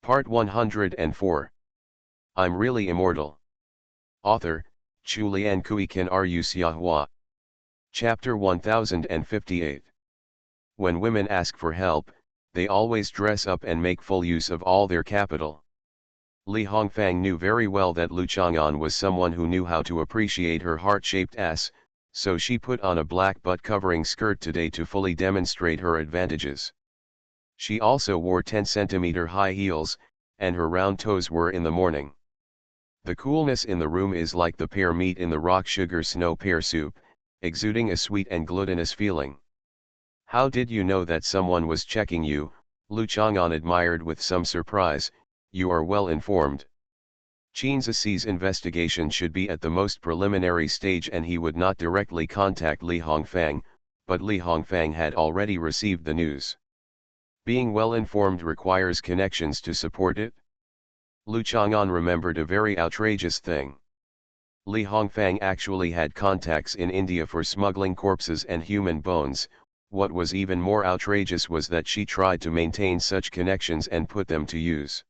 Part 104. I'm Really Immortal. Author, Chulian Kuikan Rusiahua. Chapter 1058. When women ask for help, they always dress up and make full use of all their capital. Li Hongfang knew very well that Lu Chang'an was someone who knew how to appreciate her heart-shaped ass, so she put on a black butt-covering skirt today to fully demonstrate her advantages. She also wore 10-centimeter high heels, and her round toes were in the morning. The coolness in the room is like the pear meat in the rock sugar snow pear soup, exuding a sweet and glutinous feeling. How did you know that someone was checking you? Lu Chang'an admired with some surprise. You are well informed. Qin Zixi's investigation should be at the most preliminary stage and he would not directly contact Li Hongfang, but Li Hongfang had already received the news. Being well informed requires connections to support it. Lu Chang'an remembered a very outrageous thing. Li Hongfang actually had contacts in India for smuggling corpses and human bones. What was even more outrageous was that she tried to maintain such connections and put them to use.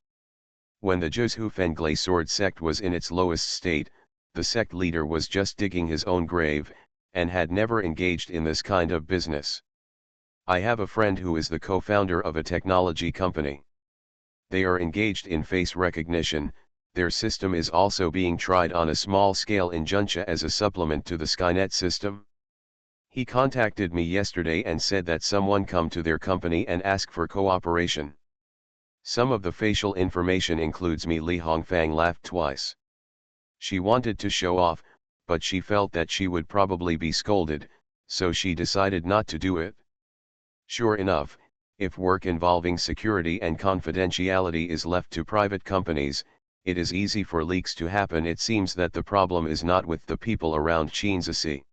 When the Zhuzhu Fenglai sword sect was in its lowest state, the sect leader was just digging his own grave, and had never engaged in this kind of business. I have a friend who is the co-founder of a technology company. They are engaged in face recognition. Their system is also being tried on a small scale in Juncha as a supplement to the Skynet system. He contacted me yesterday and said that someone come to their company and ask for cooperation. Some of the facial information includes me. Li Hongfang laughed twice. She wanted to show off, but she felt that she would probably be scolded, so she decided not to do it. Sure enough, if work involving security and confidentiality is left to private companies, it is easy for leaks to happen. It seems that the problem is not with the people around Qin Zixi.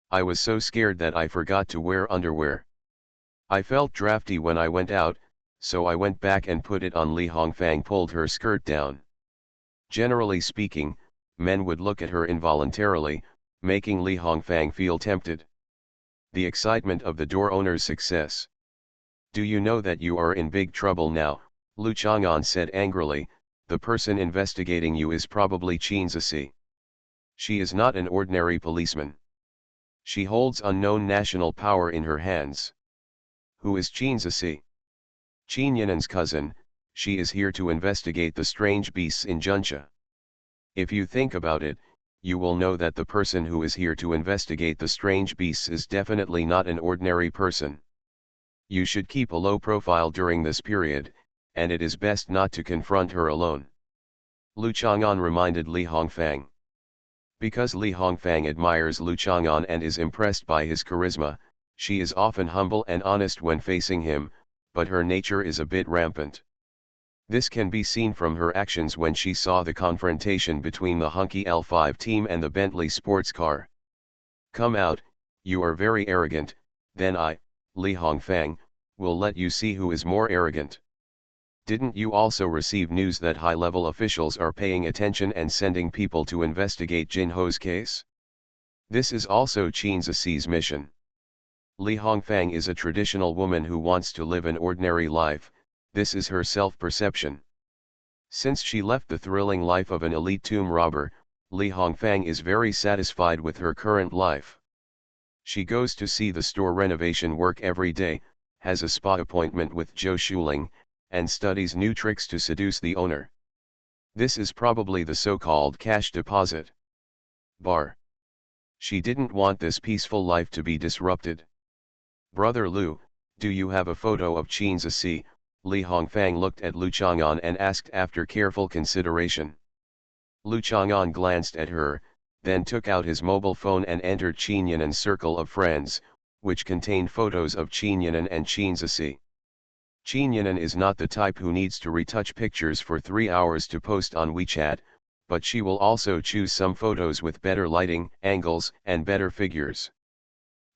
I was so scared that I forgot to wear underwear. I felt drafty when I went out, so I went back and put it on. Li Hongfang pulled her skirt down. Generally speaking, men would look at her involuntarily, making Li Hongfang feel tempted. The excitement of the door owner's success. Do you know that you are in big trouble now? Lu Chang'an said angrily. The person investigating you is probably Qin Zixi. She is not an ordinary policeman. She holds unknown national power in her hands. Who is Qin Zixi? Qin Yinan's cousin. She is here to investigate the strange beasts in Juncha. If you think about it, you will know that the person who is here to investigate the strange beasts is definitely not an ordinary person. You should keep a low profile during this period, and it is best not to confront her alone. Lu Chang'an reminded Li Hongfang. Because Li Hongfang admires Lu Chang'an and is impressed by his charisma, she is often humble and honest when facing him, but her nature is a bit rampant. This can be seen from her actions when she saw the confrontation between the hunky L5 team and the Bentley sports car. Come out, you are very arrogant, then I, Li Hongfang, will let you see who is more arrogant. Didn't you also receive news that high-level officials are paying attention and sending people to investigate Jin Ho's case? This is also Qin Zixi's mission. Li Hongfang is a traditional woman who wants to live an ordinary life. This is her self-perception. Since she left the thrilling life of an elite tomb robber, Li Hongfang is very satisfied with her current life. She goes to see the store renovation work every day, has a spa appointment with Zhou Shuling, and studies new tricks to seduce the owner. This is probably the so-called cash deposit bar. She didn't want this peaceful life to be disrupted. Brother Lu, do you have a photo of Qin Zixi? Li Hongfang looked at Lu Chang'an and asked after careful consideration. Lu Chang'an glanced at her, then took out his mobile phone and entered Qin Yinan's circle of friends, which contained photos of Qin Yinan and Qin Zixi. Qin Yinan is not the type who needs to retouch pictures for 3 hours to post on WeChat, but she will also choose some photos with better lighting, angles, and better figures.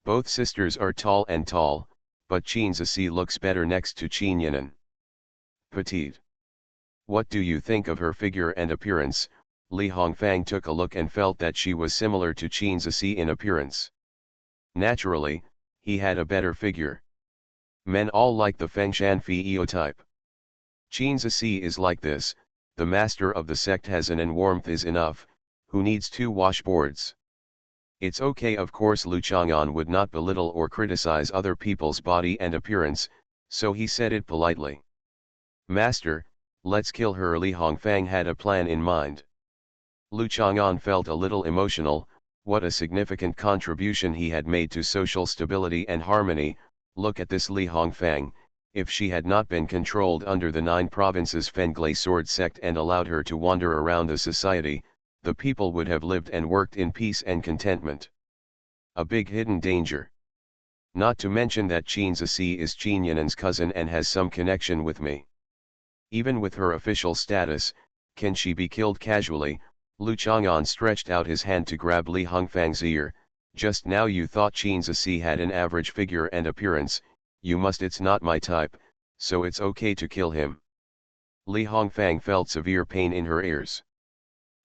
Both sisters are tall, but Qin Zixi looks better next to Qin Yinan. Petite. What do you think of her figure and appearance? Li Hongfang took a look and felt that she was similar to Qin Zixi in appearance. Naturally, he had a better figure. Men all like the Fengshan Fei type. Qin Zici is like this, the master of the sect has an and warmth is enough, who needs 2 washboards. It's okay, of course. Lu Chang'an would not belittle or criticize other people's body and appearance, so he said it politely. Master, let's kill her. Li Hongfang had a plan in mind. Lu Chang'an felt a little emotional. What a significant contribution he had made to social stability and harmony. Look at this Li Hongfang. If she had not been controlled under the 9 provinces Fenglai sword sect and allowed her to wander around the society, the people would have lived and worked in peace and contentment. A big hidden danger. Not to mention that Qin Zici is Qin Yinan's cousin and has some connection with me. Even with her official status, can she be killed casually? Lu Chang'an stretched out his hand to grab Li Hongfang's ear. Just now you thought Qin Zici had an average figure and appearance, it's not my type, so it's okay to kill him. Li Hongfang felt severe pain in her ears.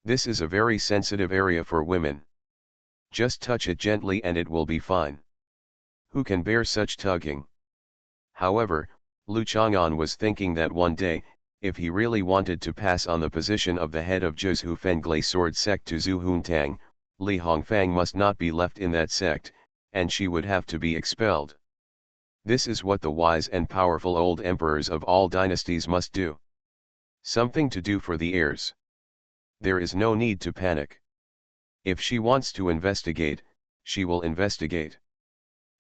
This is a very sensitive area for women. Just touch it gently and it will be fine. Who can bear such tugging? However, Lu Chang'an was thinking that one day, if he really wanted to pass on the position of the head of Zhu Fenglai sword sect to Zhu Huntang, Li Hongfang must not be left in that sect, and she would have to be expelled. This is what the wise and powerful old emperors of all dynasties must do. Something to do for the heirs. There is no need to panic. If she wants to investigate, she will investigate.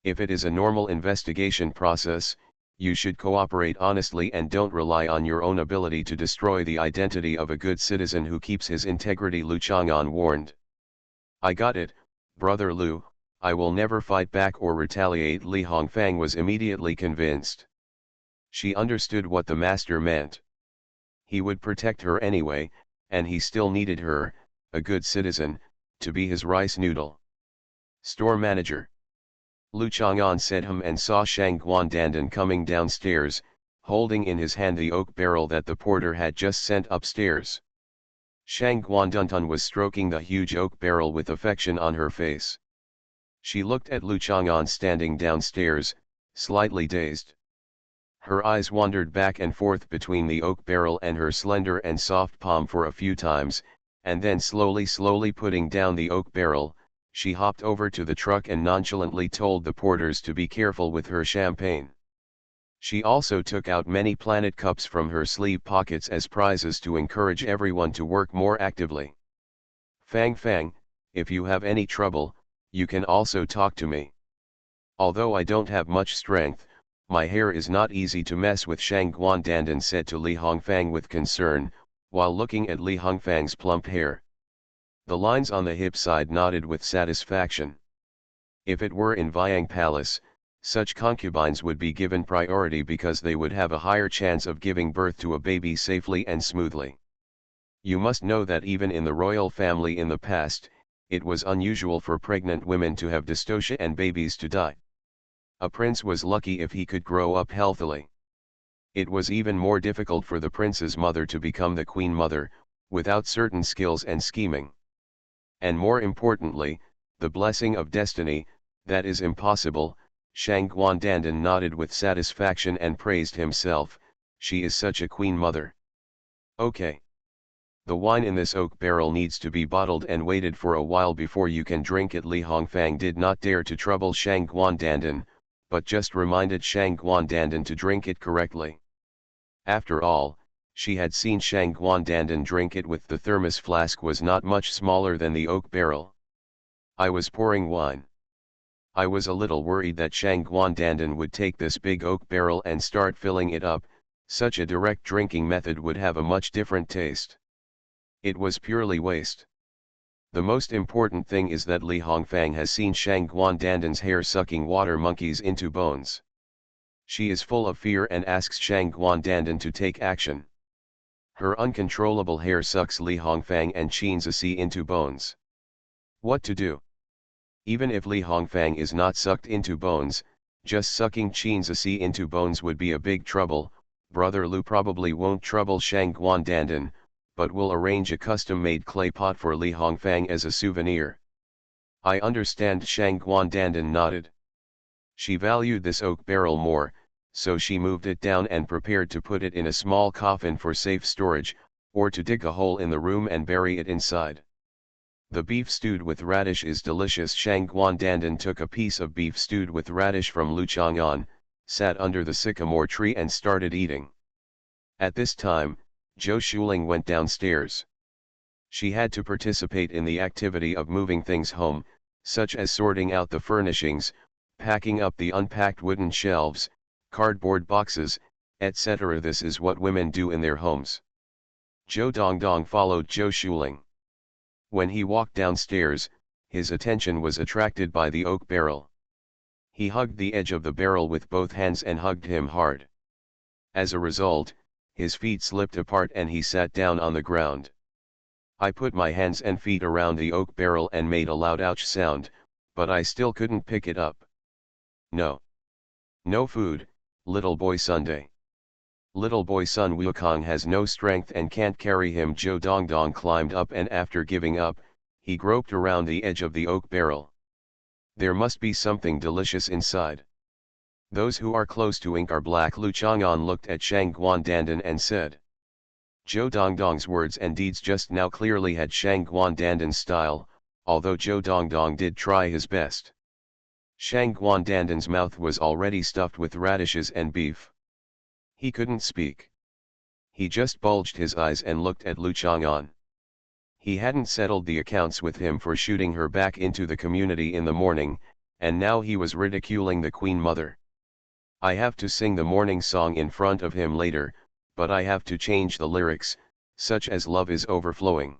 If it is a normal investigation process, you should cooperate honestly and don't rely on your own ability to destroy the identity of a good citizen who keeps his integrity, Lu Chang'an warned. I got it, brother Lu, I will never fight back or retaliate. Li Hongfang was immediately convinced. She understood what the master meant. He would protect her anyway, and he still needed her, a good citizen, to be his rice noodle. Store manager. Lu Chang'an said and saw Shang Guandandan coming downstairs, holding in his hand the oak barrel that the porter had just sent upstairs. Shang Guandandan was stroking the huge oak barrel with affection on her face. She looked at Lu Chang'an standing downstairs, slightly dazed. Her eyes wandered back and forth between the oak barrel and her slender and soft palm for a few times, and then slowly putting down the oak barrel, she hopped over to the truck and nonchalantly told the porters to be careful with her champagne. She also took out many planet cups from her sleeve pockets as prizes to encourage everyone to work more actively. Fang, if you have any trouble, you can also talk to me. Although I don't have much strength, my hair is not easy to mess with, Shang Guandandan said to Li Hongfang with concern, while looking at Li Hongfang's plump hair. The lines on the hip side nodded with satisfaction. If it were in Viang Palace, such concubines would be given priority because they would have a higher chance of giving birth to a baby safely and smoothly. You must know that even in the royal family in the past, it was unusual for pregnant women to have dystocia and babies to die. A prince was lucky if he could grow up healthily. It was even more difficult for the prince's mother to become the queen mother, without certain skills and scheming. And more importantly, the blessing of destiny, that is impossible. Shang Guandandan nodded with satisfaction and praised himself, she is such a queen mother. Okay. The wine in this oak barrel needs to be bottled and waited for a while before you can drink it. Li Hongfang did not dare to trouble Shang Guandandan, but just reminded Shang Guandandan to drink it correctly. After all, she had seen Shang Guandandan drink it with the thermos flask was not much smaller than the oak barrel. I was pouring wine. I was a little worried that Shang Guandandan would take this big oak barrel and start filling it up. Such a direct drinking method would have a much different taste. It was purely waste. The most important thing is that Li Hongfang has seen Shang Guandandan's hair sucking water monkeys into bones. She is full of fear and asks Shang Guandandan to take action. Her uncontrollable hair sucks Li Hongfang and Qin Zici into bones. What to do? Even if Li Hongfang is not sucked into bones, just sucking Qin Zici into bones would be a big trouble. Brother Lu probably won't trouble Shang Guandandan, but will arrange a custom-made clay pot for Li Hongfang as a souvenir. I understand. Shang Guandandan nodded. She valued this oak barrel more, so she moved it down and prepared to put it in a small coffin for safe storage, or to dig a hole in the room and bury it inside. The beef stewed with radish is delicious. Shang Guandandan took a piece of beef stewed with radish from Lu Chang'an, sat under the sycamore tree and started eating. At this time, Zhou Shuling went downstairs. She had to participate in the activity of moving things home, such as sorting out the furnishings, packing up the unpacked wooden shelves, cardboard boxes, etc. This is what women do in their homes. Zhou Dongdong followed Zhou Shuling. When he walked downstairs, his attention was attracted by the oak barrel. He hugged the edge of the barrel with both hands and hugged him hard. As a result, his feet slipped apart and he sat down on the ground. I put my hands and feet around the oak barrel and made a loud ouch sound, but I still couldn't pick it up. No. No food, little boy Sunday. Little boy Sun Wukong has no strength and can't carry him. Zhou Dongdong climbed up and after giving up, he groped around the edge of the oak barrel. There must be something delicious inside. Those who are close to ink are black. Lu Chang'an looked at Shang Guandandan and said. Zhou Dongdong's words and deeds just now clearly had Shang Guandandan's style, although Zhou Dongdong did try his best. Shang Guandandan's mouth was already stuffed with radishes and beef. He couldn't speak. He just bulged his eyes and looked at Lu Chang'an. He hadn't settled the accounts with him for shooting her back into the community in the morning, and now he was ridiculing the Queen Mother. I have to sing the morning song in front of him later, but I have to change the lyrics, such as love is overflowing.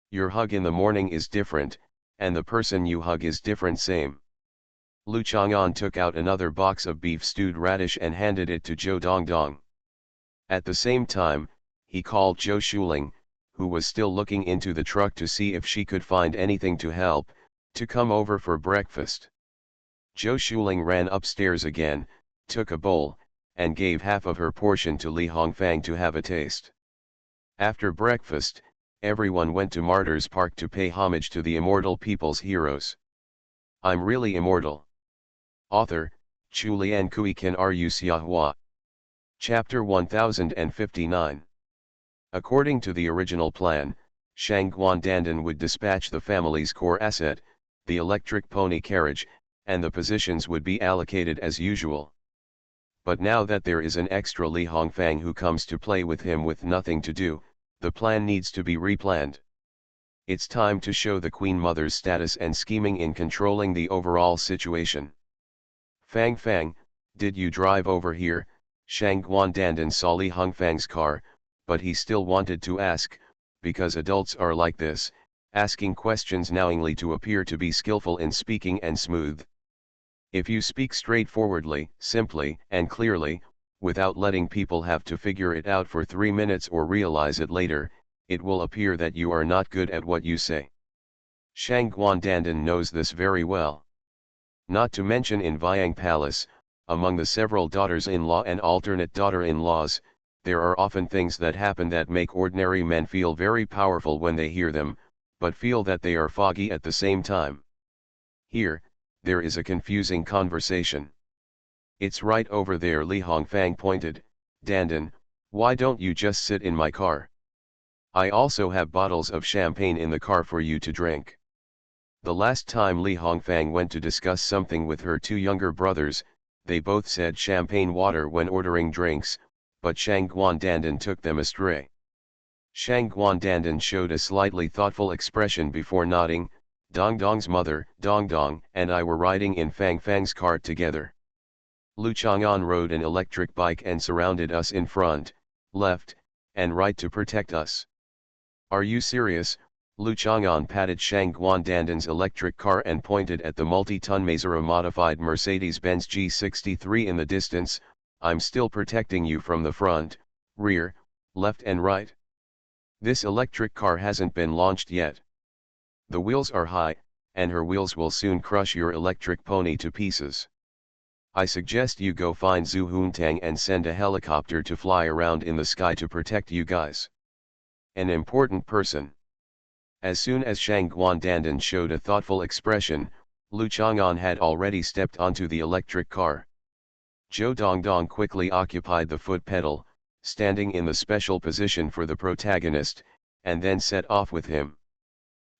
Your hug in the morning is different, and the person you hug is different. Same. Lu Chang'an took out another box of beef stewed radish and handed it to Zhou Dongdong. At the same time, he called Zhou Shuling, who was still looking into the truck to see if she could find anything to help, to come over for breakfast. Zhou Shuling ran upstairs again, took a bowl, and gave half of her portion to Li Hongfang to have a taste. After breakfast, everyone went to Martyrs Park to pay homage to the immortal people's heroes. I'm really immortal. Author, Chu Lian Kui Kan Ru Xiahua. Chapter 1059. According to the original plan, Shang Guandandan would dispatch the family's core asset, the electric pony carriage, and the positions would be allocated as usual. But now that there is an extra Li Hongfang who comes to play with him with nothing to do, the plan needs to be replanned. It's time to show the Queen Mother's status and scheming in controlling the overall situation. Fang Fang, did you drive over here? Shang Guandandan saw Li Hongfang's car, but he still wanted to ask, because adults are like this, asking questions knowingly to appear to be skillful in speaking and smooth. If you speak straightforwardly, simply, and clearly, without letting people have to figure it out for 3 minutes or realize it later, it will appear that you are not good at what you say. Shang Guandandan knows this very well. Not to mention in Viang Palace, among the several daughters-in-law and alternate daughter-in-laws, there are often things that happen that make ordinary men feel very powerful when they hear them, but feel that they are foggy at the same time. Here, there is a confusing conversation. It's right over there. Li Hongfang pointed. Dandan, why don't you just sit in my car? I also have bottles of champagne in the car for you to drink. The last time Li Hongfang went to discuss something with her two younger brothers, they both said champagne water when ordering drinks, but Shang Guandandan took them astray. Shang Guandandan showed a slightly thoughtful expression before nodding. Dongdong's mother, Dongdong, and I were riding in Fang Fang's cart together. Lu Chang'an rode an electric bike and surrounded us in front, left, and right to protect us. Are you serious? Lu Chang'an patted Shang Guandandan's electric car and pointed at the multi-ton Mazera-modified Mercedes-Benz G63 in the distance. I'm still protecting you from the front, rear, left and right. This electric car hasn't been launched yet. The wheels are high, and her wheels will soon crush your electric pony to pieces. I suggest you go find Zhu Huntang and send a helicopter to fly around in the sky to protect you guys. An important person. As soon as Shang Guandandan showed a thoughtful expression, Lu Chang'an had already stepped onto the electric car. Zhou Dongdong quickly occupied the foot pedal, standing in the special position for the protagonist, and then set off with him.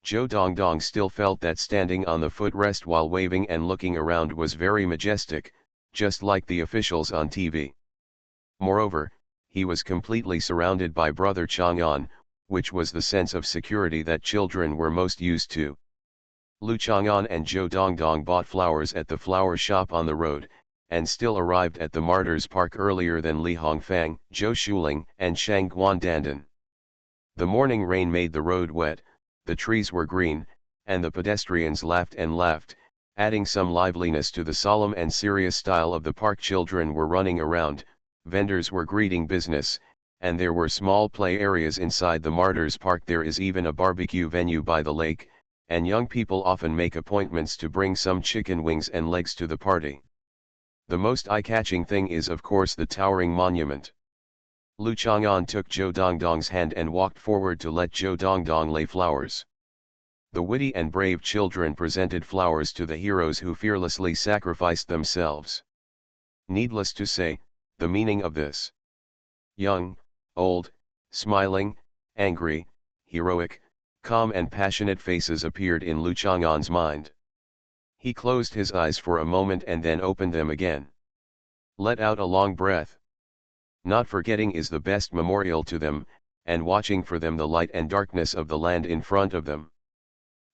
Zhou Dongdong still felt that standing on the footrest while waving and looking around was very majestic, just like the officials on TV. Moreover, he was completely surrounded by Brother Chang'an, which was the sense of security that children were most used to. Lu Chang'an and Zhou Dongdong bought flowers at the flower shop on the road, and still arrived at the Martyrs Park earlier than Li Hongfang, Zhou Shuling, and Shang Guandandan. The morning rain made the road wet, the trees were green, and the pedestrians laughed and laughed, adding some liveliness to the solemn and serious style of the park. Children were running around, vendors were greeting business, and there were small play areas inside the Martyrs Park. There is even a barbecue venue by the lake, and young people often make appointments to bring some chicken wings and legs to the party. The most eye-catching thing is of course the towering monument. Lu Chang'an took Zhou Dongdong's hand and walked forward to let Zhou Dongdong lay flowers. The witty and brave children presented flowers to the heroes who fearlessly sacrificed themselves. Needless to say, the meaning of this: young, old, smiling, angry, heroic, calm and passionate faces appeared in Lu Chang'an's mind. He closed his eyes for a moment and then opened them again. Let out a long breath. Not forgetting is the best memorial to them, and watching for them the light and darkness of the land in front of them.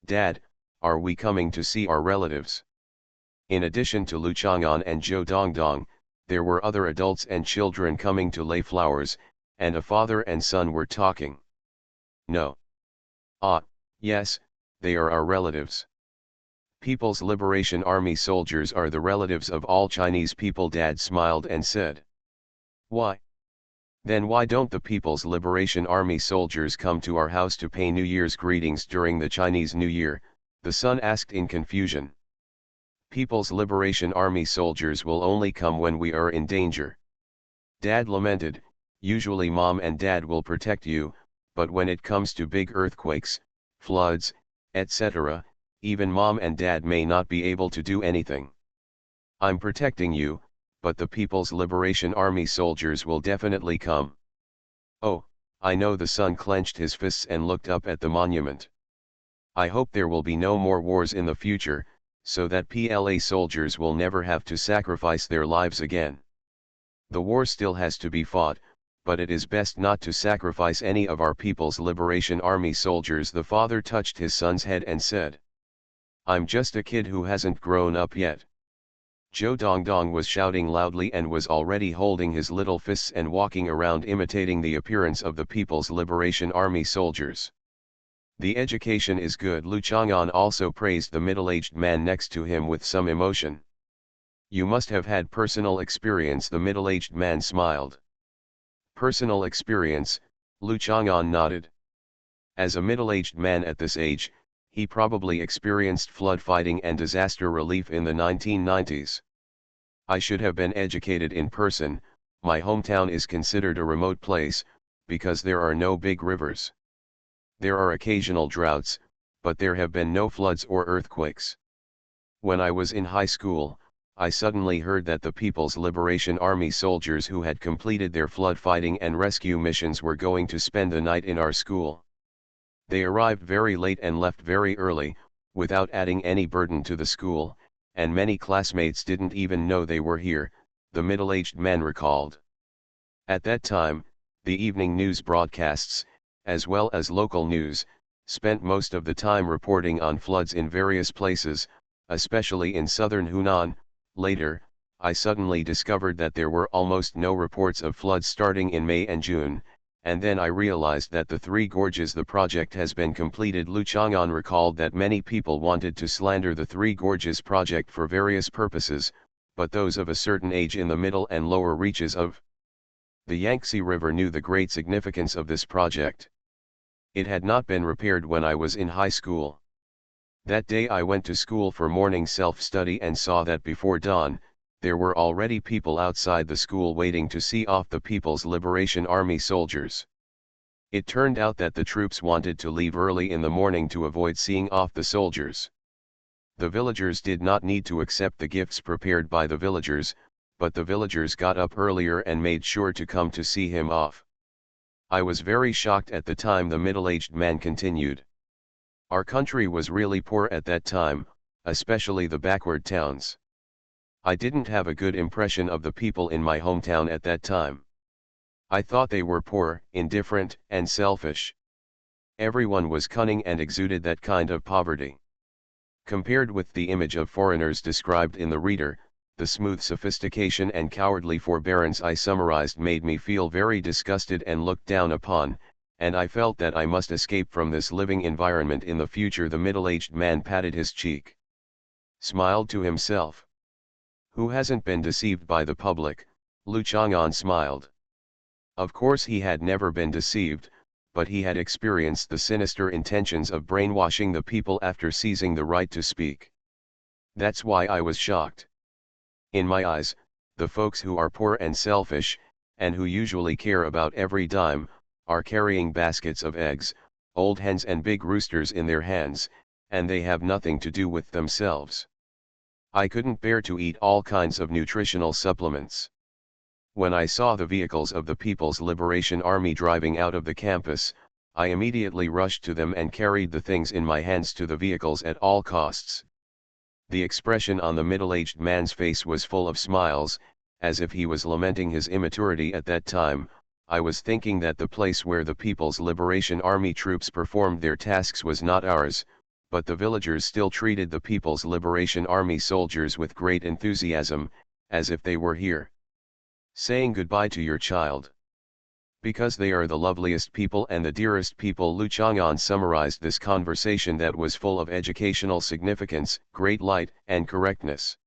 Dad, are we coming to see our relatives? In addition to Lu Chang'an and Zhou Dongdong, there were other adults and children coming to lay flowers, and a father and son were talking. No. Ah, yes, they are our relatives. People's Liberation Army soldiers are the relatives of all Chinese people. Dad smiled and said. Why? Then why don't the People's Liberation Army soldiers come to our house to pay New Year's greetings during the Chinese New Year? The son asked in confusion. People's Liberation Army soldiers will only come when we are in danger. Dad lamented. Usually Mom and Dad will protect you, but when it comes to big earthquakes, floods, etc., even Mom and Dad may not be able to do anything. I'm protecting you, but the People's Liberation Army soldiers will definitely come. Oh, I know. The son clenched his fists and looked up at the monument. I hope there will be no more wars in the future, so that PLA soldiers will never have to sacrifice their lives again. The war still has to be fought, but it is best not to sacrifice any of our People's Liberation Army soldiers. The father touched his son's head and said. I'm just a kid who hasn't grown up yet. Zhou Dongdong was shouting loudly and was already holding his little fists and walking around imitating the appearance of the People's Liberation Army soldiers. The education is good. Lu Chang'an also praised the middle-aged man next to him with some emotion. You must have had personal experience. The middle-aged man smiled. Personal experience, Lu Chang'an nodded. As a middle-aged man at this age, he probably experienced flood fighting and disaster relief in the 1990s. I should have been educated in person. My hometown is considered a remote place, because there are no big rivers. There are occasional droughts, but there have been no floods or earthquakes. When I was in high school, I suddenly heard that the People's Liberation Army soldiers who had completed their flood fighting and rescue missions were going to spend the night in our school. They arrived very late and left very early, without adding any burden to the school, and many classmates didn't even know they were here, the middle-aged man recalled. At that time, the evening news broadcasts, as well as local news, spent most of the time reporting on floods in various places, especially in southern Hunan. Later, I suddenly discovered that there were almost no reports of floods starting in May and June, and then I realized that the Three Gorges the project has been completed. Lu Chang'an recalled that many people wanted to slander the Three Gorges project for various purposes, but those of a certain age in the middle and lower reaches of the Yangtze River knew the great significance of this project. It had not been repaired when I was in high school. That day I went to school for morning self-study and saw that before dawn, there were already people outside the school waiting to see off the People's Liberation Army soldiers. It turned out that the troops wanted to leave early in the morning to avoid seeing off the soldiers. The villagers did not need to accept the gifts prepared by the villagers, but the villagers got up earlier and made sure to come to see him off. I was very shocked at the time, the middle-aged man continued. Our country was really poor at that time, especially the backward towns. I didn't have a good impression of the people in my hometown at that time. I thought they were poor, indifferent, and selfish. Everyone was cunning and exuded that kind of poverty. Compared with the image of foreigners described in the reader, the smooth sophistication and cowardly forbearance I summarized made me feel very disgusted and looked down upon, and I felt that I must escape from this living environment in the future. The middle-aged man patted his cheek, smiled to himself. Who hasn't been deceived by the public? Lu Chang'an smiled. Of course he had never been deceived, but he had experienced the sinister intentions of brainwashing the people after seizing the right to speak. That's why I was shocked. In my eyes, the folks who are poor and selfish, and who usually care about every dime, are carrying baskets of eggs, old hens and big roosters in their hands, and they have nothing to do with themselves. I couldn't bear to eat all kinds of nutritional supplements. When I saw the vehicles of the People's Liberation Army driving out of the campus, I immediately rushed to them and carried the things in my hands to the vehicles at all costs. The expression on the middle-aged man's face was full of smiles, as if he was lamenting his immaturity at that time. I was thinking that the place where the People's Liberation Army troops performed their tasks was not ours, but the villagers still treated the People's Liberation Army soldiers with great enthusiasm, as if they were here. Saying goodbye to your child. Because they are the loveliest people and the dearest people. Lu Chang'an summarized this conversation that was full of educational significance, great light, and correctness.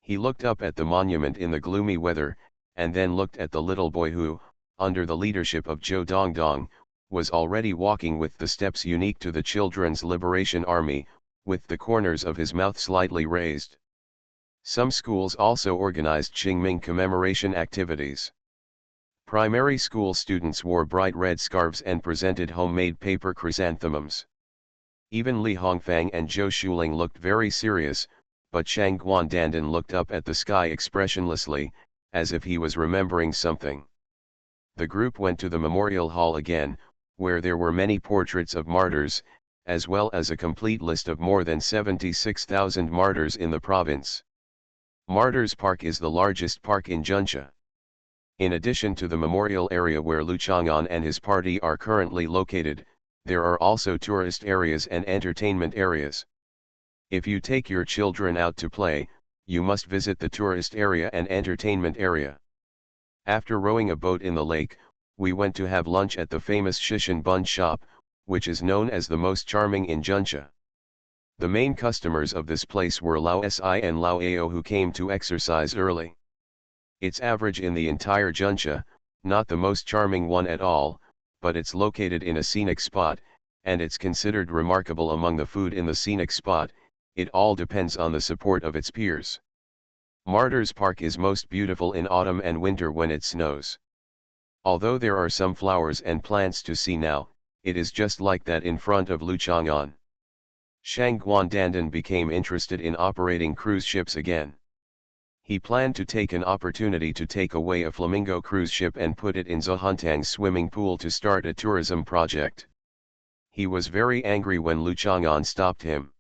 He looked up at the monument in the gloomy weather, and then looked at the little boy who, under the leadership of Zhou Dongdong, was already walking with the steps unique to the Children's Liberation Army, with the corners of his mouth slightly raised. Some schools also organized Qingming commemoration activities. Primary school students wore bright red scarves and presented homemade paper chrysanthemums. Even Li Hongfang and Zhou Shuling looked very serious, but Shang Guandandan looked up at the sky expressionlessly, as if he was remembering something. The group went to the memorial hall again, where there were many portraits of martyrs, as well as a complete list of more than 76,000 martyrs in the province. Martyrs Park is the largest park in Junxia. In addition to the memorial area where Lu Chang'an and his party are currently located, there are also tourist areas and entertainment areas. If you take your children out to play, you must visit the tourist area and entertainment area. After rowing a boat in the lake, we went to have lunch at the famous Shishan Bun shop, which is known as the most charming in Junxia. The main customers of this place were Lao Si and Lao Ao, who came to exercise early. It's average in the entire Junxia, not the most charming one at all, but it's located in a scenic spot, and it's considered remarkable among the food in the scenic spot. It all depends on the support of its peers. Martyrs Park is most beautiful in autumn and winter when it snows. Although there are some flowers and plants to see now, it is just like that in front of Lu Chang'an. Shang Guandandan became interested in operating cruise ships again. He planned to take an opportunity to take away a flamingo cruise ship and put it in Zhuhantang's swimming pool to start a tourism project. He was very angry when Lu Chang'an stopped him.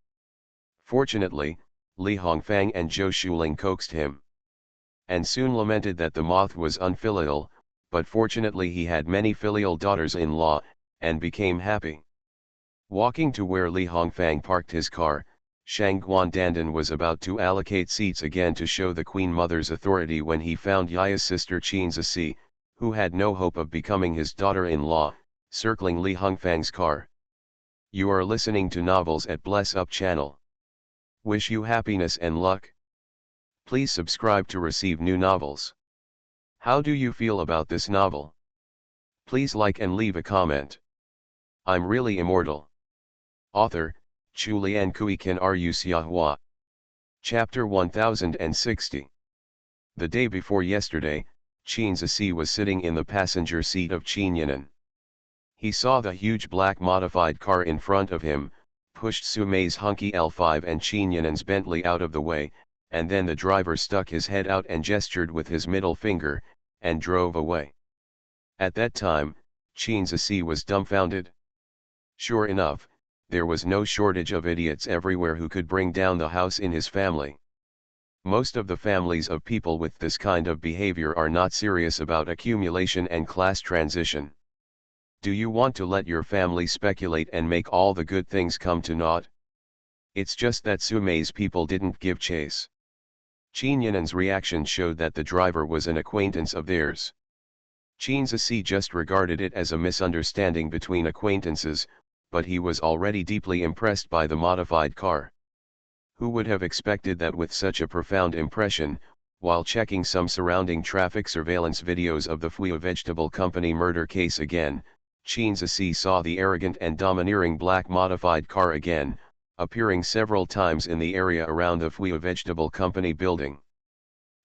Fortunately, Li Hongfang and Zhou Shuling coaxed him. And soon lamented that the moth was unfilial, but fortunately he had many filial daughters-in-law, and became happy. Walking to where Li Hongfang parked his car, Shang Guandandan was about to allocate seats again to show the Queen Mother's authority when he found Yaya's sister Qin Zisi, who had no hope of becoming his daughter-in-law, circling Li Hongfang's car. You are listening to Novels at Bless Up channel. Wish you happiness and luck. Please subscribe to receive new novels. How do you feel about this novel? Please like and leave a comment. I'm really immortal. Author, Chulian Kui Kan Ru Xiahua. Chapter 1060. The day before yesterday, Qin Zisi was sitting in the passenger seat of Qin Yanan. He saw the huge black modified car in front of him, pushed Su Mei's hunky L5 and Qin Yanan's Bentley out of the way, and then the driver stuck his head out and gestured with his middle finger, and drove away. At that time, Qin Ziyi was dumbfounded. Sure enough, there was no shortage of idiots everywhere who could bring down the house in his family. Most of the families of people with this kind of behavior are not serious about accumulation and class transition. Do you want to let your family speculate and make all the good things come to naught? It's just that Sumei's people didn't give chase. Qin Yinan's reaction showed that the driver was an acquaintance of theirs. Qin Ziyi just regarded it as a misunderstanding between acquaintances, but he was already deeply impressed by the modified car. Who would have expected that with such a profound impression, while checking some surrounding traffic surveillance videos of the Fuyao Vegetable Company murder case again, Qin Ziyi saw the arrogant and domineering black modified car again, appearing several times in the area around the Fuyao Vegetable Company building.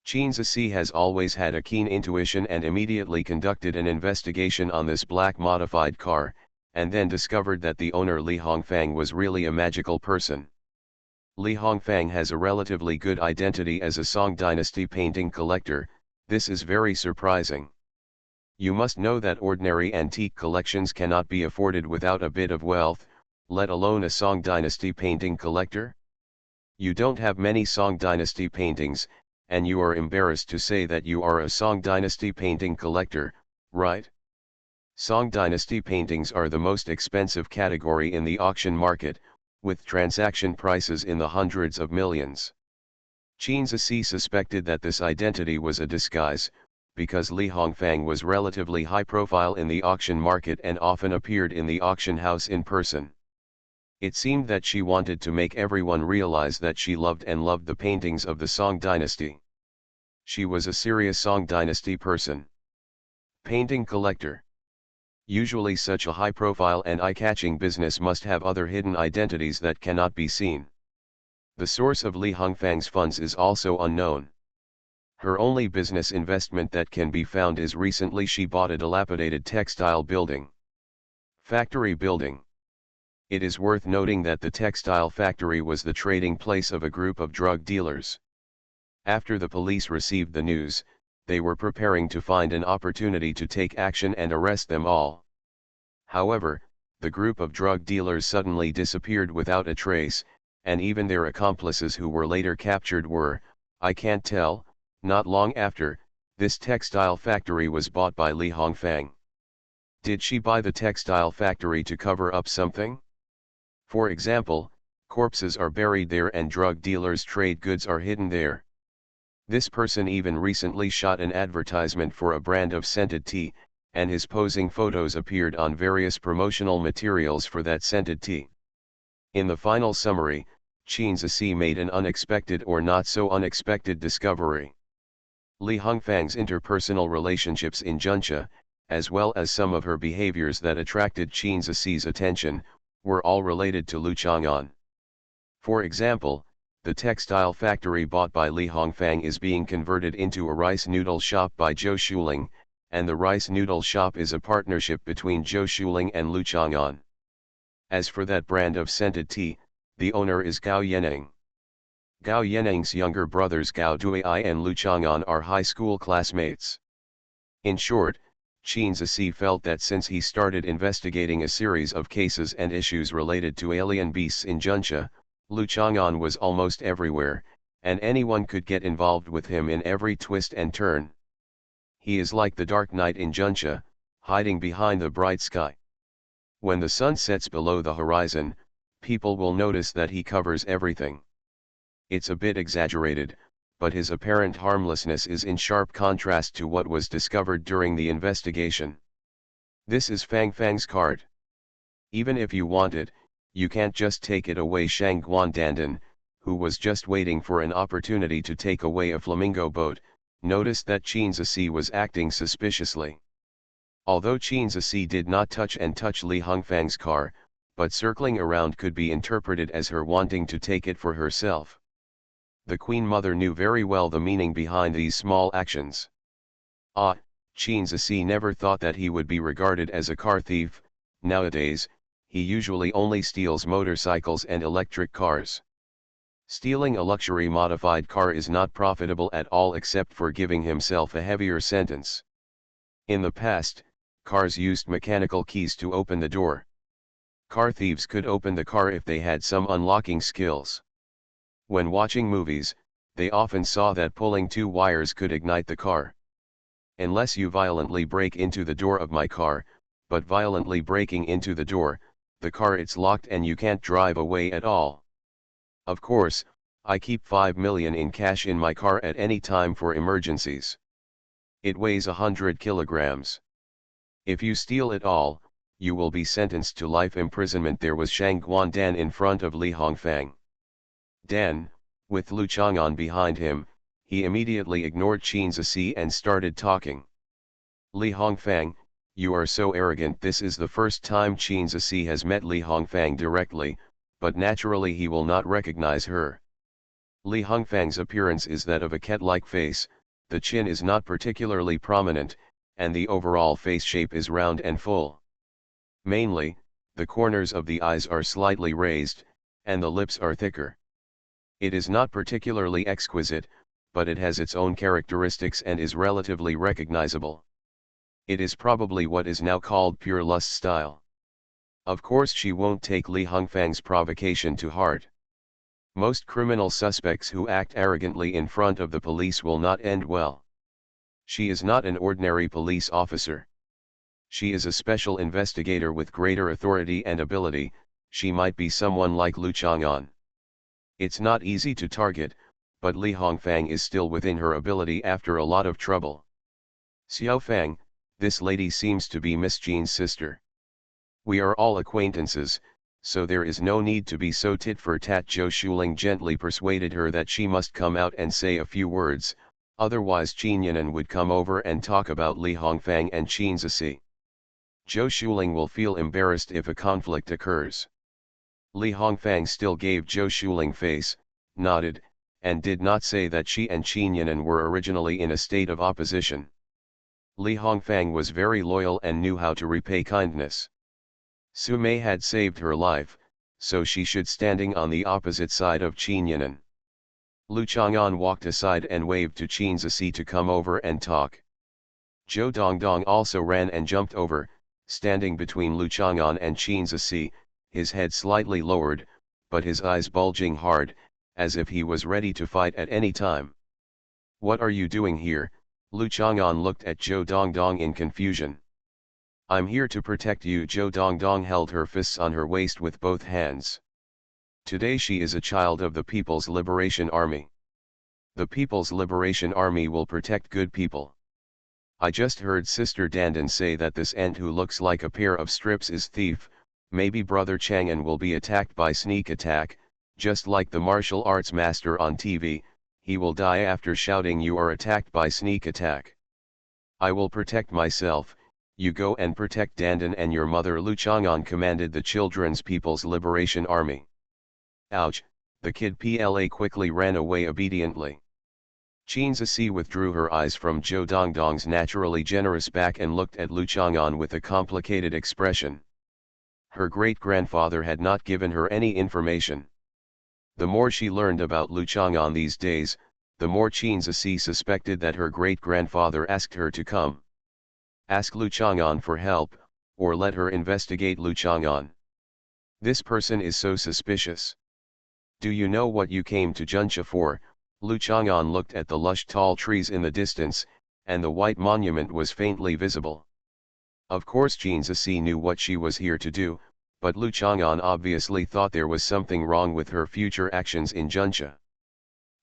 Qin Ziyi has always had a keen intuition and immediately conducted an investigation on this black modified car, and then discovered that the owner Li Hongfang was really a magical person. Li Hongfang has a relatively good identity as a Song Dynasty painting collector. This is very surprising. You must know that ordinary antique collections cannot be afforded without a bit of wealth, let alone a Song Dynasty painting collector. You don't have many Song Dynasty paintings, and you are embarrassed to say that you are a Song Dynasty painting collector, right? Song Dynasty paintings are the most expensive category in the auction market, with transaction prices in the hundreds of millions. Qin Ziyi suspected that this identity was a disguise, because Li Hongfang was relatively high profile in the auction market and often appeared in the auction house in person. It seemed that she wanted to make everyone realize that she loved the paintings of the Song Dynasty. She was a serious Song Dynasty person. Painting collector. Usually such a high-profile and eye-catching business must have other hidden identities that cannot be seen. The source of Li Hongfang's funds is also unknown. Her only business investment that can be found is recently she bought a dilapidated textile building. Factory building. It is worth noting that the textile factory was the trading place of a group of drug dealers. After the police received the news, they were preparing to find an opportunity to take action and arrest them all. However, the group of drug dealers suddenly disappeared without a trace, and even their accomplices who were later captured were, I can't tell. Not long after, this textile factory was bought by Li Hongfang. Did she buy the textile factory to cover up something? For example, corpses are buried there and drug dealers' trade goods are hidden there. This person even recently shot an advertisement for a brand of scented tea, and his posing photos appeared on various promotional materials for that scented tea. In the final summary, Qin Ziyi made an unexpected or not so unexpected discovery. Li Hongfang's interpersonal relationships in Junxia, as well as some of her behaviors that attracted Qin Ziyi's attention, were all related to Lu Chang'an. For example, the textile factory bought by Li Hongfang is being converted into a rice noodle shop by Zhou Shuling, and the rice noodle shop is a partnership between Zhou Shuling and Lu Chang'an. As for that brand of scented tea, the owner is Gao Yanning. Gao Yanning's younger brothers Gao Duai and Lu Chang'an are high school classmates. In short, Qin Ziyi felt that since he started investigating a series of cases and issues related to alien beasts in Junxia, Lu Chang'an was almost everywhere, and anyone could get involved with him in every twist and turn. He is like the Dark Knight in Junxia, hiding behind the bright sky. When the sun sets below the horizon, people will notice that he covers everything. It's a bit exaggerated, but his apparent harmlessness is in sharp contrast to what was discovered during the investigation. This is Fang Fang's card. Even if you want it, you can't just take it away. Shang Guandandan, who was just waiting for an opportunity to take away a flamingo boat, noticed that Qin Ziyi was acting suspiciously. Although Qin Ziyi did not touch Li Hongfang's car, but circling around could be interpreted as her wanting to take it for herself. The Queen Mother knew very well the meaning behind these small actions. Qin Ziyi never thought that he would be regarded as a car thief. Nowadays, he usually only steals motorcycles and electric cars. Stealing a luxury modified car is not profitable at all except for giving himself a heavier sentence. In the past, cars used mechanical keys to open the door. Car thieves could open the car if they had some unlocking skills. When watching movies, they often saw that pulling two wires could ignite the car. Unless you violently break into the door of my car, but violently breaking into the door, the car it's locked and you can't drive away at all. Of course, I keep 5 million in cash in my car at any time for emergencies. It weighs 100 kilograms. If you steal it all, you will be sentenced to life imprisonment. There was Shang Guan Dan in front of Li Hongfang. Dan, with Lu Chang'an behind him, he immediately ignored Qin Ziyi and started talking. Li Hongfang, you are so arrogant. This is the first time Qin Ziyi has met Li Hongfang directly, but naturally he will not recognize her. Li Hongfang's appearance is that of a cat-like face, the chin is not particularly prominent, and the overall face shape is round and full. Mainly, the corners of the eyes are slightly raised, and the lips are thicker. It is not particularly exquisite, but it has its own characteristics and is relatively recognizable. It is probably what is now called pure lust style. Of course she won't take Li Hongfang's provocation to heart. Most criminal suspects who act arrogantly in front of the police will not end well. She is not an ordinary police officer. She is a special investigator with greater authority and ability. She might be someone like Lu Chang'an. It's not easy to target, but Li Hongfang is still within her ability after a lot of trouble. Xiao Fang, this lady seems to be Miss Jean's sister. We are all acquaintances, so there is no need to be so tit for tat. Zhou Shuling gently persuaded her that she must come out and say a few words, otherwise Qin Yanan would come over and talk about Li Hongfang and Qin Ziyi. Zhou Shuling will feel embarrassed if a conflict occurs. Li Hongfang still gave Zhou Shuling face, nodded, and did not say that she and Qin Yanan were originally in a state of opposition. Li Hongfang was very loyal and knew how to repay kindness. Su Mei had saved her life, so she should standing on the opposite side of Qin Yanan. Lu Chang'an walked aside and waved to Qin Ziyi to come over and talk. Zhou Dongdong also ran and jumped over, standing between Lu Chang'an and Qin Ziyi, his head slightly lowered, but his eyes bulging hard, as if he was ready to fight at any time. What are you doing here? Lu Chang'an looked at Zhou Dongdong in confusion. I'm here to protect you. Zhou Dongdong held her fists on her waist with both hands. Today she is a child of the People's Liberation Army. The People's Liberation Army will protect good people. I just heard Sister Dandan say that this ant who looks like a pair of strips is thief. Maybe Brother Chang'an will be attacked by sneak attack, just like the martial arts master on TV, he will die after shouting you are attacked by sneak attack. I will protect myself. You go and protect Dandan and your mother. Lu Chang'an commanded the Children's People's Liberation Army. Ouch, the kid PLA quickly ran away obediently. Qin Ziyi withdrew her eyes from Zhou Dongdong's naturally generous back and looked at Lu Chang'an with a complicated expression. Her great-grandfather had not given her any information. The more she learned about Lu Chang'an these days, the more Qin Ziyi suspected that her great-grandfather asked her to come. Ask Lu Chang'an for help, or let her investigate Lu Chang'an. This person is so suspicious. Do you know what you came to Juncha for? Lu Chang'an looked at the lush tall trees in the distance, and the white monument was faintly visible. Of course Qin Ziyi knew what she was here to do, but Lu Chang'an obviously thought there was something wrong with her future actions in Juncha.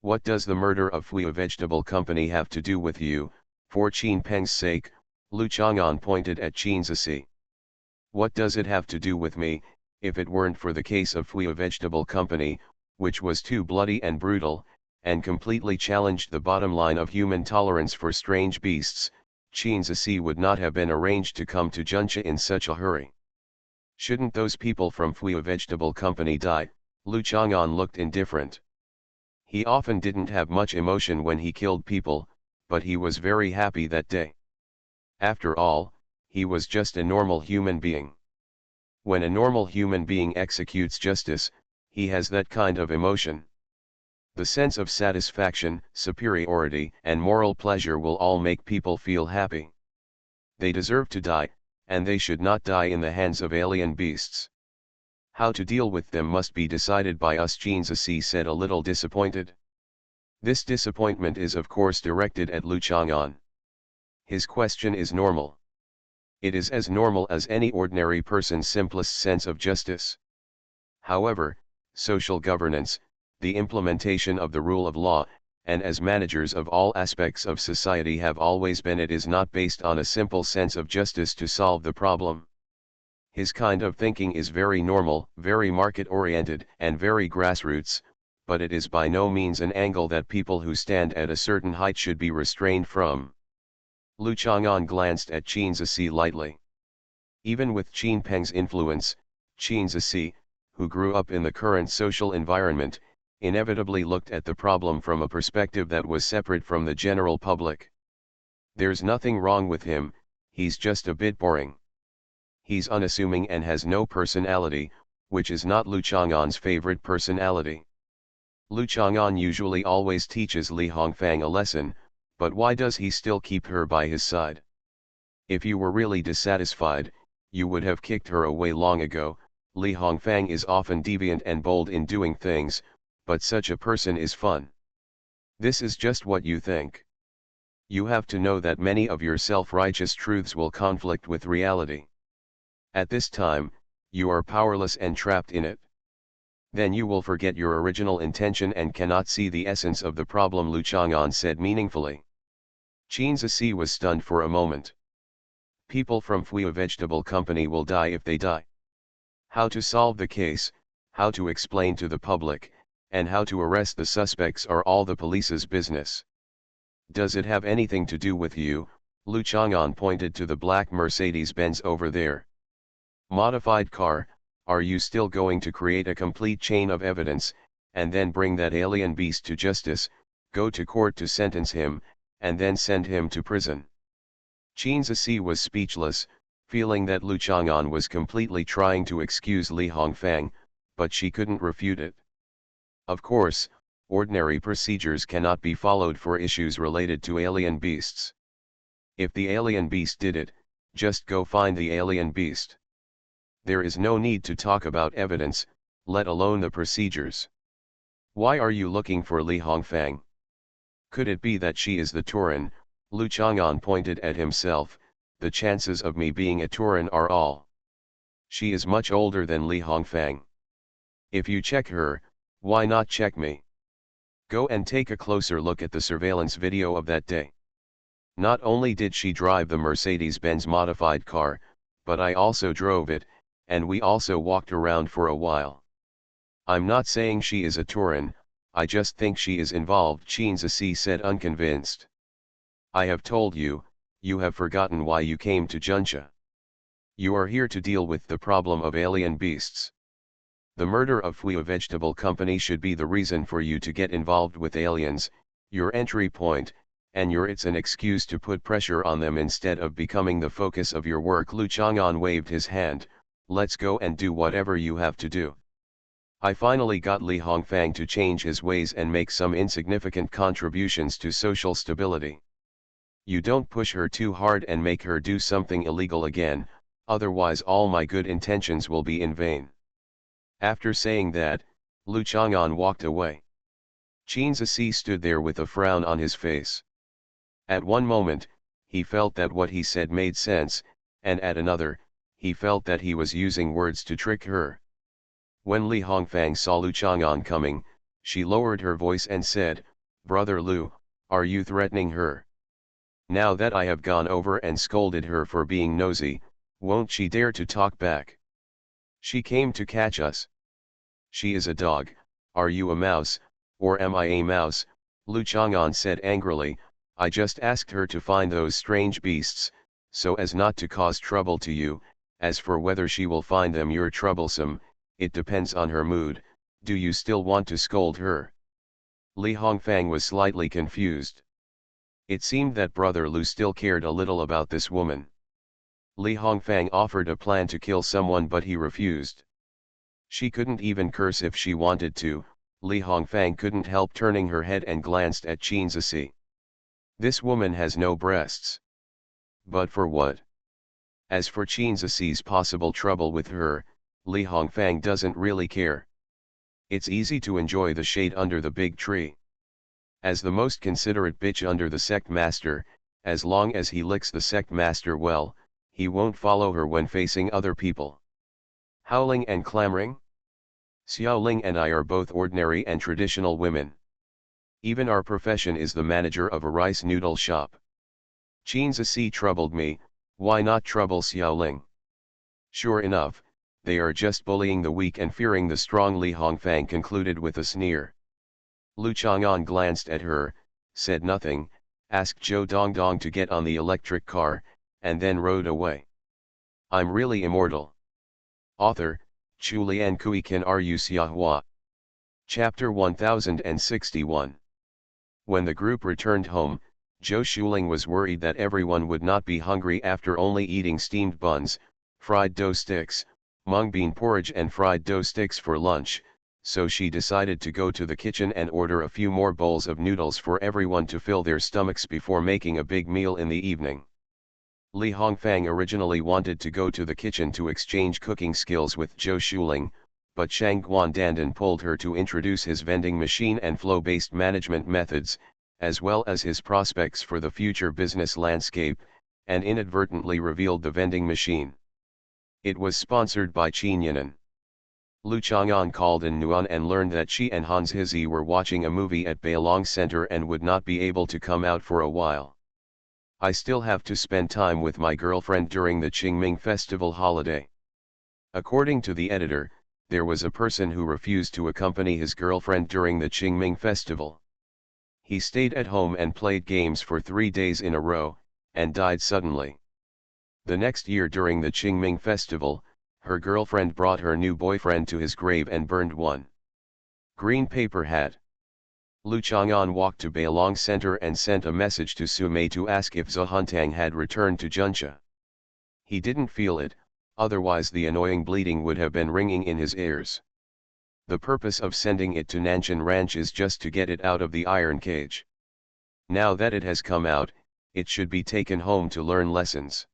What does the murder of Fui Vegetable Company have to do with you? For Qin Peng's sake, Lu Chang'an pointed at Qin Ziyi. What does it have to do with me? If it weren't for the case of Fui Vegetable Company, which was too bloody and brutal, and completely challenged the bottom line of human tolerance for strange beasts, Qin Ziyi would not have been arranged to come to Juncha in such a hurry. Shouldn't those people from Fui Vegetable Company die? Lu Chang'an looked indifferent. He often didn't have much emotion when he killed people, but he was very happy that day. After all, he was just a normal human being. When a normal human being executes justice, he has that kind of emotion. The sense of satisfaction, superiority, and moral pleasure will all make people feel happy. They deserve to die, and they should not die in the hands of alien beasts. How to deal with them must be decided by us, Jinzasi said, a little disappointed. This disappointment is of course directed at Lu Chang'an. His question is normal. It is as normal as any ordinary person's simplest sense of justice. However, social governance, the implementation of the rule of law, and as managers of all aspects of society have always been, it is not based on a simple sense of justice to solve the problem. His kind of thinking is very normal, very market-oriented, and very grassroots, but it is by no means an angle that people who stand at a certain height should be restrained from. Lu Chang'an glanced at Qin Zisi lightly. Even with Qin Peng's influence, Qin Zisi, who grew up in the current social environment, inevitably looked at the problem from a perspective that was separate from the general public. There's nothing wrong with him, he's just a bit boring. He's unassuming and has no personality, which is not Lu Chang'an's favorite personality. Lu Chang'an usually always teaches Li Hongfang a lesson, but why does he still keep her by his side? If you were really dissatisfied, you would have kicked her away long ago. Li Hongfang is often deviant and bold in doing things, but such a person is fun. This is just what you think. You have to know that many of your self-righteous truths will conflict with reality. At this time, you are powerless and trapped in it. Then you will forget your original intention and cannot see the essence of the problem, Lu Chang'an said meaningfully. Qin Zisi was stunned for a moment. People from Fui Vegetable Company will die if they die. How to solve the case, how to explain to the public, and how to arrest the suspects are all the police's business. Does it have anything to do with you? Lu Chang'an pointed to the black Mercedes-Benz over there. Modified car, are you still going to create a complete chain of evidence, and then bring that alien beast to justice, go to court to sentence him, and then send him to prison? Qin Zisi was speechless, feeling that Lu Chang'an was completely trying to excuse Li Hongfang, but she couldn't refute it. Of course, ordinary procedures cannot be followed for issues related to alien beasts. If the alien beast did it, just go find the alien beast. There is no need to talk about evidence, let alone the procedures. Why are you looking for Li Hongfang? Could it be that she is the Turan? Lu Chang'an pointed at himself. The chances of me being a Turan are all. She is much older than Li Hongfang. If you check her, why not check me? Go and take a closer look at the surveillance video of that day. Not only did she drive the Mercedes-Benz modified car, but I also drove it, and we also walked around for a while. I'm not saying she is a Turan, I just think she is involved, Qin Zisi said, unconvinced. I have told you, you have forgotten why you came to Juncha. You are here to deal with the problem of alien beasts. The murder of Fui Vegetable Company should be the reason for you to get involved with aliens, your entry point, and it's an excuse to put pressure on them instead of becoming the focus of your work. Lu Chang'an waved his hand. Let's go and do whatever you have to do. I finally got Li Hongfang to change his ways and make some insignificant contributions to social stability. You don't push her too hard and make her do something illegal again, otherwise all my good intentions will be in vain. After saying that, Lu Chang'an walked away. Qin Zisi stood there with a frown on his face. At one moment, he felt that what he said made sense, and at another, he felt that he was using words to trick her. When Li Hongfang saw Lu Chang'an coming, she lowered her voice and said, "Brother Lu, are you threatening her? Now that I have gone over and scolded her for being nosy, won't she dare to talk back? She came to catch us. She is a dog, are you a mouse, or am I a mouse?" Lu Chang'an said angrily, "I just asked her to find those strange beasts, so as not to cause trouble to you. As for whether she will find them you're troublesome, it depends on her mood. Do you still want to scold her?" Li Hongfang was slightly confused. It seemed that Brother Lu still cared a little about this woman. Li Hongfang offered a plan to kill someone but he refused. She couldn't even curse if she wanted to. Li Hongfang couldn't help turning her head and glanced at Qin Zizi. This woman has no breasts. But for what? As for Qin Zizi's possible trouble with her, Li Hongfang doesn't really care. It's easy to enjoy the shade under the big tree. As the most considerate bitch under the sect master, as long as he licks the sect master well, he won't follow her when facing other people. Howling and clamoring? Xiaoling and I are both ordinary and traditional women. Even our profession is the manager of a rice noodle shop. Qin Zizi troubled me, why not trouble Xiaoling? Sure enough, they are just bullying the weak and fearing the strong, Li Hongfang concluded with a sneer. Lu Chang'an glanced at her, said nothing, asked Zhou Dongdong to get on the electric car, and then rode away. I'm really immortal. Author, Chulian Kui Kan Ru Xiahua. Chapter 1061. When the group returned home, Zhou Shuling was worried that everyone would not be hungry after only eating steamed buns, fried dough sticks, mung bean porridge and fried dough sticks for lunch, so she decided to go to the kitchen and order a few more bowls of noodles for everyone to fill their stomachs before making a big meal in the evening. Li Hongfang originally wanted to go to the kitchen to exchange cooking skills with Zhou Shuling, but Shang Guandandan pulled her to introduce his vending machine and flow-based management methods, as well as his prospects for the future business landscape, and inadvertently revealed the vending machine. It was sponsored by Qin Yinan. Lu Chang'an called in Nuan and learned that she and Hans Hizi were watching a movie at Beilong Center and would not be able to come out for a while. I still have to spend time with my girlfriend during the Qingming festival holiday. According to the editor, there was a person who refused to accompany his girlfriend during the Qingming festival. He stayed at home and played games for 3 days in a row, and died suddenly. The next year during the Qingming festival, her girlfriend brought her new boyfriend to his grave and burned one green paper hat. Lu Chang'an walked to Beilong Center and sent a message to Su Mei to ask if Zhuntang had returned to Junxia. He didn't feel it, otherwise the annoying bleating would have been ringing in his ears. The purpose of sending it to Nanshan Ranch is just to get it out of the iron cage. Now that it has come out, it should be taken home to learn lessons.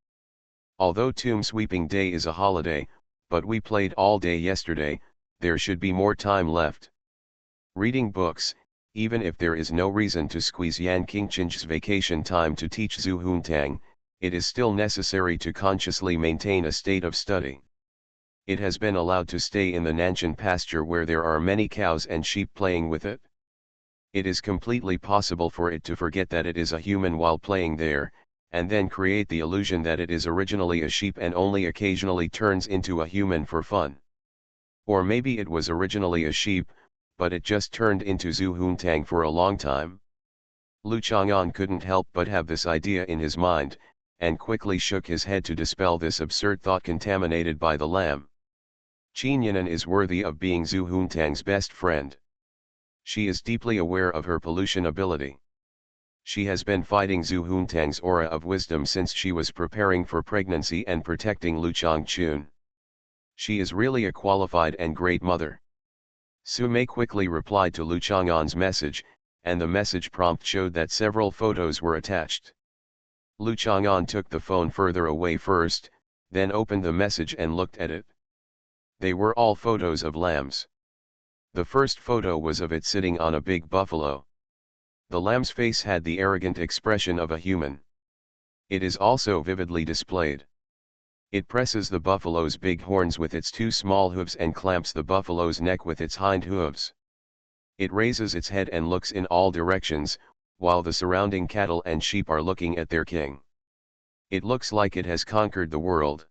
Although Tomb Sweeping Day is a holiday, but we played all day yesterday, there should be more time left. Reading books, even if there is no reason to squeeze Yan Qingchen's vacation time to teach Zhu Huntang, it is still necessary to consciously maintain a state of study. It has been allowed to stay in the Nanshan pasture where there are many cows and sheep playing with it. It is completely possible for it to forget that it is a human while playing there, and then create the illusion that it is originally a sheep and only occasionally turns into a human for fun. Or maybe it was originally a sheep, but it just turned into Zhu Huntang for a long time. Lu Chang'an couldn't help but have this idea in his mind, and quickly shook his head to dispel this absurd thought contaminated by the lamb. Qin Yinan is worthy of being Zhu Huntang's best friend. She is deeply aware of her pollution ability. She has been fighting Zhu Huntang's aura of wisdom since she was preparing for pregnancy and protecting Lu Changchun. She is really a qualified and great mother. Su Mei quickly replied to Lu Chang'an's message, and the message prompt showed that several photos were attached. Lu Chang'an took the phone further away first, then opened the message and looked at it. They were all photos of lambs. The first photo was of it sitting on a big buffalo. The lamb's face had the arrogant expression of a human. It is also vividly displayed. It presses the buffalo's big horns with its 2 small hooves and clamps the buffalo's neck with its hind hooves. It raises its head and looks in all directions, while the surrounding cattle and sheep are looking at their king. It looks like it has conquered the world.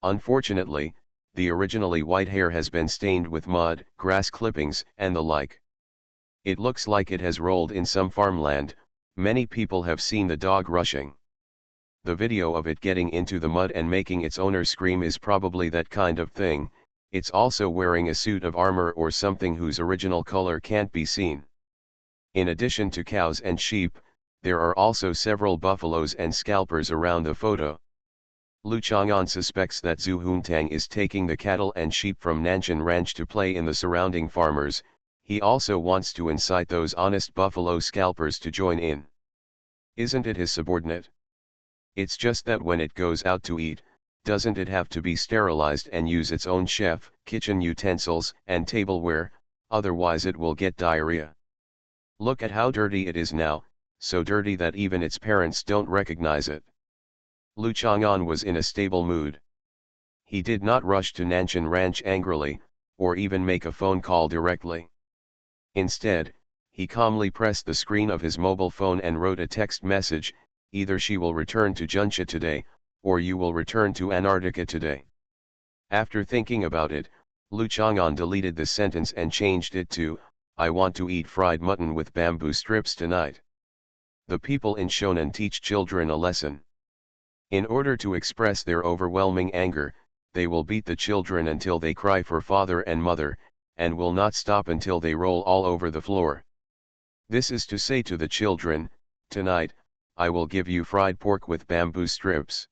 Unfortunately, the originally white hair has been stained with mud, grass clippings, and the like. It looks like it has rolled in some farmland. Many people have seen the dog rushing. The video of it getting into the mud and making its owner scream is probably that kind of thing. It's also wearing a suit of armor or something whose original color can't be seen. In addition to cows and sheep, there are also several buffaloes and scalpers around the photo. Lu Chang'an suspects that Zhu Huntang is taking the cattle and sheep from Nanshan Ranch to play in the surrounding farmers. He also wants to incite those honest buffalo scalpers to join in. Isn't it his subordinate? It's just that when it goes out to eat, doesn't it have to be sterilized and use its own chef, kitchen utensils and tableware, otherwise it will get diarrhea. Look at how dirty it is now, so dirty that even its parents don't recognize it. Lu Chang'an was in a stable mood. He did not rush to Nanshan Ranch angrily, or even make a phone call directly. Instead, he calmly pressed the screen of his mobile phone and wrote a text message: either she will return to Junsha today, or you will return to Antarctica today. After thinking about it, Lu Chang'an deleted the sentence and changed it to, I want to eat fried mutton with bamboo strips tonight. The people in Shonan teach children a lesson. In order to express their overwhelming anger, they will beat the children until they cry for father and mother, and will not stop until they roll all over the floor. This is to say to the children, tonight, I will give you fried pork with bamboo strips.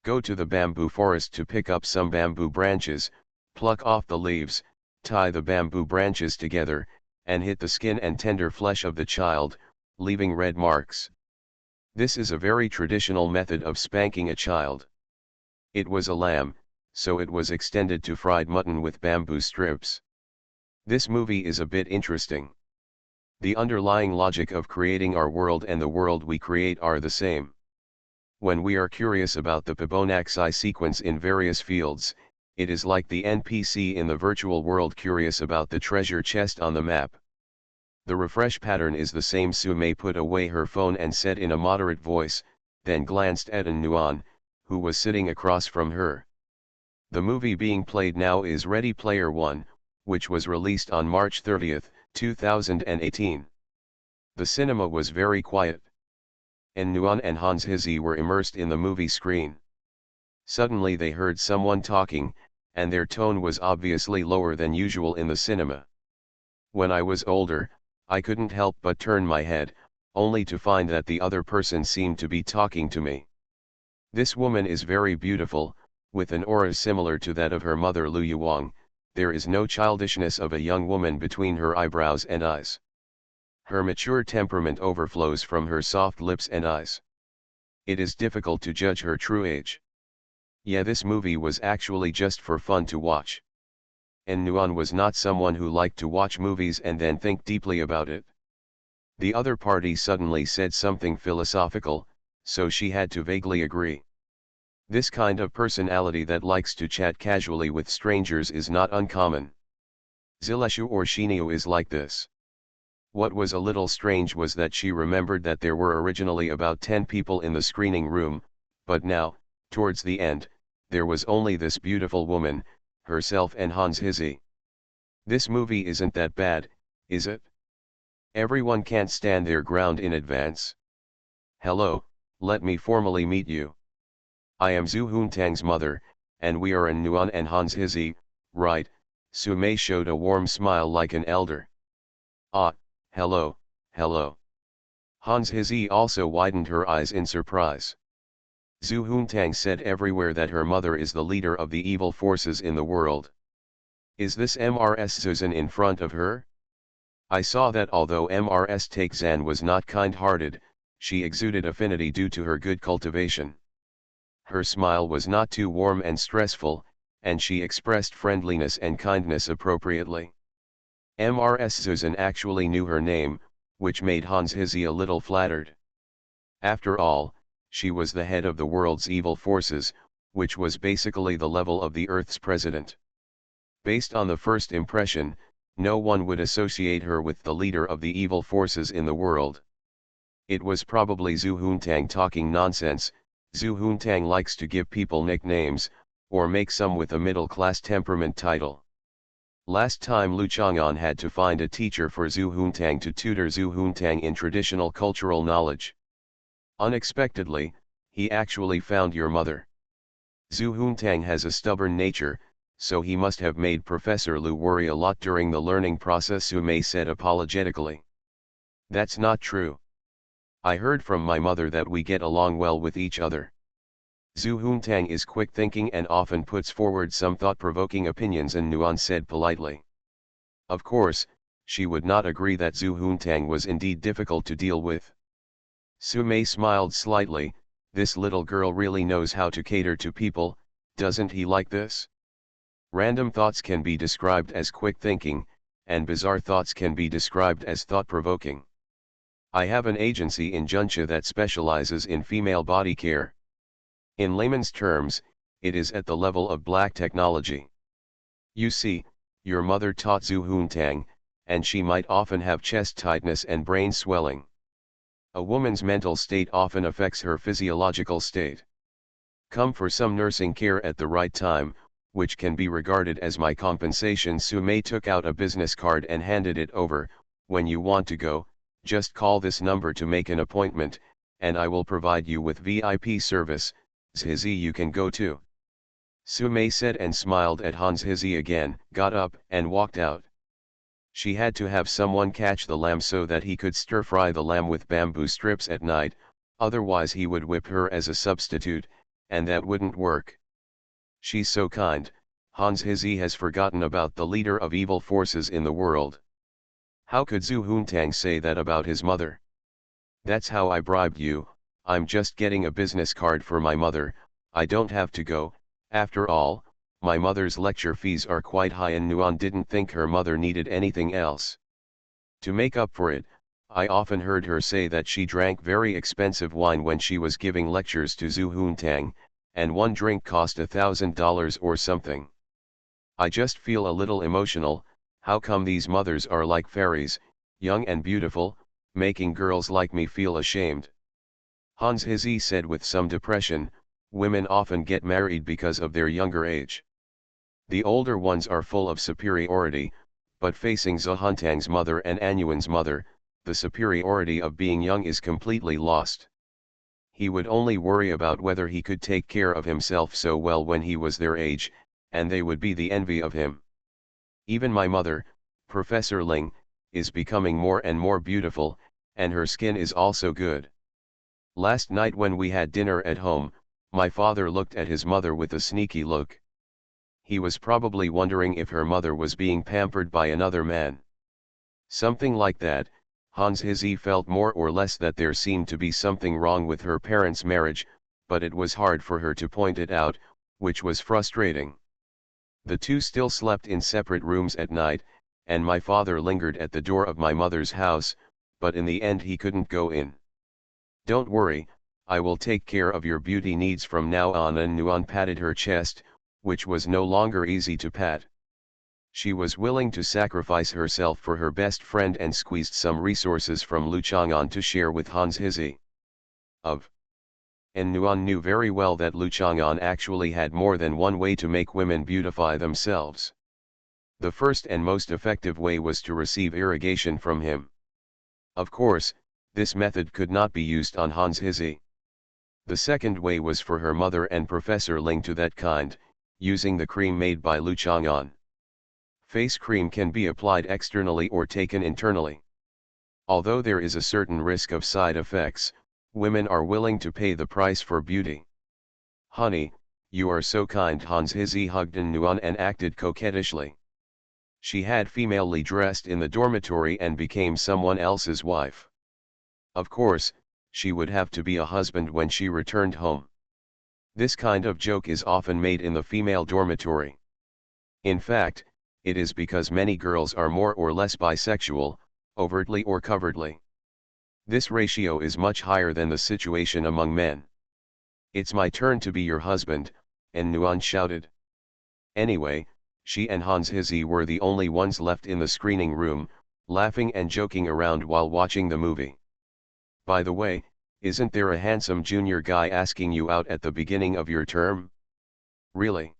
Go to the bamboo forest to pick up some bamboo branches, pluck off the leaves, tie the bamboo branches together, and hit the skin and tender flesh of the child, leaving red marks. This is a very traditional method of spanking a child. It was a lamb, so it was extended to fried mutton with bamboo strips. This movie is a bit interesting. The underlying logic of creating our world and the world we create are the same. When we are curious about the Fibonacci sequence in various fields, it is like the NPC in the virtual world curious about the treasure chest on the map. The refresh pattern is the same. Sumei put away her phone and said in a moderate voice, then glanced at An Nuan, who was sitting across from her. The movie being played now is Ready Player One, which was released on March 30, 2018. The cinema was very quiet. An Nuan and Hans Hizzy were immersed in the movie screen. Suddenly they heard someone talking, and their tone was obviously lower than usual in the cinema. When I was older, I couldn't help but turn my head, only to find that the other person seemed to be talking to me. This woman is very beautiful, with an aura similar to that of her mother Lu Yuang. There is no childishness of a young woman between her eyebrows and eyes. Her mature temperament overflows from her soft lips and eyes. It is difficult to judge her true age. Yeah, this movie was actually just for fun to watch. And Nuan was not someone who liked to watch movies and then think deeply about it. The other party suddenly said something philosophical, so she had to vaguely agree. This kind of personality that likes to chat casually with strangers is not uncommon. Zileshu or Shinio is like this. What was a little strange was that she remembered that there were originally about 10 people in the screening room, but now, towards the end, there was only this beautiful woman, herself and Hans Hizzy. This movie isn't that bad, is it? Everyone can't stand their ground in advance. Hello, let me formally meet you. I am Zhu Huntang's mother, and we are An Nuan and Hans Hizzy, right? Sumei showed a warm smile like an elder. Ah, hello, hello. Hans Hizzy also widened her eyes in surprise. Zhu Huntang said everywhere that her mother is the leader of the evil forces in the world. Is this Mrs. Zuzan in front of her? I saw that although Mrs. Takezan was not kind-hearted, she exuded affinity due to her good cultivation. Her smile was not too warm and stressful, and she expressed friendliness and kindness appropriately. Mrs. Zuzan actually knew her name, which made Hans Hizzy a little flattered. After all, she was the head of the world's evil forces, which was basically the level of the Earth's president. Based on the first impression, no one would associate her with the leader of the evil forces in the world. It was probably Zhu Huntang talking nonsense. Zhu Huntang likes to give people nicknames, or make some with a middle-class temperament title. Last time Lu Chang'an had to find a teacher for Zhu Huntang to tutor Zhu Huntang in traditional cultural knowledge. Unexpectedly, he actually found your mother. Zhu Huntang has a stubborn nature, so he must have made Professor Lu worry a lot during the learning process, Sumei said apologetically. That's not true. I heard from my mother that we get along well with each other. Zhu Huntang is quick-thinking and often puts forward some thought-provoking opinions, and Nuan said politely. Of course, she would not agree that Zhu Huntang was indeed difficult to deal with. Su Mei smiled slightly. This little girl really knows how to cater to people, doesn't he like this? Random thoughts can be described as quick thinking, and bizarre thoughts can be described as thought-provoking. I have an agency in Juncha that specializes in female body care. In layman's terms, it is at the level of black technology. You see, your mother taught Zhu Huntang, and she might often have chest tightness and brain swelling. A woman's mental state often affects her physiological state. Come for some nursing care at the right time, which can be regarded as my compensation. Su Mei took out a business card and handed it over. When you want to go, just call this number to make an appointment, and I will provide you with VIP service. Zhizi, you can go too. Su Mei said and smiled at Hans Hizzy again, got up and walked out. She had to have someone catch the lamb so that he could stir-fry the lamb with bamboo strips at night, otherwise he would whip her as a substitute, and that wouldn't work. She's so kind, Hans Hizzy has forgotten about the leader of evil forces in the world. How could Zhu Huntang say that about his mother? That's how I bribed you. I'm just getting a business card for my mother. I don't have to go. After all, my mother's lecture fees are quite high, and Nuan didn't think her mother needed anything else. To make up for it, I often heard her say that she drank very expensive wine when she was giving lectures to Zhu Huntang, and one drink cost $1,000 or something. I just feel a little emotional. How come these mothers are like fairies, young and beautiful, making girls like me feel ashamed? Hans Hizzy said with some depression, women often get married because of their younger age. The older ones are full of superiority, but facing Zhu Huntang's mother and Anyuan's mother, the superiority of being young is completely lost. He would only worry about whether he could take care of himself so well when he was their age, and they would be the envy of him. Even my mother, Professor Ling, is becoming more and more beautiful, and her skin is also good. Last night when we had dinner at home, my father looked at his mother with a sneaky look. He was probably wondering if her mother was being pampered by another man. Something like that. Hans Hizzy felt more or less that there seemed to be something wrong with her parents' marriage, but it was hard for her to point it out, which was frustrating. The two still slept in separate rooms at night, and my father lingered at the door of my mother's house, but in the end he couldn't go in. Don't worry, I will take care of your beauty needs from now on, and Nuan patted her chest, which was no longer easy to pat. She was willing to sacrifice herself for her best friend and squeezed some resources from Lu Chang'an to share with Hans Hizzy. And Nuan knew very well that Lu Chang'an actually had more than one way to make women beautify themselves. The first and most effective way was to receive irrigation from him. Of course, this method could not be used on Hans Hizzy. The second way was for her mother and Professor Ling to that kind, using the cream made by Lu Chang'an. Face cream can be applied externally or taken internally. Although there is a certain risk of side effects, women are willing to pay the price for beauty. Honey, you are so kind. Hans Hizzy hugged Nuan and acted coquettishly. She had femaleish dressed in the dormitory and became someone else's wife. Of course, she would have to be a husband when she returned home. This kind of joke is often made in the female dormitory. In fact, it is because many girls are more or less bisexual, overtly or covertly. This ratio is much higher than the situation among men. It's my turn to be your husband, and Nuan shouted. Anyway, she and Hans Hizzy were the only ones left in the screening room, laughing and joking around while watching the movie. By the way, isn't there a handsome junior guy asking you out at the beginning of your term? Really?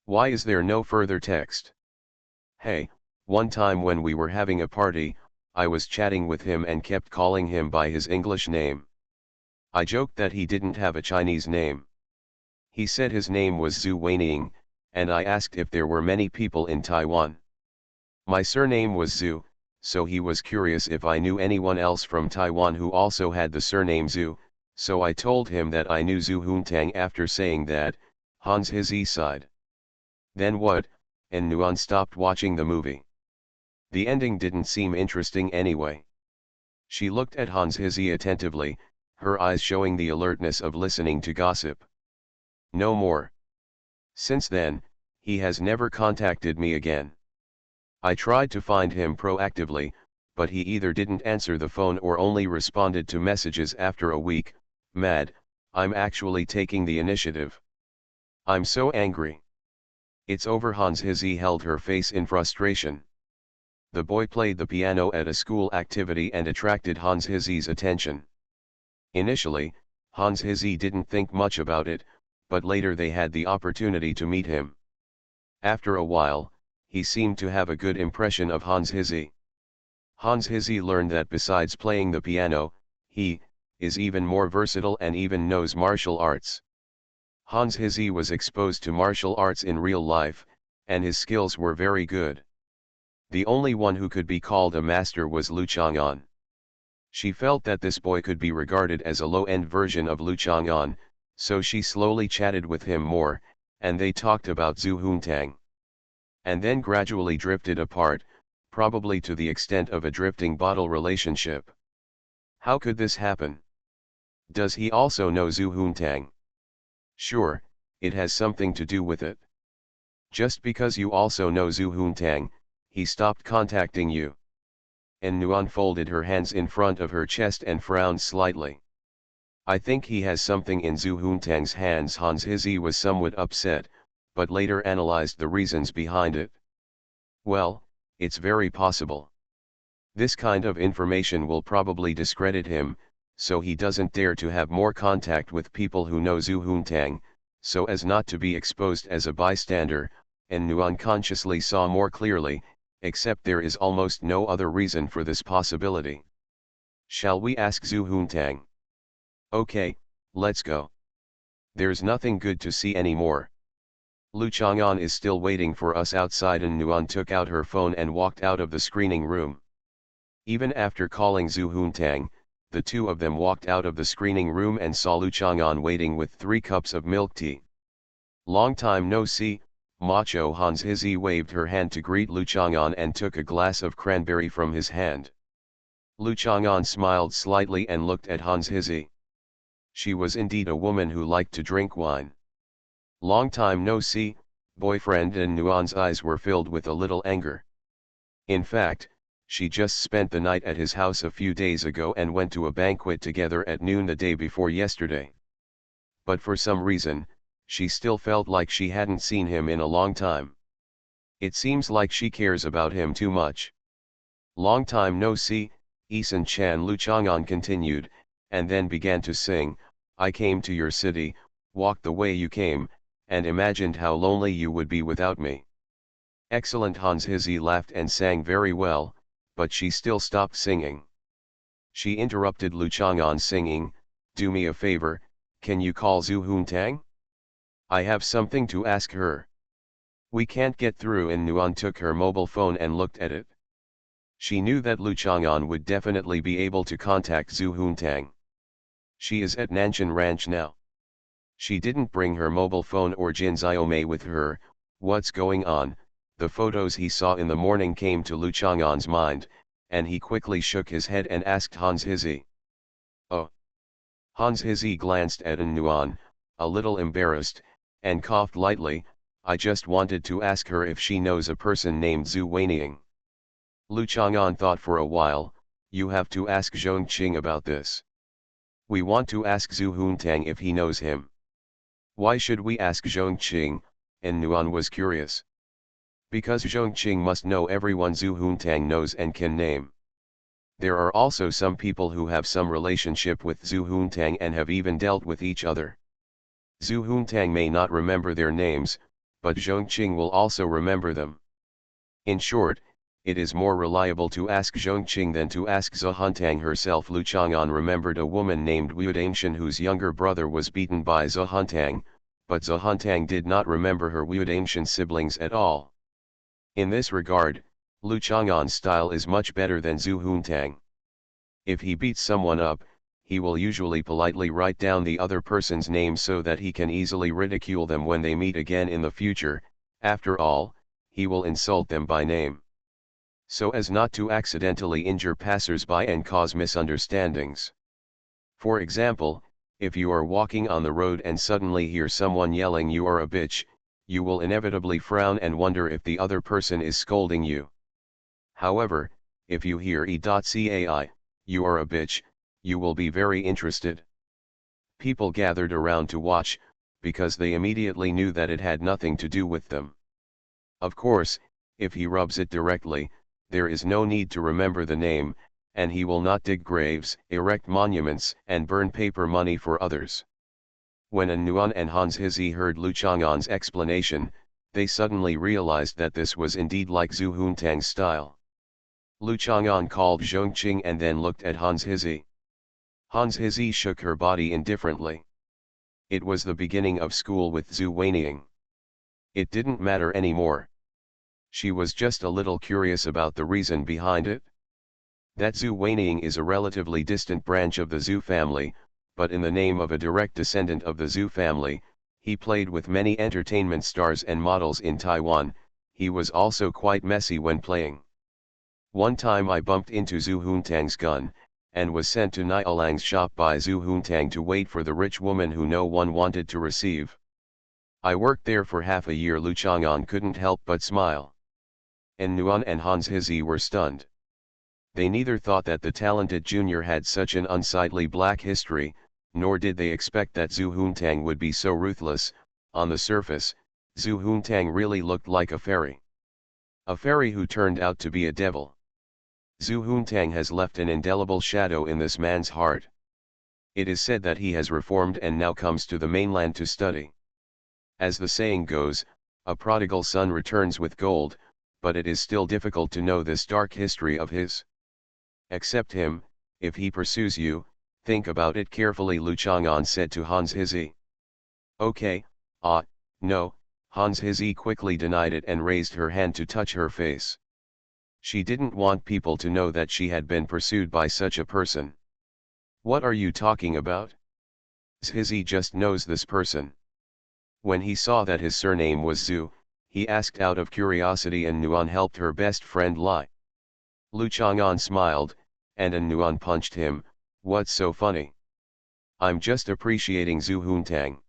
Why is there no further text? Hey, one time when we were having a party, I was chatting with him and kept calling him by his English name. I joked that he didn't have a Chinese name. He said his name was Zhu Weining, and I asked if there were many people in Taiwan. My surname was Zhu, so he was curious if I knew anyone else from Taiwan who also had the surname Zhu, so I told him that I knew Zhu Huntang. After saying that, Hans Hizzy sighed. Then what? And Nuan stopped watching the movie. The ending didn't seem interesting anyway. She looked at Hans Hizzy attentively, her eyes showing the alertness of listening to gossip. No more. Since then, he has never contacted me again. I tried to find him proactively, but he either didn't answer the phone or only responded to messages after a week. Mad, I'm actually taking the initiative. I'm so angry. It's over. Hans Hizzy held her face in frustration. The boy played the piano at a school activity and attracted Hans Hizzy's attention. Initially, Hans Hizzy didn't think much about it, but later they had the opportunity to meet him. After a while, he seemed to have a good impression of Hans Hizzy. Hans Hizzy learned that besides playing the piano, he is even more versatile and even knows martial arts. Hans Hizzy was exposed to martial arts in real life, and his skills were very good. The only one who could be called a master was Lu Chang'an. She felt that this boy could be regarded as a low-end version of Lu Chang'an, so she slowly chatted with him more, and they talked about Zhu Huntang. And then gradually drifted apart, probably to the extent of a drifting bottle relationship. How could this happen? Does he also know Zhu Huntang? Sure, it has something to do with it. Just because you also know Zhu Huntang, he stopped contacting you. And Nuan folded her hands in front of her chest and frowned slightly. I think he has something in Zhu Huntang's hands. Hans Hizzy was somewhat upset, but later analyzed the reasons behind it. Well, it's very possible. This kind of information will probably discredit him, so he doesn't dare to have more contact with people who know Zhu Huntang, so as not to be exposed as a bystander, and Nu unconsciously saw more clearly, except there is almost no other reason for this possibility. Shall we ask Zhu Huntang? Okay, let's go. There's nothing good to see anymore. Lu Chang'an is still waiting for us outside, and Nuan took out her phone and walked out of the screening room. Even after calling Zhu Huntang, the two of them walked out of the screening room and saw Lu Chang'an waiting with 3 cups of milk tea. Long time no see, Macho. Hans Hizzy waved her hand to greet Lu Chang'an and took a glass of cranberry from his hand. Lu Chang'an smiled slightly and looked at Hans Hizzy. She was indeed a woman who liked to drink wine. Long time no see, boyfriend, and Nuan's eyes were filled with a little anger. In fact, she just spent the night at his house a few days ago and went to a banquet together at noon the day before yesterday. But for some reason, she still felt like she hadn't seen him in a long time. It seems like she cares about him too much. Long time no see, Isan Chan. Lu Chang'an continued, and then began to sing. I came to your city, walked the way you came, and imagined how lonely you would be without me. Excellent. Hans Hizzy laughed and sang very well, but she still stopped singing. She interrupted Lu Chang'an singing. Do me a favor, can you call Zhu Huntang? I have something to ask her. We can't get through. And Nuan took her mobile phone and looked at it. She knew that Lu Chang'an would definitely be able to contact Zhu Huntang. She is at Nanshan Ranch now. She didn't bring her mobile phone or Jin Xiaomei with her. What's going on? The photos he saw in the morning came to Lu Chang'an's mind, and he quickly shook his head and asked Hans Hizzy. Oh. Hans Hizzy glanced at Nuan, a little embarrassed, and coughed lightly. I just wanted to ask her if she knows a person named Zhu Weiniang. Lu Chang'an thought for a while. You have to ask Zhong Qing about this. We want to ask Zhu Huntang if he knows him. Why should we ask Zhong Qing? And Nuan was curious. Because Zhong Qing must know everyone Zhu Huntang knows and can name. There are also some people who have some relationship with Zhu Huntang and have even dealt with each other. Zhu Huntang may not remember their names, but Zhong Qing will also remember them. In short, it is more reliable to ask Zhong Qing than to ask Zhu Huntang herself. Lu Chang'an remembered a woman named Wu Dangshan whose younger brother was beaten by Zhu Huntang, but Zhu Huntang did not remember her Wu Dangshan siblings at all. In this regard, Lu Chang'an's style is much better than Zhu Huntang. If he beats someone up, he will usually politely write down the other person's name so that he can easily ridicule them when they meet again in the future. After all, he will insult them by name. so as not to accidentally injure passers-by and cause misunderstandings. For example, if you are walking on the road and suddenly hear someone yelling "you are a bitch," you will inevitably frown and wonder if the other person is scolding you. However, if you hear "E.cai, you are a bitch," you will be very interested. People gathered around to watch, because they immediately knew that it had nothing to do with them. Of course, if he rubs it directly, there is no need to remember the name, and he will not dig graves, erect monuments, and burn paper money for others. When An Nuan and Hans Hizi heard Lu Chang'an's explanation, they suddenly realized that this was indeed like Zhu Huntang's style. Lu Chang'an called Zhongqing and then looked at Hans Hizi. Hans Hizi shook her body indifferently. It was the beginning of school with Zhu Weiniang. It didn't matter anymore. She was just a little curious about the reason behind it. That Zhu Weiniang is a relatively distant branch of the Zhu family, but in the name of a direct descendant of the Zhu family, he played with many entertainment stars and models in Taiwan. He was also quite messy when playing. One time I bumped into Zhu Huntang's gun, and was sent to Nialang's shop by Zhu Huntang to wait for the rich woman who no one wanted to receive. I worked there for half a year. Lu Chang'an couldn't help but smile. An Nuan and Hans Hizi were stunned. They neither thought that the talented junior had such an unsightly black history, nor did they expect that Zhu Huntang would be so ruthless. On the surface, Zhu Huntang really looked like a fairy. A fairy who turned out to be a devil. Zhu Huntang has left an indelible shadow in this man's heart. It is said that he has reformed and now comes to the mainland to study. As the saying goes, a prodigal son returns with gold, but it is still difficult to know this dark history of his. Accept him, if he pursues you, think about it carefully, Lu Chang'an said to Hans Hizi. Okay, no, Hans Hizi quickly denied it and raised her hand to touch her face. She didn't want people to know that she had been pursued by such a person. What are you talking about? Hizi just knows this person. When he saw that his surname was Zhu, he asked out of curiosity, and Nuan helped her best friend lie. Lu Chang'an smiled, and An Nuan punched him. What's so funny? I'm just appreciating Zhu Huntang.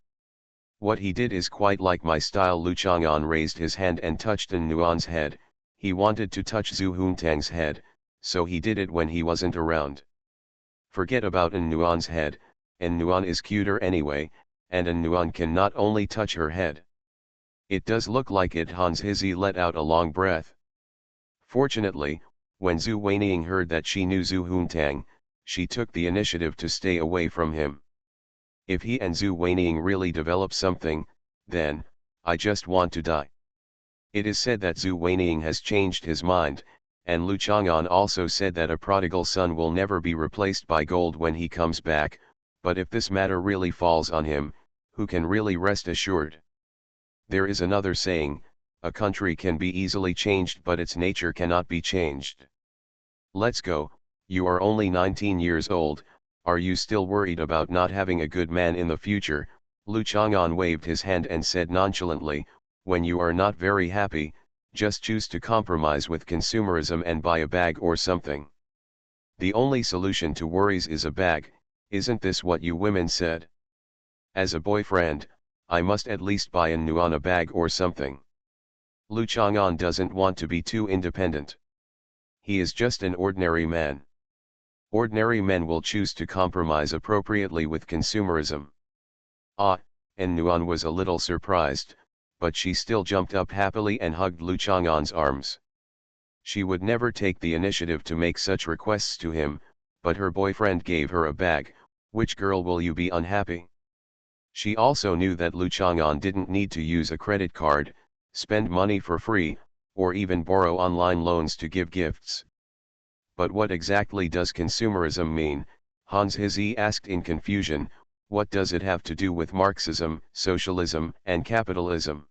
What he did is quite like my style. Lu Chang'an raised his hand and touched An Nuan's head. He wanted to touch Zhu Huntang's head, so he did it when he wasn't around. Forget about An Nuan's head, An Nuan is cuter anyway, and An Nuan can not only touch her head. It does look like it. Hans Hizi let out a long breath. Fortunately, when Zhu Weiniang heard that she knew Zhu Huntang, she took the initiative to stay away from him. If he and Zhu Weiniang really develop something, then, I just want to die. It is said that Zhu Weiniang has changed his mind, and Lu Chang'an also said that a prodigal son will never be replaced by gold when he comes back, but if this matter really falls on him, who can really rest assured? There is another saying, a country can be easily changed but its nature cannot be changed. Let's go. You are only 19 years old, are you still worried about not having a good man in the future? Lu Chang'an waved his hand and said nonchalantly, when you are not very happy, just choose to compromise with consumerism and buy a bag or something. The only solution to worries is a bag, isn't this what you women said? As a boyfriend, I must at least buy An Nuan a bag or something. Lu Chang'an doesn't want to be too independent. He is just an ordinary man. Ordinary men will choose to compromise appropriately with consumerism. An Nuan was a little surprised, but she still jumped up happily and hugged Lu Chang'an's arms. She would never take the initiative to make such requests to him, but her boyfriend gave her a bag. Which girl will you be unhappy? She also knew that Lu Chang'an didn't need to use a credit card, spend money for free, or even borrow online loans to give gifts. But what exactly does consumerism mean? Hans Hizi asked in confusion. What does it have to do with Marxism, socialism, and capitalism?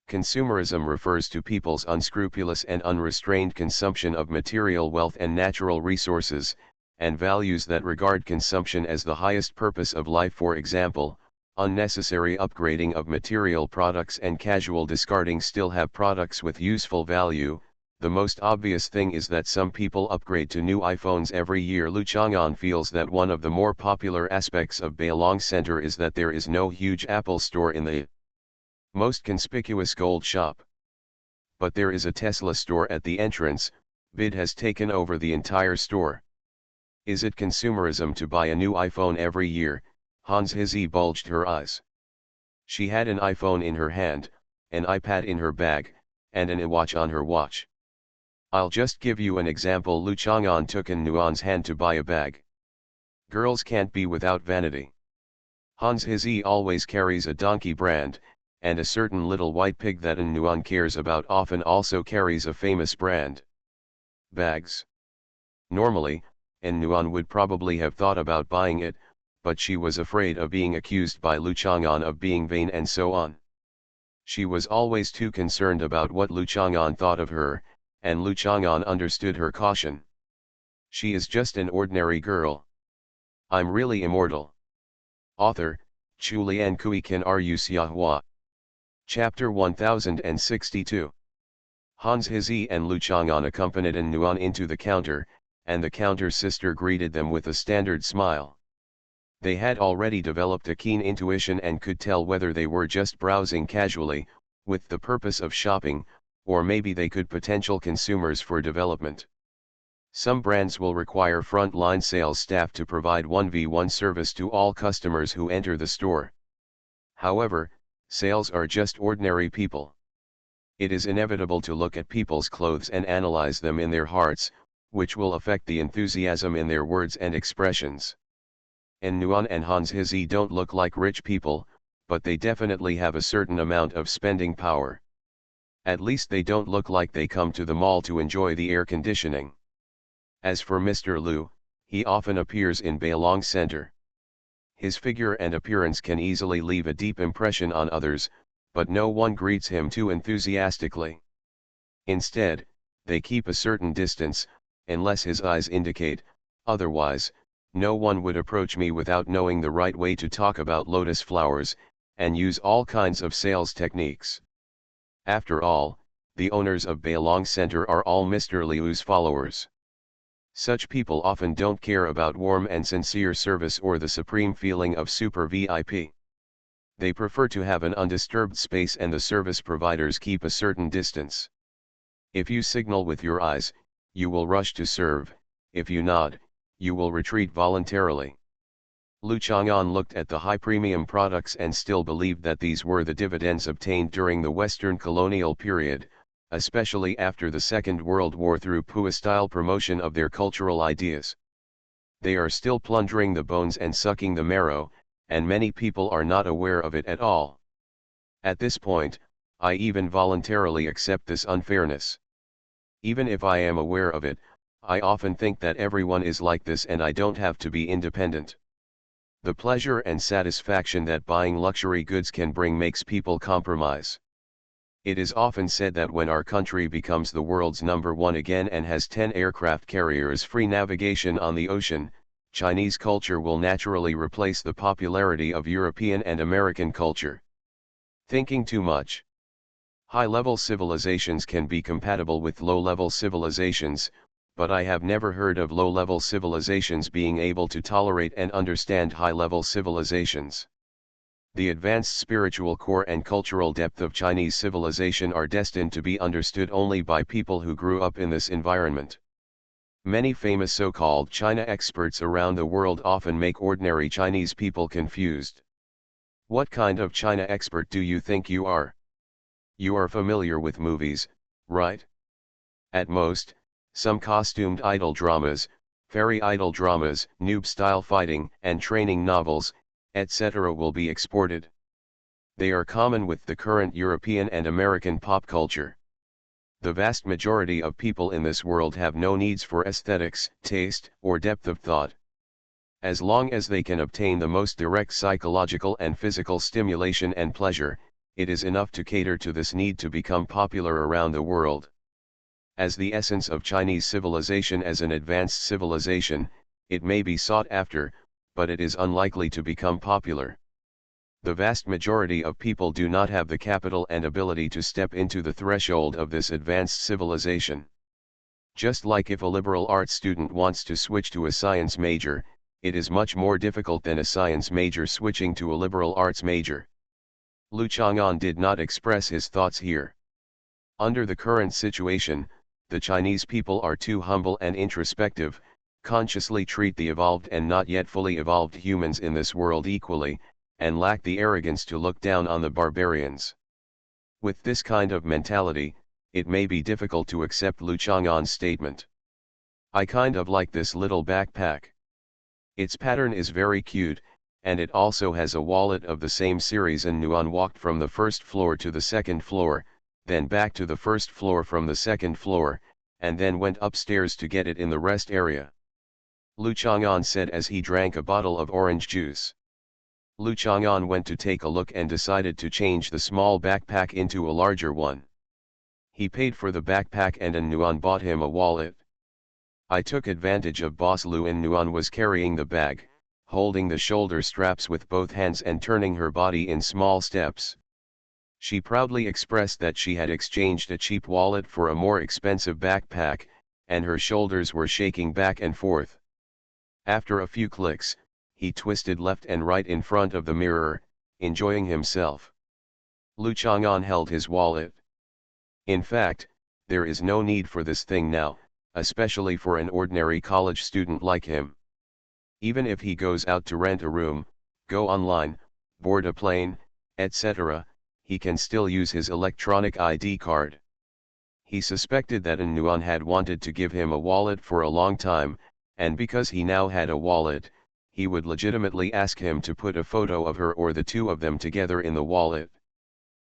Consumerism refers to people's unscrupulous and unrestrained consumption of material wealth and natural resources, and values that regard consumption as the highest purpose of life. For example, unnecessary upgrading of material products and casual discarding still have products with useful value. The most obvious thing is that some people upgrade to new iPhones every year. Lu Chang'an feels that one of the more popular aspects of Bailong Center is that there is no huge Apple store in the most conspicuous gold shop. But there is a Tesla store at the entrance. BID has taken over the entire store. Is it consumerism to buy a new iPhone every year? Hans Hizzy bulged her eyes. She had an iPhone in her hand, an iPad in her bag, and an iWatch on her watch. I'll just give you an example. Lu Chang'an took An Nuan's hand to buy a bag. Girls can't be without vanity. Hans Hizzy always carries a donkey brand, and a certain little white pig that An Nuan cares about often also carries a famous brand. Bags. Normally, An Nuan would probably have thought about buying it, but she was afraid of being accused by Lu Chang'an of being vain and so on. She was always too concerned about what Lu Chang'an thought of her, and Lu Chang'an understood her caution. She is just an ordinary girl. I'm really immortal. Author, Chu Lian Kui Kan Ru Xiahua. Chapter 1062. Hans Hizzy and Lu Chang'an accompanied An Nuan into the counter, and the counter sister greeted them with a standard smile. They had already developed a keen intuition and could tell whether they were just browsing casually, with the purpose of shopping, or maybe they could potential consumers for development. Some brands will require front-line sales staff to provide 1v1 service to all customers who enter the store. However, sales are just ordinary people. It is inevitable to look at people's clothes and analyze them in their hearts, which will affect the enthusiasm in their words and expressions. An Nuan and Hans Hizzy don't look like rich people, but they definitely have a certain amount of spending power. At least they don't look like they come to the mall to enjoy the air conditioning. As for Mr. Lu, he often appears in Bailong Center. His figure and appearance can easily leave a deep impression on others, but no one greets him too enthusiastically. Instead, they keep a certain distance, unless his eyes indicate otherwise. No one would approach me without knowing the right way to talk about lotus flowers, and use all kinds of sales techniques. After all, the owners of Bailong Center are all Mr. Liu's followers. Such people often don't care about warm and sincere service or the supreme feeling of super VIP. They prefer to have an undisturbed space and the service providers keep a certain distance. If you signal with your eyes, you will rush to serve. If you nod, you will retreat voluntarily. Lu Chang'an looked at the high-premium products and still believed that these were the dividends obtained during the Western colonial period, especially after the Second World War through Pua-style promotion of their cultural ideas. They are still plundering the bones and sucking the marrow, and many people are not aware of it at all. At this point, I even voluntarily accept this unfairness. Even if I am aware of it, I often think that everyone is like this and I don't have to be independent. The pleasure and satisfaction that buying luxury goods can bring makes people compromise. It is often said that when our country becomes the world's #1 again and has 10 aircraft carriers, free navigation on the ocean, Chinese culture will naturally replace the popularity of European and American culture. Thinking too much. High-level civilizations can be compatible with low-level civilizations, but I have never heard of low-level civilizations being able to tolerate and understand high-level civilizations. The advanced spiritual core and cultural depth of Chinese civilization are destined to be understood only by people who grew up in this environment. Many famous so-called China experts around the world often make ordinary Chinese people confused. What kind of China expert do you think you are? You are familiar with movies, right? At most, some costumed idol dramas, fairy idol dramas, noob-style fighting and training novels, etc. will be exported. They are common with the current European and American pop culture. The vast majority of people in this world have no needs for aesthetics, taste, or depth of thought. As long as they can obtain the most direct psychological and physical stimulation and pleasure, it is enough to cater to this need to become popular around the world. As the essence of Chinese civilization as an advanced civilization, it may be sought after, but it is unlikely to become popular. The vast majority of people do not have the capital and ability to step into the threshold of this advanced civilization. Just like if a liberal arts student wants to switch to a science major, it is much more difficult than a science major switching to a liberal arts major. Lu Chang'an did not express his thoughts here. Under the current situation, the Chinese people are too humble and introspective, consciously treat the evolved and not yet fully evolved humans in this world equally, and lack the arrogance to look down on the barbarians. With this kind of mentality, it may be difficult to accept Lu Chang'an's statement. I kind of like this little backpack. Its pattern is very cute, and it also has a wallet of the same series, and Nuan walked from the first floor to the second floor, then back to the first floor from the second floor, and then went upstairs to get it in the rest area. Lu Chang'an said as he drank a bottle of orange juice. Lu Chang'an went to take a look and decided to change the small backpack into a larger one. He paid for the backpack and Nuan bought him a wallet. I took advantage of Boss Lu, and Nuan was carrying the bag, holding the shoulder straps with both hands and turning her body in small steps. She proudly expressed that she had exchanged a cheap wallet for a more expensive backpack, and her shoulders were shaking back and forth. After a few clicks, he twisted left and right in front of the mirror, enjoying himself. Lu Chang'an held his wallet. In fact, there is no need for this thing now, especially for an ordinary college student like him. Even if he goes out to rent a room, go online, board a plane, etc., he can still use his electronic ID card. He suspected that Nuan had wanted to give him a wallet for a long time, and because he now had a wallet, he would legitimately ask him to put a photo of her or the two of them together in the wallet.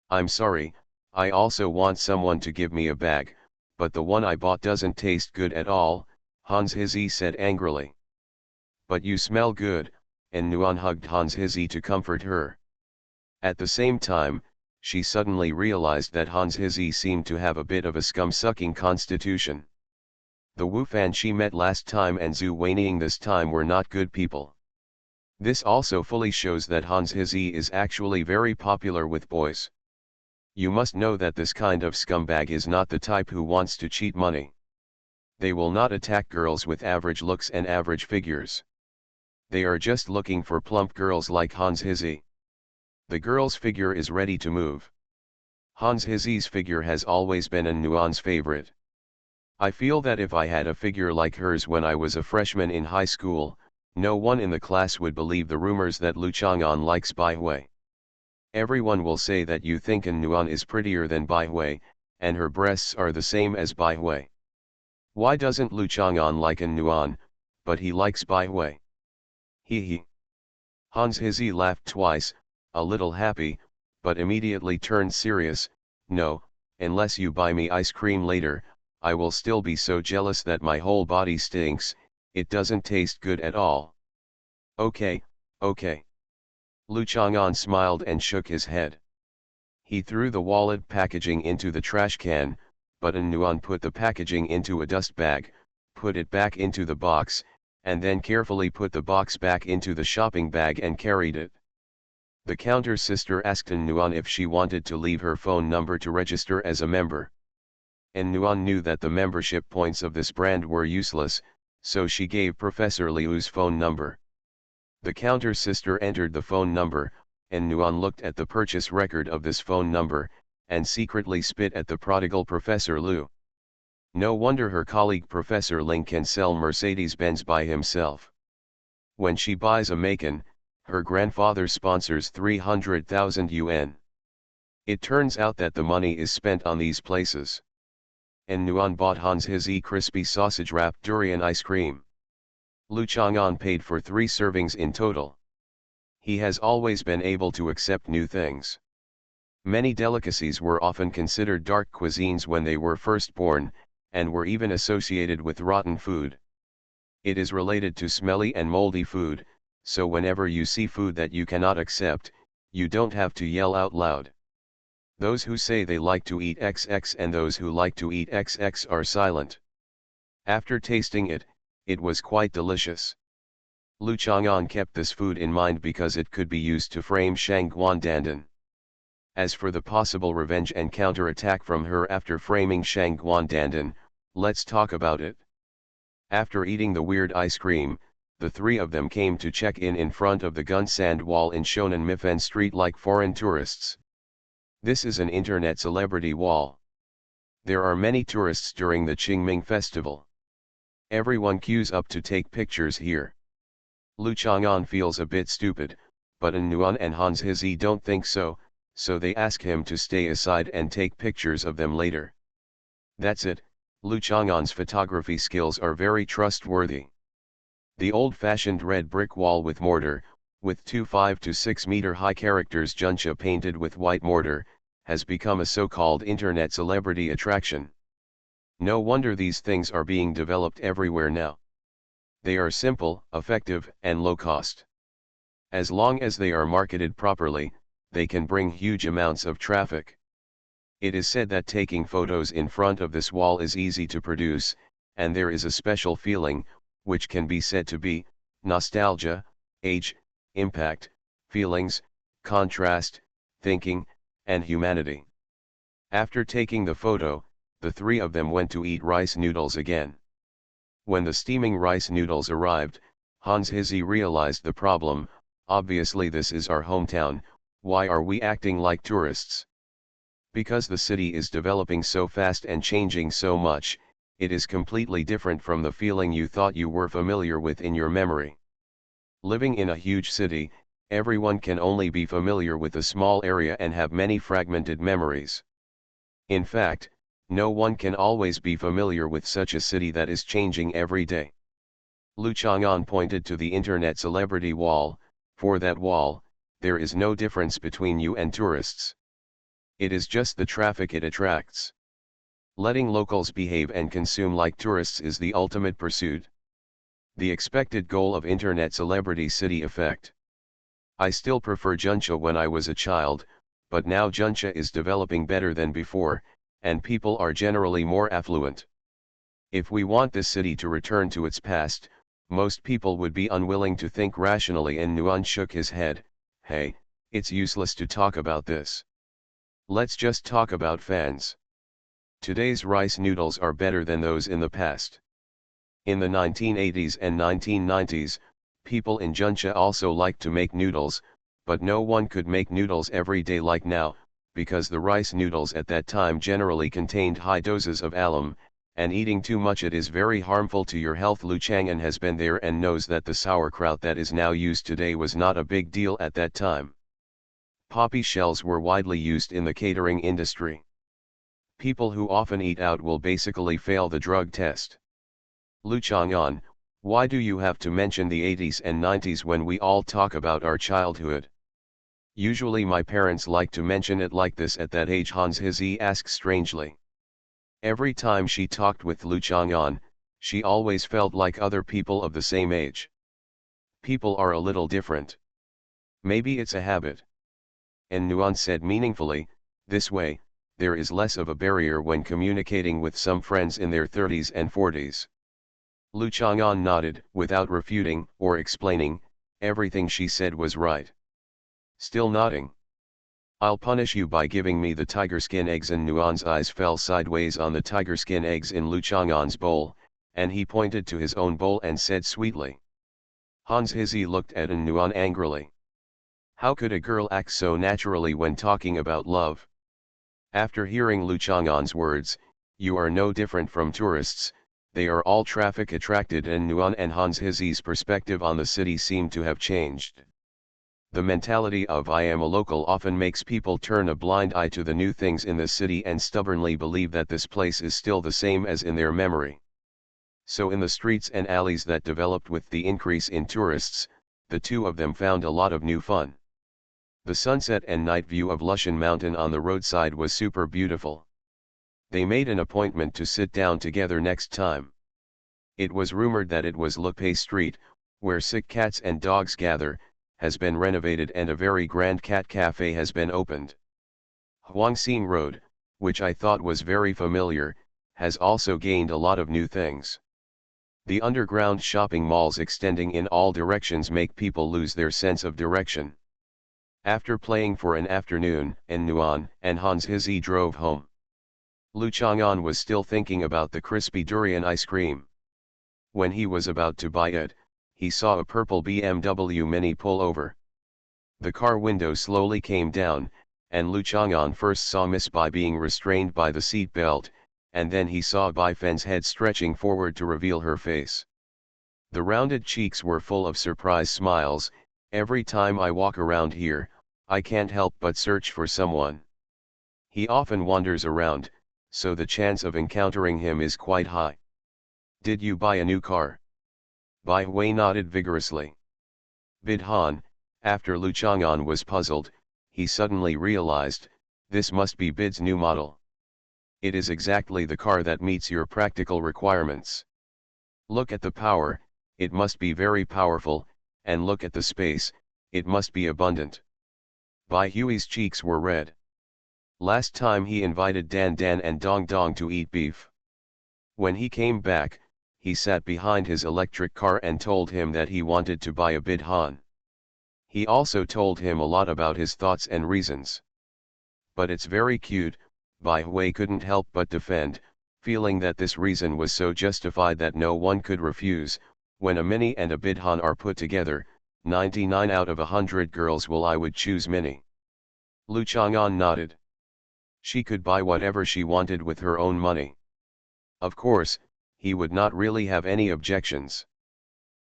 I'm sorry, I also want someone to give me a bag, but the one I bought doesn't taste good at all, Hans Hizzy said angrily. But you smell good, and Nuan hugged Hans Hizzy to comfort her. At the same time, she suddenly realized that Hans Hizzy seemed to have a bit of a scum-sucking constitution. The Wu Fan she met last time and Zhu Weining this time were not good people. This also fully shows that Hans Hizzy is actually very popular with boys. You must know that this kind of scumbag is not the type who wants to cheat money. They will not attack girls with average looks and average figures. They are just looking for plump girls like Hans Hizzy. The girl's figure is ready to move. Hans Hizzy's figure has always been Nuan's favorite. I feel that if I had a figure like hers when I was a freshman in high school, no one in the class would believe the rumors that Lu Chang'an likes Bai Hui. Everyone will say that you think Nuan is prettier than Bai Hui, and her breasts are the same as Bai Hui. Why doesn't Lu Chang'an like Nuan, but he likes Bai Hui? He. Hans Hizzy laughed twice, a little happy, but immediately turned serious. No, unless you buy me ice cream later, I will still be so jealous that my whole body stinks, it doesn't taste good at all. Okay, okay. Lu Chang'an smiled and shook his head. He threw the wallet packaging into the trash can, but Nuan put the packaging into a dust bag, put it back into the box, and then carefully put the box back into the shopping bag and carried it. The counter sister asked Nuan if she wanted to leave her phone number to register as a member. Nuan knew that the membership points of this brand were useless, so she gave Professor Liu's phone number. The counter sister entered the phone number, and Nuan looked at the purchase record of this phone number, and secretly spit at the prodigal Professor Liu. No wonder her colleague Professor Ling can sell Mercedes-Benz by himself. When she buys a Macan, her grandfather sponsors 300,000 yuan. It turns out that the money is spent on these places. Nuan bought Hans Hizzy crispy sausage-wrapped durian ice cream. Lu Chang'an paid for 3 servings in total. He has always been able to accept new things. Many delicacies were often considered dark cuisines when they were first born, and were even associated with rotten food. It is related to smelly and moldy food, so whenever you see food that you cannot accept, you don't have to yell out loud. Those who say they like to eat XX and those who like to eat XX are silent. After tasting it, it was quite delicious. Lu Chang'an kept this food in mind because it could be used to frame Shang Guandandan. As for the possible revenge and counterattack from her after framing Shang Guandandan, let's talk about it. After eating the weird ice cream, the three of them came to check in front of the Gunsand Wall in Shonan Mifen Street like foreign tourists. This is an internet celebrity wall. There are many tourists during the Qingming festival. Everyone queues up to take pictures here. Lu Chang'an feels a bit stupid, but An Nuan and Hans Hizi don't think so, so they ask him to stay aside and take pictures of them later. That's it, Lu Chang'an's photography skills are very trustworthy. The old-fashioned red brick wall with mortar, with two 5 to 6 meter high characters Juncha painted with white mortar, has become a so-called internet celebrity attraction. No wonder these things are being developed everywhere now. They are simple, effective, and low cost. As long as they are marketed properly, they can bring huge amounts of traffic. It is said that taking photos in front of this wall is easy to produce, and there is a special feeling, which can be said to be nostalgia, age, impact, feelings, contrast, thinking, and humanity. After taking the photo, the three of them went to eat rice noodles again. When the steaming rice noodles arrived, Hans Hizi realized the problem. Obviously this is our hometown, why are we acting like tourists? Because the city is developing so fast and changing so much, it is completely different from the feeling you thought you were familiar with in your memory. Living in a huge city, everyone can only be familiar with a small area and have many fragmented memories. In fact, no one can always be familiar with such a city that is changing every day. Lu Chang'an pointed to the internet celebrity wall. For that wall, there is no difference between you and tourists. It is just the traffic it attracts. Letting locals behave and consume like tourists is the ultimate pursuit. The expected goal of internet celebrity city effect. I still prefer Juncha when I was a child, but now Juncha is developing better than before, and people are generally more affluent. If we want this city to return to its past, most people would be unwilling to think rationally, and Nuan shook his head. Hey, it's useless to talk about this. Let's just talk about fans. Today's rice noodles are better than those in the past. In the 1980s and 1990s, people in Juncha also liked to make noodles, but no one could make noodles every day like now, because the rice noodles at that time generally contained high doses of alum, and eating too much it is very harmful to your health. Lu Chang'an has been there and knows that the sauerkraut that is now used today was not a big deal at that time. Poppy shells were widely used in the catering industry. People who often eat out will basically fail the drug test. Lu Chang'an, why do you have to mention the 80s and 90s when we all talk about our childhood? Usually my parents like to mention it like this at that age, Hans Hizi asked strangely. Every time she talked with Lu Chang'an, she always felt like other people of the same age. People are a little different. Maybe it's a habit. And Nuan said meaningfully, this way, there is less of a barrier when communicating with some friends in their 30s and 40s. Lu Chang'an nodded, without refuting or explaining. Everything she said was right. Still nodding. I'll punish you by giving me the tiger skin eggs. And Nuan's eyes fell sideways on the tiger skin eggs in Lu Chang'an's bowl, and he pointed to his own bowl and said sweetly. Hans Hizi looked at An Nuan angrily. How could a girl act so naturally when talking about love? After hearing Lu Chang'an's words, you are no different from tourists, they are all traffic attracted. And Nuan and Hans Hizi's perspective on the city seemed to have changed. The mentality of I am a local often makes people turn a blind eye to the new things in the city and stubbornly believe that this place is still the same as in their memory. So in the streets and alleys that developed with the increase in tourists, the two of them found a lot of new fun. The sunset and night view of Lushan Mountain on the roadside was super beautiful. They made an appointment to sit down together next time. It was rumored that it was Lupe Street, where sick cats and dogs gather, has been renovated and a very grand cat cafe has been opened. Huangxing Road, which I thought was very familiar, has also gained a lot of new things. The underground shopping malls extending in all directions make people lose their sense of direction. After playing for an afternoon, Nuan and Hans Hizi drove home. Lu Chang'an was still thinking about the crispy durian ice cream. When he was about to buy it, he saw a purple BMW Mini pull over. The car window slowly came down, and Lu Chang'an first saw Miss Bai being restrained by the seat belt, and then he saw Bai Fen's head stretching forward to reveal her face. The rounded cheeks were full of surprise smiles. Every time I walk around here, I can't help but search for someone. He often wanders around, so the chance of encountering him is quite high. Did you buy a new car? Bai Hui nodded vigorously. Bidhan, after Lu Chang'an was puzzled, he suddenly realized, this must be Bid's new model. It is exactly the car that meets your practical requirements. Look at the power, it must be very powerful, and look at the space, it must be abundant. Bai Hui's cheeks were red. Last time he invited Dan Dan and Dong Dong to eat beef. When he came back, he sat behind his electric car and told him that he wanted to buy a Bidhan. He also told him a lot about his thoughts and reasons. But it's very cute, Bai Hui couldn't help but defend, feeling that this reason was so justified that no one could refuse. When a Mini and a Bidhan are put together, 99 out of 100 girls I would choose Mini. Lu Chang'an nodded. She could buy whatever she wanted with her own money. Of course, he would not really have any objections.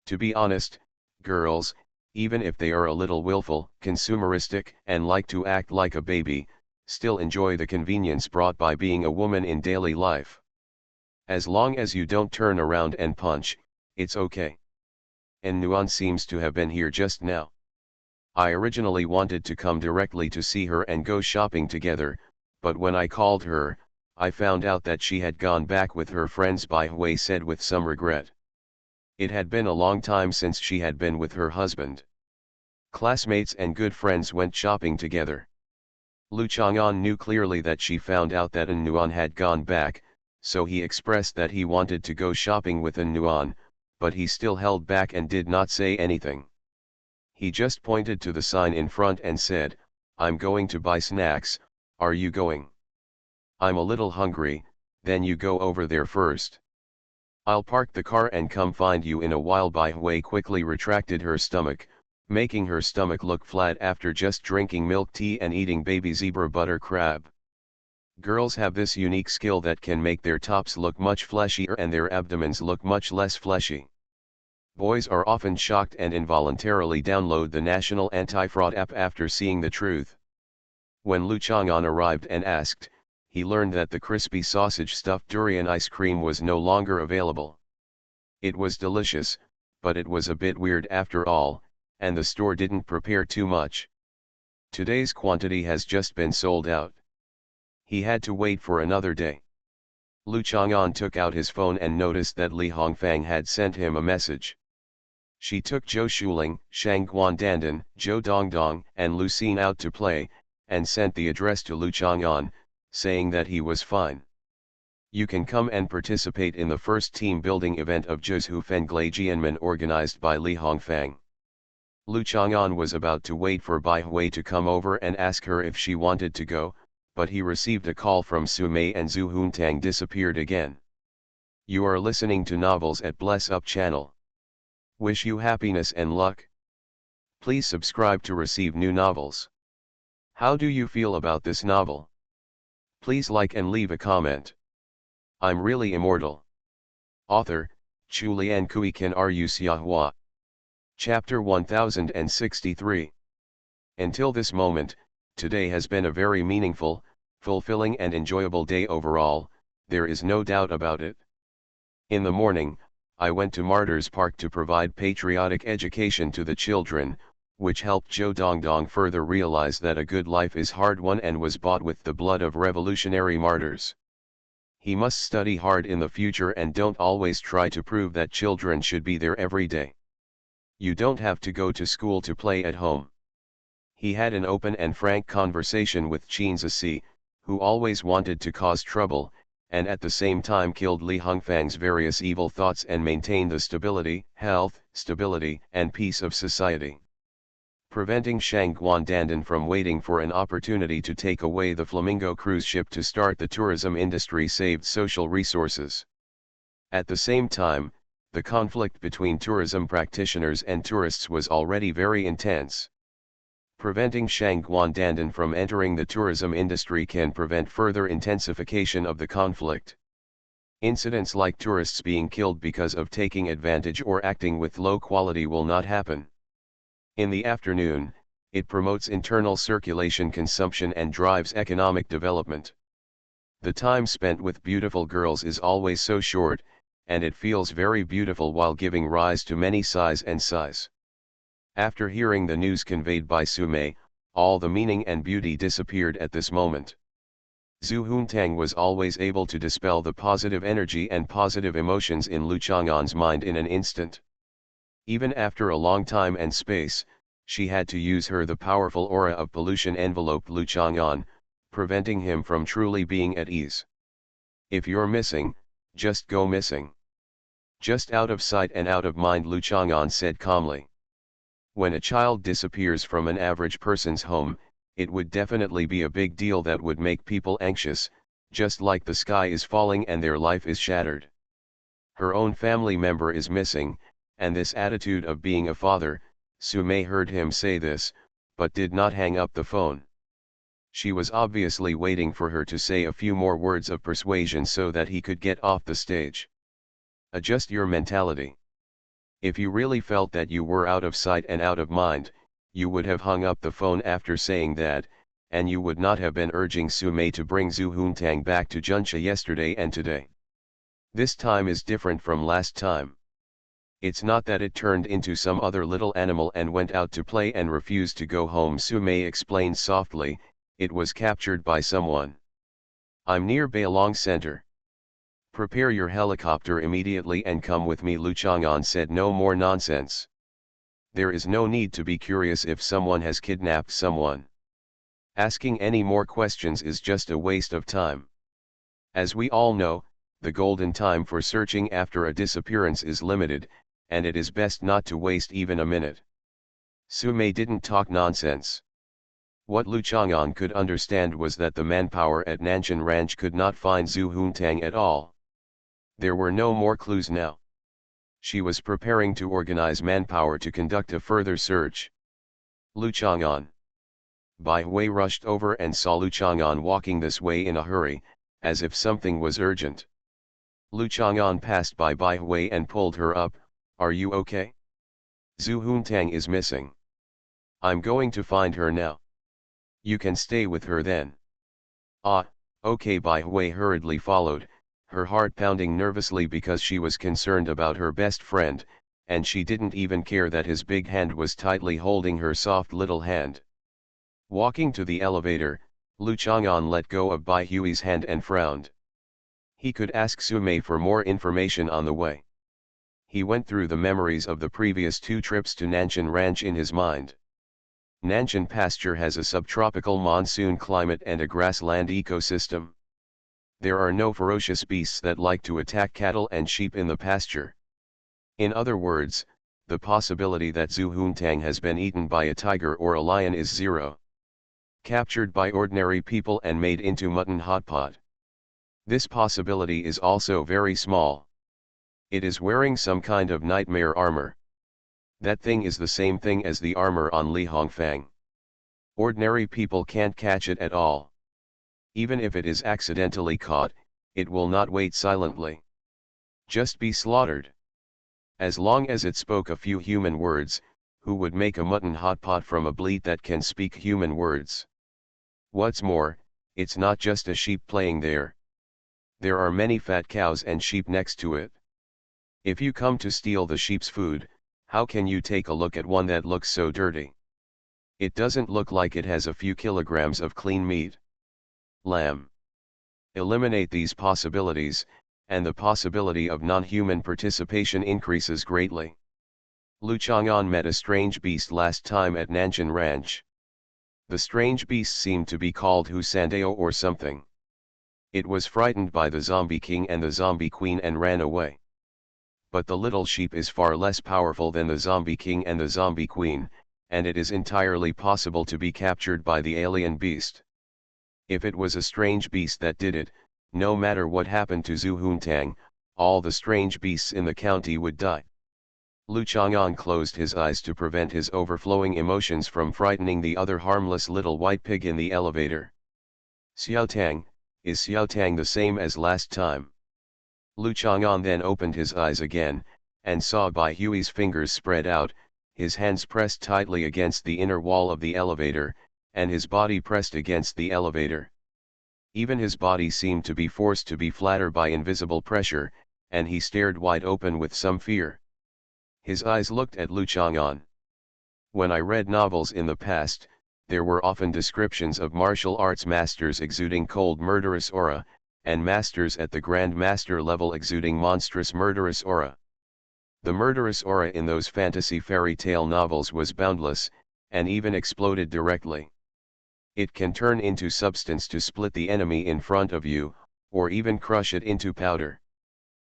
To be honest, girls, even if they are a little willful, consumeristic, and like to act like a baby, still enjoy the convenience brought by being a woman in daily life. As long as you don't turn around and punch, it's okay. And Nuan seems to have been here just now. I originally wanted to come directly to see her and go shopping together, but when I called her, I found out that she had gone back with her friends, Bai Hui said with some regret. It had been a long time since she had been with her husband. Classmates and good friends went shopping together. Lu Chang'an knew clearly that she found out that Nuan had gone back, so he expressed that he wanted to go shopping with Nuan, but he still held back and did not say anything. He just pointed to the sign in front and said, I'm going to buy snacks, are you going? I'm a little hungry, then you go over there first. I'll park the car and come find you in a while. Bai Hui quickly retracted her stomach, making her stomach look flat after just drinking milk tea and eating baby zebra butter crab. Girls have this unique skill that can make their tops look much fleshier and their abdomens look much less fleshy. Boys are often shocked and involuntarily download the National Anti-Fraud app after seeing the truth. When Lu Chang'an arrived and asked, he learned that the crispy sausage-stuffed durian ice cream was no longer available. It was delicious, but it was a bit weird after all, and the store didn't prepare too much. Today's quantity has just been sold out. He had to wait for another day. Lu Chang'an took out his phone and noticed that Li Hongfang had sent him a message. She took Zhou Shuling, Shang Guandandan, Zhou Dongdong, and Lu Xin out to play, and sent the address to Lu Chang'an, saying that he was fine. You can come and participate in the first team building event of Zhuzhu Fenglai Jianmen organized by Li Hongfang. Lu Chang'an was about to wait for Bai Hui to come over and ask her if she wanted to go, but he received a call from Su Mei and Zhu Huntang disappeared again. You are listening to Novels at Bless Up channel. Wish you happiness and luck. Please subscribe to receive new novels. How do you feel about this novel? Please like and leave a comment. I'm really immortal. Author, Chu Lian Kui Kan Ru Xiahua. Chapter 1063. Until this moment, today has been a very meaningful, fulfilling and enjoyable day overall, there is no doubt about it. In the morning, I went to Martyrs Park to provide patriotic education to the children, which helped Zhou Dongdong further realize that a good life is hard won and was bought with the blood of revolutionary martyrs. He must study hard in the future and don't always try to prove that children should be there every day. You don't have to go to school to play at home. He had an open and frank conversation with Qin Zici, who always wanted to cause trouble, and at the same time killed Li Hongfang's various evil thoughts and maintained the stability, and peace of society. Preventing Shang Guandandan from waiting for an opportunity to take away the Flamingo cruise ship to start the tourism industry saved social resources. At the same time, the conflict between tourism practitioners and tourists was already very intense. Preventing Shang Guandandan from entering the tourism industry can prevent further intensification of the conflict. Incidents like tourists being killed because of taking advantage or acting with low quality will not happen. In the afternoon, it promotes internal circulation consumption and drives economic development. The time spent with beautiful girls is always so short, and it feels very beautiful while giving rise to many sighs and sighs. After hearing the news conveyed by Sumei, all the meaning and beauty disappeared at this moment. Zhu Huntang was always able to dispel the positive energy and positive emotions in Lu Chang'an's mind in an instant. Even after a long time and space, she had to use the powerful aura of pollution envelope Lu Chang'an, preventing him from truly being at ease. If you're missing, just go missing. Just out of sight and out of mind, Lu Chang'an said calmly. When a child disappears from an average person's home, it would definitely be a big deal that would make people anxious, just like the sky is falling and their life is shattered. Her own family member is missing, and this attitude of being a father, Sumei heard him say this, but did not hang up the phone. She was obviously waiting for her to say a few more words of persuasion so that he could get off the stage. Adjust your mentality. If you really felt that you were out of sight and out of mind, you would have hung up the phone after saying that, and you would not have been urging Sumei to bring Zhu Huntang back to Junsha yesterday and today. This time is different from last time. It's not that it turned into some other little animal and went out to play and refused to go home, Sumei explained softly, it was captured by someone. I'm near Bailong Center. Prepare your helicopter immediately and come with me, Lu Chang'an said. No more nonsense. There is no need to be curious if someone has kidnapped someone. Asking any more questions is just a waste of time. As we all know, the golden time for searching after a disappearance is limited, and it is best not to waste even a minute. Sumei didn't talk nonsense. What Lu Chang'an could understand was that the manpower at Nanshan Ranch could not find Zhu Huntang at all. There were no more clues now. She was preparing to organize manpower to conduct a further search. Lu Chang'an. Bai Hui rushed over and saw Lu Chang'an walking this way in a hurry, as if something was urgent. Lu Chang'an passed by Bai Hui and pulled her up. Are you okay? Zhu Huntang is missing. I'm going to find her now. You can stay with her then. Ah, okay. Bai Hui hurriedly followed, her heart pounding nervously because she was concerned about her best friend, and she didn't even care that his big hand was tightly holding her soft little hand. Walking to the elevator, Lu Chang'an let go of Bai Hui's hand and frowned. He could ask Sumei for more information on the way. He went through the memories of the previous 2 trips to Nanshan Ranch in his mind. Nanshan pasture has a subtropical monsoon climate and a grassland ecosystem. There are no ferocious beasts that like to attack cattle and sheep in the pasture. In other words, the possibility that Zhu Huntang has been eaten by a tiger or a lion is zero. Captured by ordinary people and made into mutton hot pot. This possibility is also very small. It is wearing some kind of nightmare armor. That thing is the same thing as the armor on Li Hongfang. Ordinary people can't catch it at all. Even if it is accidentally caught, it will not wait silently. Just be slaughtered. As long as it spoke a few human words, who would make a mutton hot pot from a bleat that can speak human words? What's more, it's not just a sheep playing there. There are many fat cows and sheep next to it. If you come to steal the sheep's food, how can you take a look at one that looks so dirty? It doesn't look like it has a few kilograms of clean meat. Lamb. Eliminate these possibilities, and the possibility of non-human participation increases greatly. Lu Chang'an met a strange beast last time at Nanshan Ranch. The strange beast seemed to be called Husandeo or something. It was frightened by the zombie king and the zombie queen and ran away. But the little sheep is far less powerful than the zombie king and the zombie queen, and it is entirely possible to be captured by the alien beast. If it was a strange beast that did it, no matter what happened to Zhu Huntang, all the strange beasts in the county would die. Lu Chang'an closed his eyes to prevent his overflowing emotions from frightening the other harmless little white pig in the elevator. Xiao Tang, is Xiao Tang the same as last time? Lu Chang'an then opened his eyes again, and saw Bai Hui's fingers spread out, his hands pressed tightly against the inner wall of the elevator, and his body pressed against the elevator. Even his body seemed to be forced to be flatter by invisible pressure, and he stared wide open with some fear. His eyes looked at Lu Chang'an. When I read novels in the past, there were often descriptions of martial arts masters exuding cold murderous aura, and masters at the Grand Master level exuding monstrous murderous aura. The murderous aura in those fantasy fairy tale novels was boundless, and even exploded directly. It can turn into substance to split the enemy in front of you, or even crush it into powder.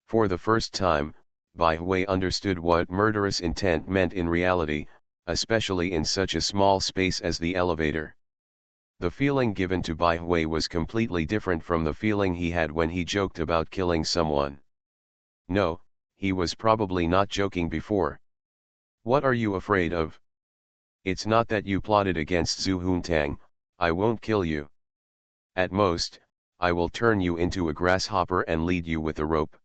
For the first time, Bai Hui understood what murderous intent meant in reality, especially in such a small space as the elevator. The feeling given to Bai Hui was completely different from the feeling he had when he joked about killing someone. No, he was probably not joking before. What are you afraid of? It's not that you plotted against Zhu Huntang. I won't kill you. At most, I will turn you into a grasshopper and lead you with a rope.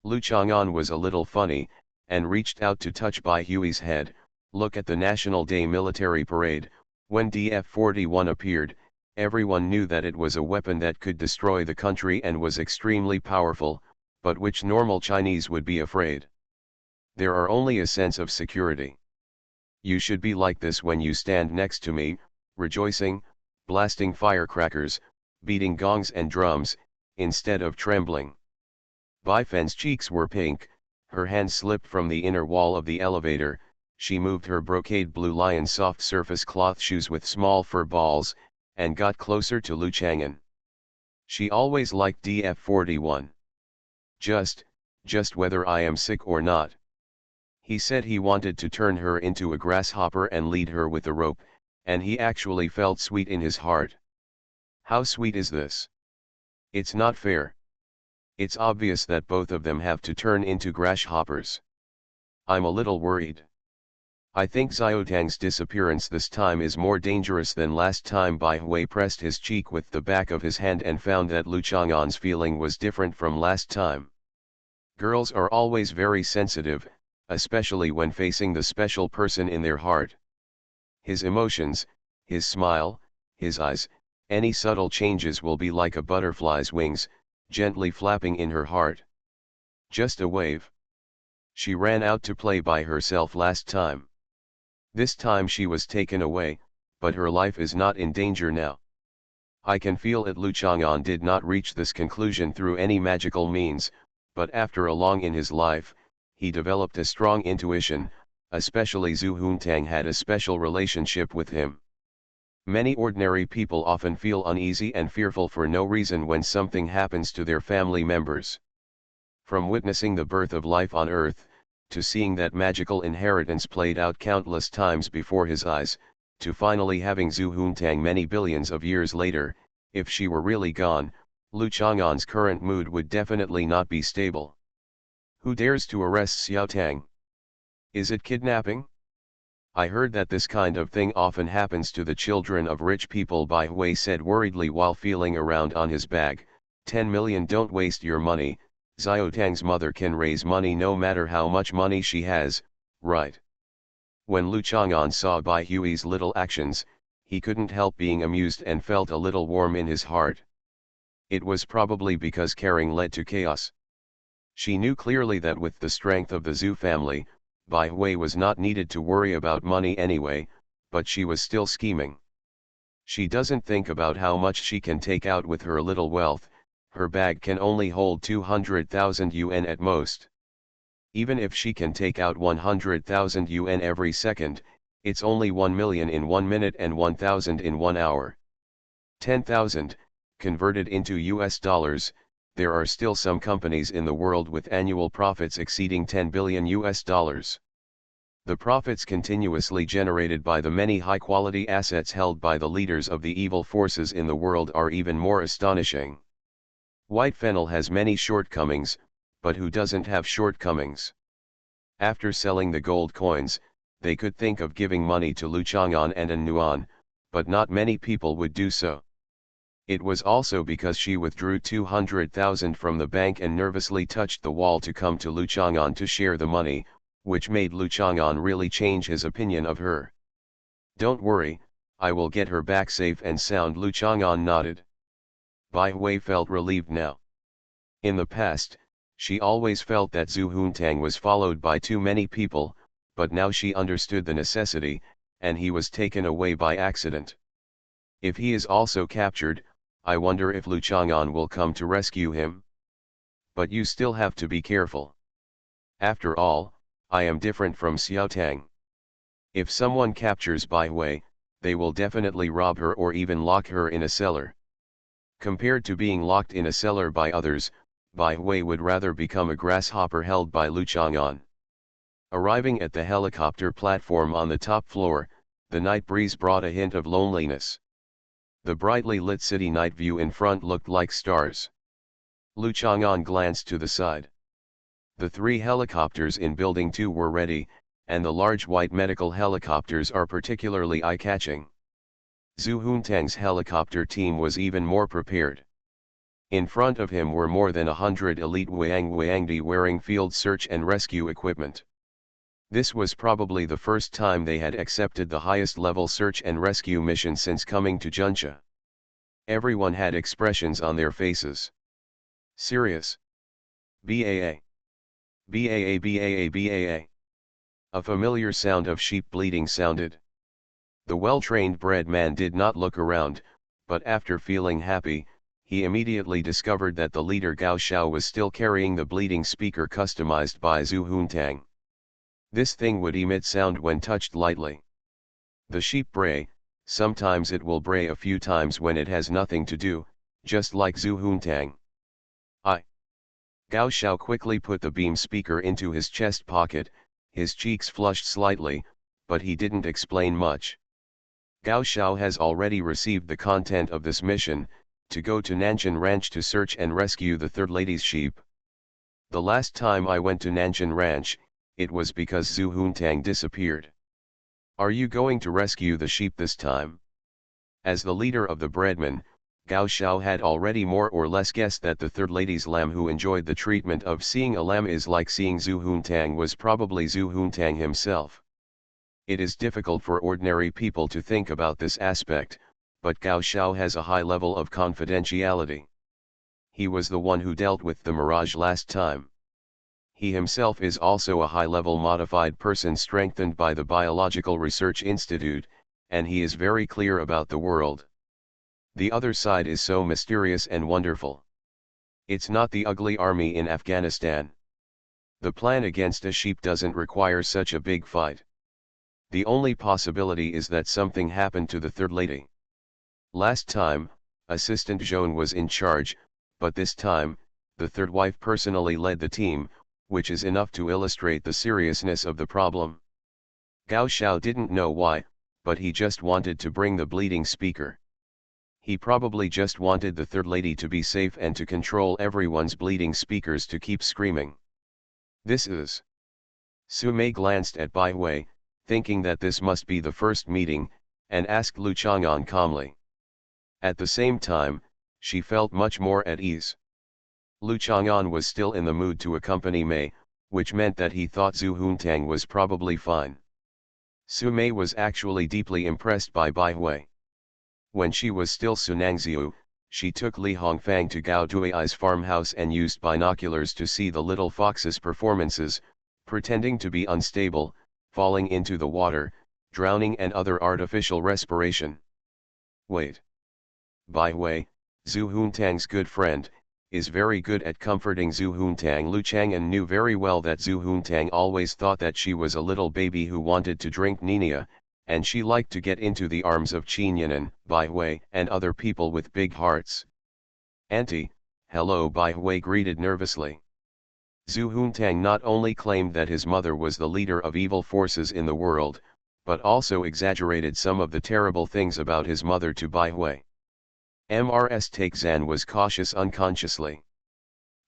Lu Chang'an was a little funny, and reached out to touch Bai Hui's head. Look at the National Day military parade. When DF-41 appeared, everyone knew that it was a weapon that could destroy the country and was extremely powerful, but which normal Chinese would be afraid. There are only a sense of security. You should be like this when you stand next to me, rejoicing, blasting firecrackers, beating gongs and drums, instead of trembling. Bai Fen's cheeks were pink, her hand slipped from the inner wall of the elevator. She moved her brocade blue lion soft surface cloth shoes with small fur balls, and got closer to Lu Chang'an. She always liked DF-41. Just whether I am sick or not. He said he wanted to turn her into a grasshopper and lead her with a rope, and he actually felt sweet in his heart. How sweet is this? It's not fair. It's obvious that both of them have to turn into grasshoppers. I'm a little worried. I think Xiaotang's disappearance this time is more dangerous than last time. Bai Hui pressed his cheek with the back of his hand and found that Lu Chang'an's feeling was different from last time. Girls are always very sensitive, especially when facing the special person in their heart. His emotions, his smile, his eyes, any subtle changes will be like a butterfly's wings, gently flapping in her heart. Just a wave. She ran out to play by herself last time. This time she was taken away, but her life is not in danger now. I can feel it. Lu Chang'an did not reach this conclusion through any magical means, but after a long in his life, he developed a strong intuition, especially Zhu Huntang had a special relationship with him. Many ordinary people often feel uneasy and fearful for no reason when something happens to their family members. From witnessing the birth of life on Earth, to seeing that magical inheritance played out countless times before his eyes, to finally having Zhu Huntang many billions of years later, if she were really gone, Lu Chang'an's current mood would definitely not be stable. Who dares to arrest Xiao Tang? Is it kidnapping? I heard that this kind of thing often happens to the children of rich people. Bai Hui said worriedly while feeling around on his bag. 10 million. Don't waste your money. Xiaotang's mother can raise money no matter how much money she has, right? When Lu Chang'an saw Bai Hui's little actions, he couldn't help being amused and felt a little warm in his heart. It was probably because caring led to chaos. She knew clearly that with the strength of the Zhu family, Bai Hui was not needed to worry about money anyway, but she was still scheming. She doesn't think about how much she can take out with her little wealth. Her bag can only hold 200,000 yuan at most. Even if she can take out 100,000 yuan every second, it's only 1 million in 1 minute and 1,000 in 1 hour. 10,000, Converted into US dollars, there are still some companies in the world with annual profits exceeding 10 billion US dollars. The profits continuously generated by the many high-quality assets held by the leaders of the evil forces in the world are even more astonishing. White Fennel has many shortcomings, but who doesn't have shortcomings? After selling the gold coins, they could think of giving money to Lu Chang'an and An Nuan, but not many people would do so. It was also because she withdrew 200,000 from the bank and nervously touched the wall to come to Lu Chang'an to share the money, which made Lu Chang'an really change his opinion of her. "Don't worry, I will get her back safe and sound," Lu Chang'an nodded. Bai Hui felt relieved now. In the past, she always felt that Zhu Huntang was followed by too many people, but now she understood the necessity, and he was taken away by accident. If he is also captured, I wonder if Lu Chang'an will come to rescue him. But you still have to be careful. After all, I am different from Xiao Tang. If someone captures Bai Hui, they will definitely rob her or even lock her in a cellar. Compared to being locked in a cellar by others, Bai Hui would rather become a grasshopper held by Lu Chang'an. Arriving at the helicopter platform on the top floor, the night breeze brought a hint of loneliness. The brightly lit city night view in front looked like stars. Lu Chang'an glanced to the side. The 3 helicopters in Building 2 were ready, and the large white medical helicopters are particularly eye-catching. Zhu Huntang's helicopter team was even more prepared. In front of him were more than 100 elite Wangdi wearing field search and rescue equipment. This was probably the first time they had accepted the highest level search and rescue mission since coming to Juncha. Everyone had expressions on their faces. Serious. BAA. BAA BAA BAA. A familiar sound of sheep bleating sounded. The well-trained bread man did not look around, but after feeling happy, he immediately discovered that the leader Gao Xiao was still carrying the bleeding speaker customized by Zhu Huntang. This thing would emit sound when touched lightly. The sheep bray, sometimes it will bray a few times when it has nothing to do, just like Zhu Huntang. Gao Xiao quickly put the beam speaker into his chest pocket, his cheeks flushed slightly, but he didn't explain much. Gao Xiao has already received the content of this mission, to go to Nanshan Ranch to search and rescue the third lady's sheep. The last time I went to Nanshan Ranch, it was because Zhu Huntang disappeared. Are you going to rescue the sheep this time? As the leader of the breadmen, Gao Xiao had already more or less guessed that the third lady's lamb who enjoyed the treatment of seeing a lamb is like seeing Zhu Huntang was probably Zhu Huntang himself. It is difficult for ordinary people to think about this aspect, but Gao Xiao has a high level of confidentiality. He was the one who dealt with the mirage last time. He himself is also a high-level modified person strengthened by the Biological Research Institute, and he is very clear about the world. The other side is so mysterious and wonderful. It's not the ugly army in Afghanistan. The plan against a sheep doesn't require such a big fight. The only possibility is that something happened to the third lady. Last time, Assistant Joan was in charge, but this time, the third wife personally led the team, which is enough to illustrate the seriousness of the problem. Gao Xiao didn't know why, but he just wanted to bring the bleeding speaker. He probably just wanted the third lady to be safe and to control everyone's bleeding speakers to keep screaming. This is. Su Mei glanced at Bai Hui, thinking that this must be the first meeting, and asked Lu Chang'an calmly. At the same time, she felt much more at ease. Lu Chang'an was still in the mood to accompany Mei, which meant that he thought Zhu Huntang was probably fine. Su Mei was actually deeply impressed by Bai Hui. When she was still Sunangziu, she took Li Hongfang to Gao Dui's farmhouse and used binoculars to see the little fox's performances, pretending to be unstable, falling into the water, drowning and other artificial respiration. Wait. Bai Hui, Zhu Huntang's good friend, is very good at comforting Zhu Huntang. Lu Chang'an knew very well that Zhu Huntang always thought that she was a little baby who wanted to drink Nina, and she liked to get into the arms of Qin Yanan, Bai Hui, and other people with big hearts. Auntie, hello, Bai Hui greeted nervously. Zhu Huntang not only claimed that his mother was the leader of evil forces in the world, but also exaggerated some of the terrible things about his mother to Bai Hui. Mrs. Takezan was cautious unconsciously.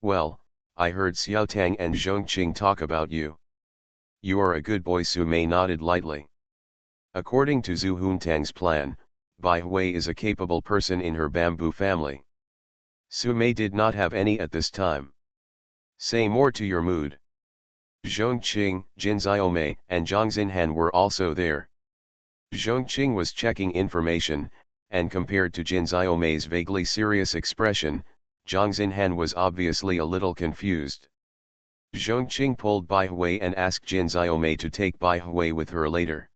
Well, I heard Xiaotang and Zhongqing talk about you. You are a good boy. Su Mei nodded lightly. According to Zhu Huntang's plan, Bai Hui is a capable person in her bamboo family. Su Mei did not have any at this time. Say more to your mood. Zhongqing, Jin Xiaomei, and Zhang Xinhan were also there. Zhongqing was checking information, and compared to Jin Xiaomei's vaguely serious expression, Zhang Xinhan was obviously a little confused. Zhongqing pulled Bai Hui and asked Jin Xiaomei to take Bai Hui with her later.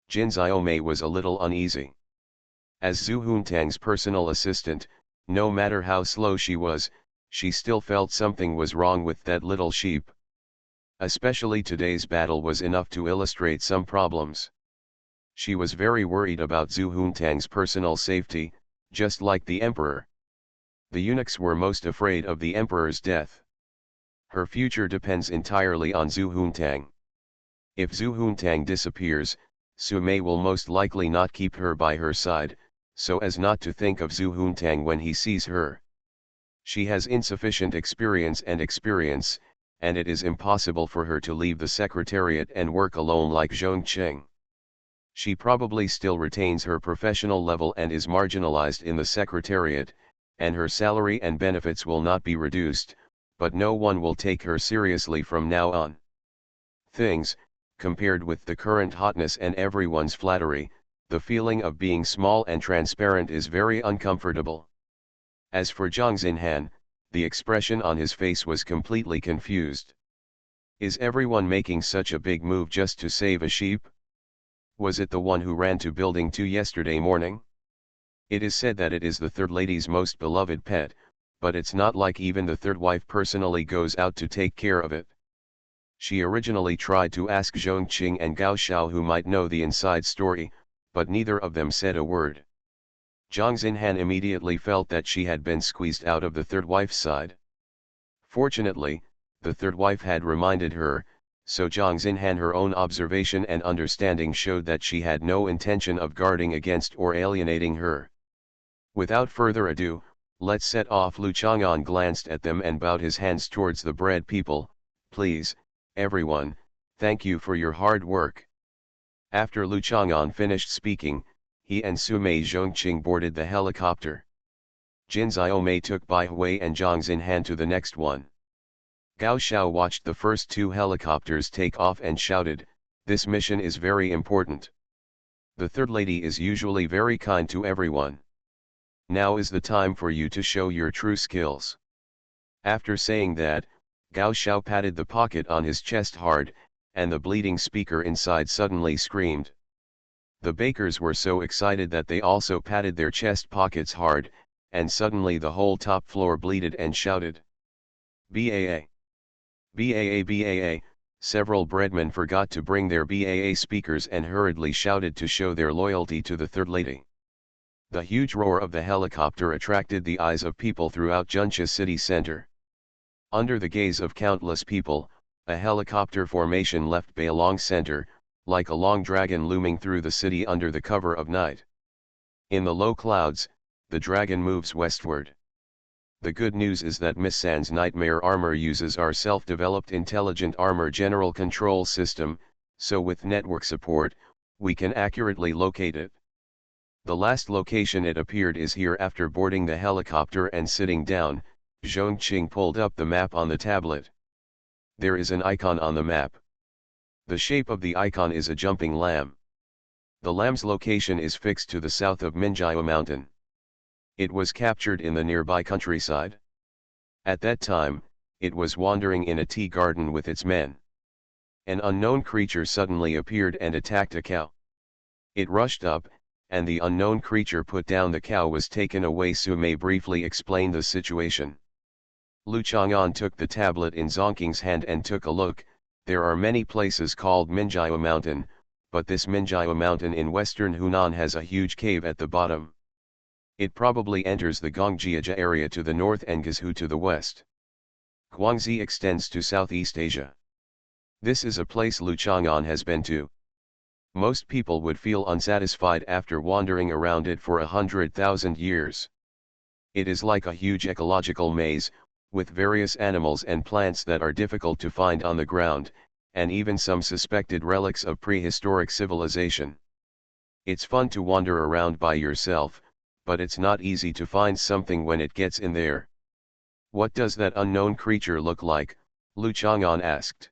Jin Xiaomei was a little uneasy. As Zhu Huntang's personal assistant, no matter how slow she was, she still felt something was wrong with that little sheep. Especially today's battle was enough to illustrate some problems. She was very worried about Zhu Huntang's personal safety, just like the emperor. The eunuchs were most afraid of the emperor's death. Her future depends entirely on Zhu Huntang. If Zhu Huntang disappears, Su Mei will most likely not keep her by her side, so as not to think of Zhu Huntang when he sees her. She has insufficient experience, and it is impossible for her to leave the secretariat and work alone like Zhongqing. She probably still retains her professional level and is marginalized in the secretariat, and her salary and benefits will not be reduced, but no one will take her seriously from now on. Things, compared with the current hotness and everyone's flattery, the feeling of being small and transparent is very uncomfortable. As for Zhang Xinhan, the expression on his face was completely confused. Is everyone making such a big move just to save a sheep? Was it the one who ran to building 2 yesterday morning? It is said that it is the third lady's most beloved pet, but it's not like even the third wife personally goes out to take care of it. She originally tried to ask Zhongqing and Gao Xiao who might know the inside story, but neither of them said a word. Zhang Xinhan immediately felt that she had been squeezed out of the third wife's side. Fortunately, the third wife had reminded her, so Zhang Xinhan her own observation and understanding showed that she had no intention of guarding against or alienating her. Without further ado, let's set off. Lu Chang'an glanced at them and bowed his hands towards the bread people. Please, everyone, thank you for your hard work. After Lu Chang'an finished speaking, he and Su Mei Zhongqing boarded the helicopter. Jin Xiaomei took Bai Hui and Zhang Xinhan to the next one. Gao Xiao watched the first 2 helicopters take off and shouted, "This mission is very important. The third lady is usually very kind to everyone. Now is the time for you to show your true skills." After saying that, Gao Xiao patted the pocket on his chest hard, and the bleeding speaker inside suddenly screamed. The bakers were so excited that they also patted their chest pockets hard, and suddenly the whole top floor bleated and shouted, "BAA! BAA! BAA!" Several breadmen forgot to bring their BAA speakers and hurriedly shouted to show their loyalty to the third lady. The huge roar of the helicopter attracted the eyes of people throughout Junxia city center. Under the gaze of countless people, a helicopter formation left Bailong Center, like a long dragon looming through the city under the cover of night. In the low clouds, the dragon moves westward. The good news is that Miss San's nightmare armor uses our self-developed intelligent armor general control system, so with network support, we can accurately locate it. The last location it appeared is here. After boarding the helicopter and sitting down, Zhongqing pulled up the map on the tablet. There is an icon on the map. The shape of the icon is a jumping lamb. The lamb's location is fixed to the south of Minjiao Mountain. It was captured in the nearby countryside. At that time, it was wandering in a tea garden with its men. An unknown creature suddenly appeared and attacked a cow. It rushed up, and the unknown creature put down the cow was taken away. Su Mei briefly explained the situation. Lu Chang'an took the tablet in Zongqing's hand and took a look. There are many places called Minjiao Mountain, but this Minjiao Mountain in western Hunan has a huge cave at the bottom. It probably enters the Gongjiaja area to the north and Guizhou to the west. Guangxi extends to Southeast Asia. This is a place Lu Chang'an has been to. Most people would feel unsatisfied after wandering around it for 100,000 years. It is like a huge ecological maze, with various animals and plants that are difficult to find on the ground, and even some suspected relics of prehistoric civilization. It's fun to wander around by yourself, but it's not easy to find something when it gets in there. What does that unknown creature look like? Lu Chang'an asked.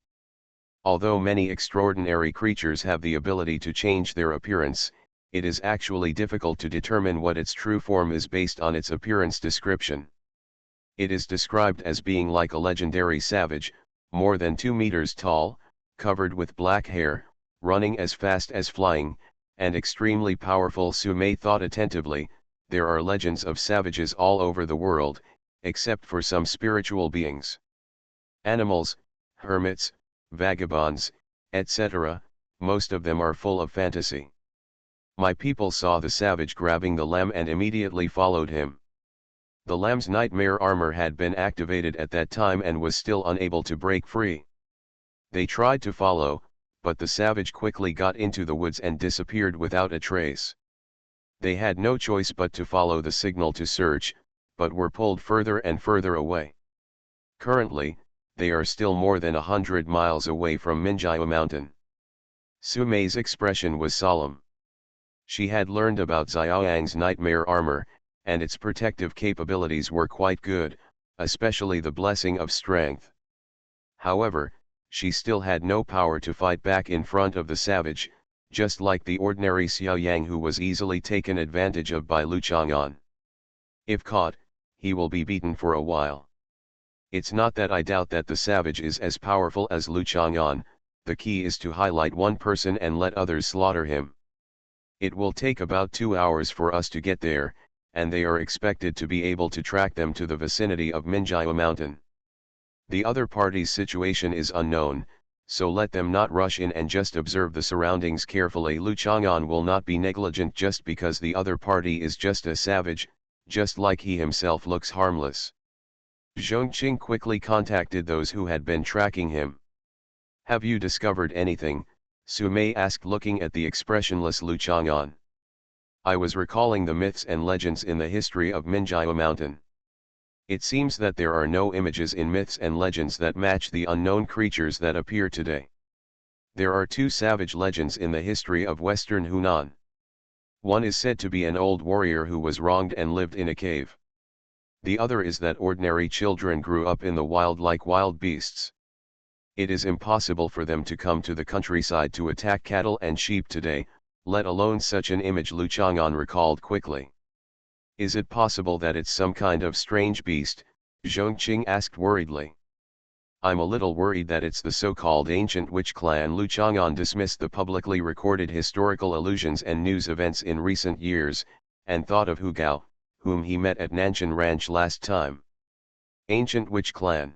Although many extraordinary creatures have the ability to change their appearance, it is actually difficult to determine what its true form is based on its appearance description. It is described as being like a legendary savage, more than 2 meters tall, covered with black hair, running as fast as flying, and extremely powerful. Su Mei thought attentively. There are legends of savages all over the world, except for some spiritual beings. Animals, hermits, vagabonds, etc., most of them are full of fantasy. My people saw the savage grabbing the lamb and immediately followed him. The lamb's nightmare armor had been activated at that time and was still unable to break free. They tried to follow, but the savage quickly got into the woods and disappeared without a trace. They had no choice but to follow the signal to search, but were pulled further and further away. Currently, they are still more than 100 miles away from Minjiao Mountain. Su Mei's expression was solemn. She had learned about Xiaoyang's nightmare armor, and its protective capabilities were quite good, especially the blessing of strength. However, she still had no power to fight back in front of the savage, just like the ordinary Xiaoyang who was easily taken advantage of by Lu Chang'an. If caught, he will be beaten for a while. It's not that I doubt that the savage is as powerful as Lu Chang'an, the key is to highlight one person and let others slaughter him. It will take about 2 hours for us to get there, and they are expected to be able to track them to the vicinity of Minjiao Mountain. The other party's situation is unknown, so let them not rush in and just observe the surroundings carefully. Lu Chang'an will not be negligent just because the other party is just a savage, just like he himself looks harmless. Zhongqing quickly contacted those who had been tracking him. Have you discovered anything? Su Mei asked, looking at the expressionless Lu Chang'an. I was recalling the myths and legends in the history of Minjiao Mountain. It seems that there are no images in myths and legends that match the unknown creatures that appear today. There are 2 savage legends in the history of Western Hunan. One is said to be an old warrior who was wronged and lived in a cave. The other is that ordinary children grew up in the wild like wild beasts. It is impossible for them to come to the countryside to attack cattle and sheep today, let alone such an image. Lu Chang'an recalled quickly. Is it possible that it's some kind of strange beast? Zhongqing asked worriedly. I'm a little worried that it's the so-called ancient witch clan. Lu Chang'an dismissed the publicly recorded historical allusions and news events in recent years, and thought of Hu Gao, whom he met at Nanshan Ranch last time. Ancient witch clan.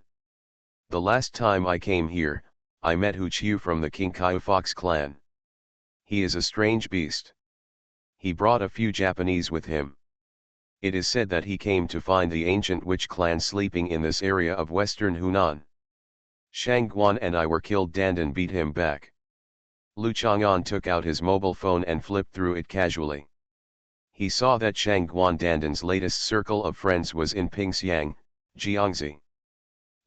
The last time I came here, I met Hu Qiu from the Qingkai Fox clan. He is a strange beast. He brought a few Japanese with him. It is said that he came to find the ancient witch clan sleeping in this area of western Hunan. Shang Guan and I were killed. Dandan beat him back. Lu Chang'an took out his mobile phone and flipped through it casually. He saw that Shang Guan Dandan's latest circle of friends was in Pingxiang, Jiangxi.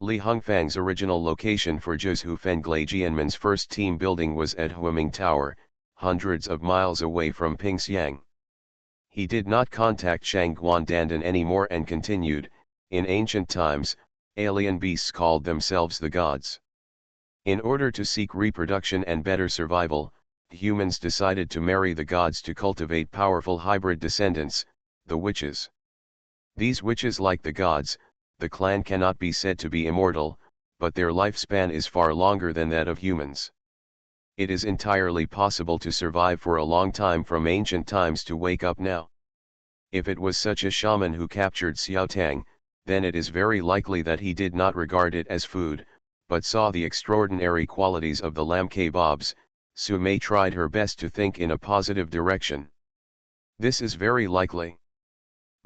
Li Hongfang's original location for Zhuzhu Fenglai Jianmen's first team building was at Huiming Tower, hundreds of miles away from Pingxiang. He did not contact Shang Guan Dandan anymore and continued, in ancient times, alien beasts called themselves the gods. In order to seek reproduction and better survival, humans decided to marry the gods to cultivate powerful hybrid descendants, the witches. These witches, like the gods, the clan cannot be said to be immortal, but their lifespan is far longer than that of humans. It is entirely possible to survive for a long time from ancient times to wake up now. If it was such a shaman who captured Xiao Tang, then it is very likely that he did not regard it as food, but saw the extraordinary qualities of the lamb kebabs. Su Mei tried her best to think in a positive direction. This is very likely.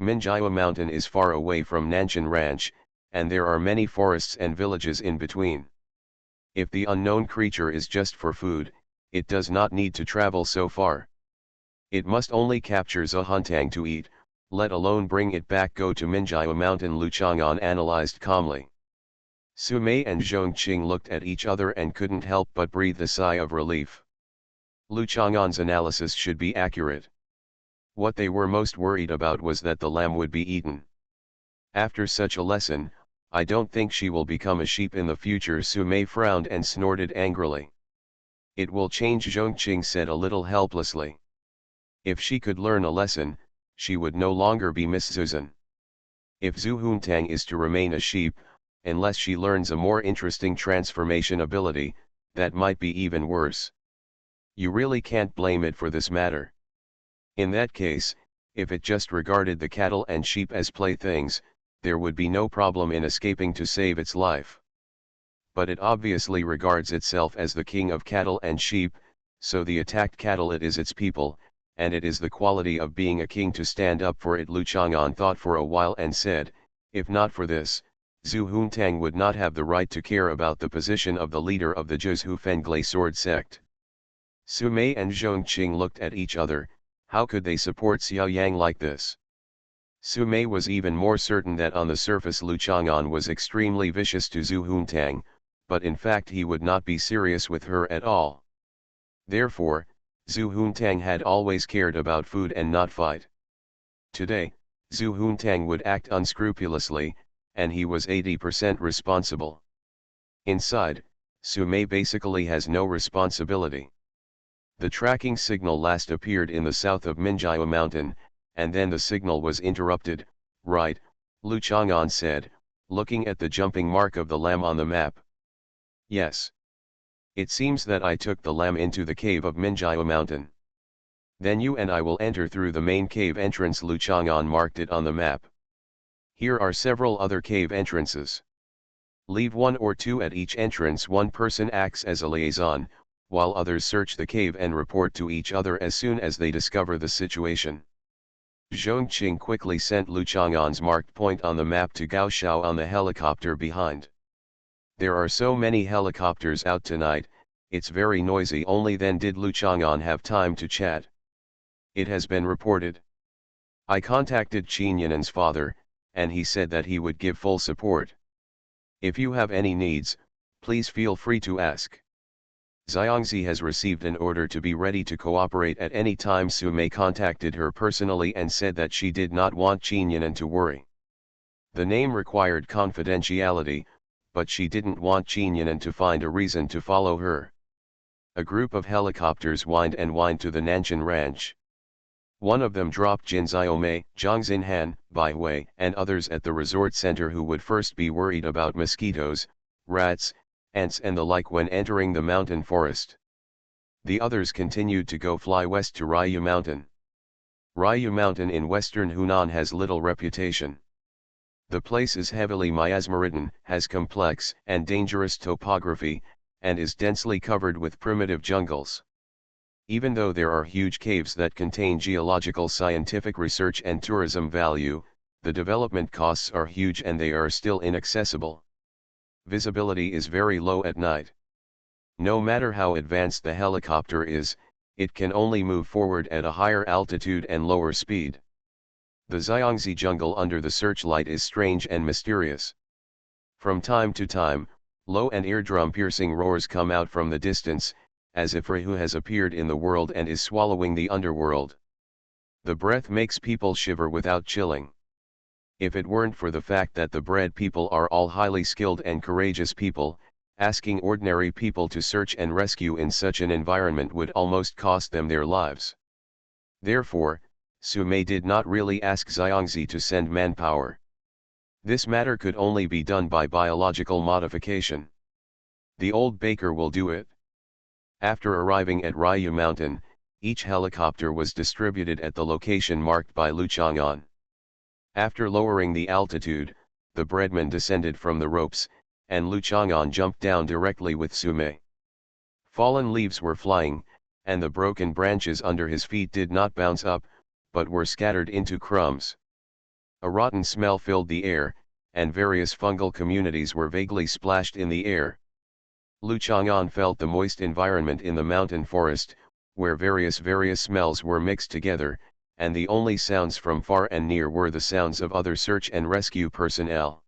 Minjiao Mountain is far away from Nanshan Ranch, and there are many forests and villages in between. If the unknown creature is just for food, it does not need to travel so far. It must only capture Zuhuntang to eat, let alone bring it back. Go to Minjiao Mountain, Lu Chang'an analyzed calmly. Su Mei and Zhong Qing looked at each other and couldn't help but breathe a sigh of relief. Lu Chang'an's analysis should be accurate. What they were most worried about was that the lamb would be eaten. After such a lesson, I don't think she will become a sheep in the future. Su Mei frowned and snorted angrily. It will change, Zhong Qing said a little helplessly. If she could learn a lesson, she would no longer be Miss Zuzan. If Zuhuntang is to remain a sheep, unless she learns a more interesting transformation ability, that might be even worse. You really can't blame it for this matter. In that case, if it just regarded the cattle and sheep as playthings, there would be no problem in escaping to save its life. But it obviously regards itself as the king of cattle and sheep, so the attacked cattle, it is its people, and it is the quality of being a king to stand up for it. Lu Chang'an thought for a while and said, if not for this, Zuhuntang would not have the right to care about the position of the leader of the Zhu Fenglai sword sect. Su Mei and Zhong Qing looked at each other. How could they support Xiao Yang like this? Su Mei was even more certain that on the surface Lu Chang'an was extremely vicious to Zuhuntang, but in fact he would not be serious with her at all. Therefore, Zuhuntang had always cared about food and not fight. Today, Zuhuntang would act unscrupulously, and he was 80% responsible. Inside, Su Mei basically has no responsibility. The tracking signal last appeared in the south of Minjiao Mountain, and then the signal was interrupted. Right, Lu Chang'an said, looking at the jumping mark of the lamb on the map. Yes. It seems that I took the lamb into the cave of Minjiao Mountain. Then you and I will enter through the main cave entrance. Lu Chang'an marked it on the map. Here are several other cave entrances. Leave one or two at each entrance. One person acts as a liaison, while others search the cave and report to each other as soon as they discover the situation. Zhong Qing quickly sent Lu Chang'an's marked point on the map to Gao Xiao on the helicopter behind. There are so many helicopters out tonight, it's very noisy. Only then did Lu Chang'an have time to chat. It has been reported. I contacted Qin Yinan's father, and he said that he would give full support. If you have any needs, please feel free to ask. Xiangzi has received an order to be ready to cooperate at any time. Su Mei contacted her personally and said that she did not want Qin Yinan to worry. The name required confidentiality, but she didn't want Qin Yinan to find a reason to follow her. A group of helicopters whined and whined to the Nanshan Ranch. One of them dropped Jin Xiaomei, Zhang Xinhan, Bai Hui, and others at the resort center who would first be worried about mosquitoes, rats, ants and the like when entering the mountain forest. The others continued to go fly west to Ryu Mountain. Ryu Mountain in western Hunan has little reputation. The place is heavily miasmaridon, has complex and dangerous topography, and is densely covered with primitive jungles. Even though there are huge caves that contain geological scientific research and tourism value, the development costs are huge and they are still inaccessible. Visibility is very low at night. No matter how advanced the helicopter is, it can only move forward at a higher altitude and lower speed. The Xiangzi jungle under the searchlight is strange and mysterious. From time to time, low and eardrum-piercing roars come out from the distance, as if Rahu has appeared in the world and is swallowing the underworld. The breath makes people shiver without chilling. If it weren't for the fact that the bread people are all highly skilled and courageous people, asking ordinary people to search and rescue in such an environment would almost cost them their lives. Therefore, Su Mei did not really ask Xiangzi to send manpower. This matter could only be done by biological modification. The old baker will do it. After arriving at Ryu Mountain, each helicopter was distributed at the location marked by Lu Chang'an. After lowering the altitude, the breadman descended from the ropes, and Lu Chang'an jumped down directly with Su Mei. Fallen leaves were flying, and the broken branches under his feet did not bounce up, but were scattered into crumbs. A rotten smell filled the air, and various fungal communities were vaguely splashed in the air. Lu Chang'an felt the moist environment in the mountain forest, where various smells were mixed together, and the only sounds from far and near were the sounds of other search and rescue personnel.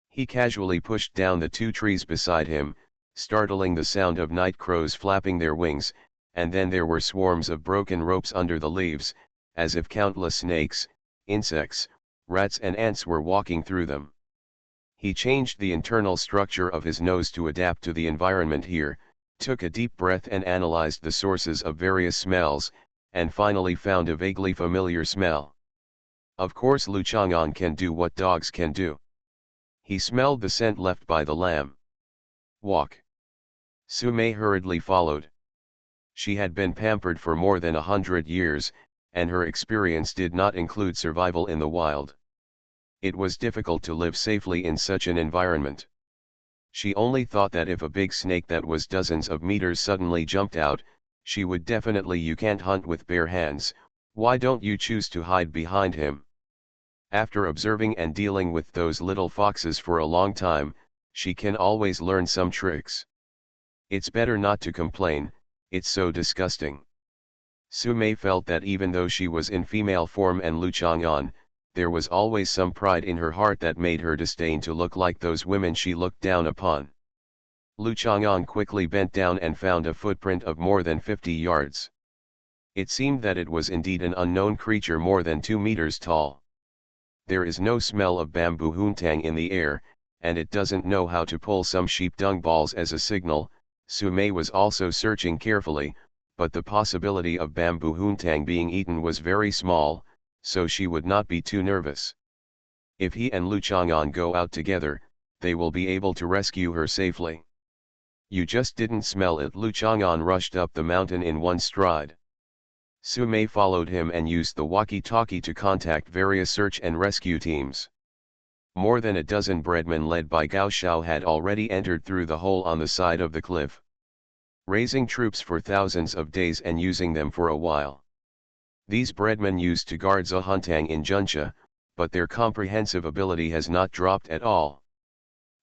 He casually pushed down the 2 trees beside him, startling the sound of night crows flapping their wings, and then there were swarms of broken ropes under the leaves, as if countless snakes, insects, rats and ants were walking through them. He changed the internal structure of his nose to adapt to the environment here, took a deep breath and analyzed the sources of various smells, and finally found a vaguely familiar smell. Of course Lu Chang'an can do what dogs can do. He smelled the scent left by the lamb. Walk. Su Mei hurriedly followed. She had been pampered for more than 100 years, and her experience did not include survival in the wild. It was difficult to live safely in such an environment. She only thought that if a big snake that was dozens of meters suddenly jumped out, she would definitely. You can't hunt with bare hands, why don't you choose to hide behind him? After observing and dealing with those little foxes for a long time, she can always learn some tricks. It's better not to complain, it's so disgusting. Su Mei felt that even though she was in female form and Lu Chang'an, there was always some pride in her heart that made her disdain to look like those women she looked down upon. Lu Chang'an quickly bent down and found a footprint of more than 50 yards. It seemed that it was indeed an unknown creature more than 2 meters tall. There is no smell of bamboo hoontang in the air, and it doesn't know how to pull some sheep dung balls as a signal. Su Mei was also searching carefully, but the possibility of bamboo hoontang being eaten was very small, so she would not be too nervous. If he and Lu Chang'an go out together, they will be able to rescue her safely. You just didn't smell it. Lu Chang'an rushed up the mountain in one stride. Su Mei followed him and used the walkie-talkie to contact various search and rescue teams. More than a dozen breadmen led by Gao Xiao had already entered through the hole on the side of the cliff, raising troops for thousands of days and using them for a while. These breadmen used to guard Zhuntang in Junxia, but their comprehensive ability has not dropped at all.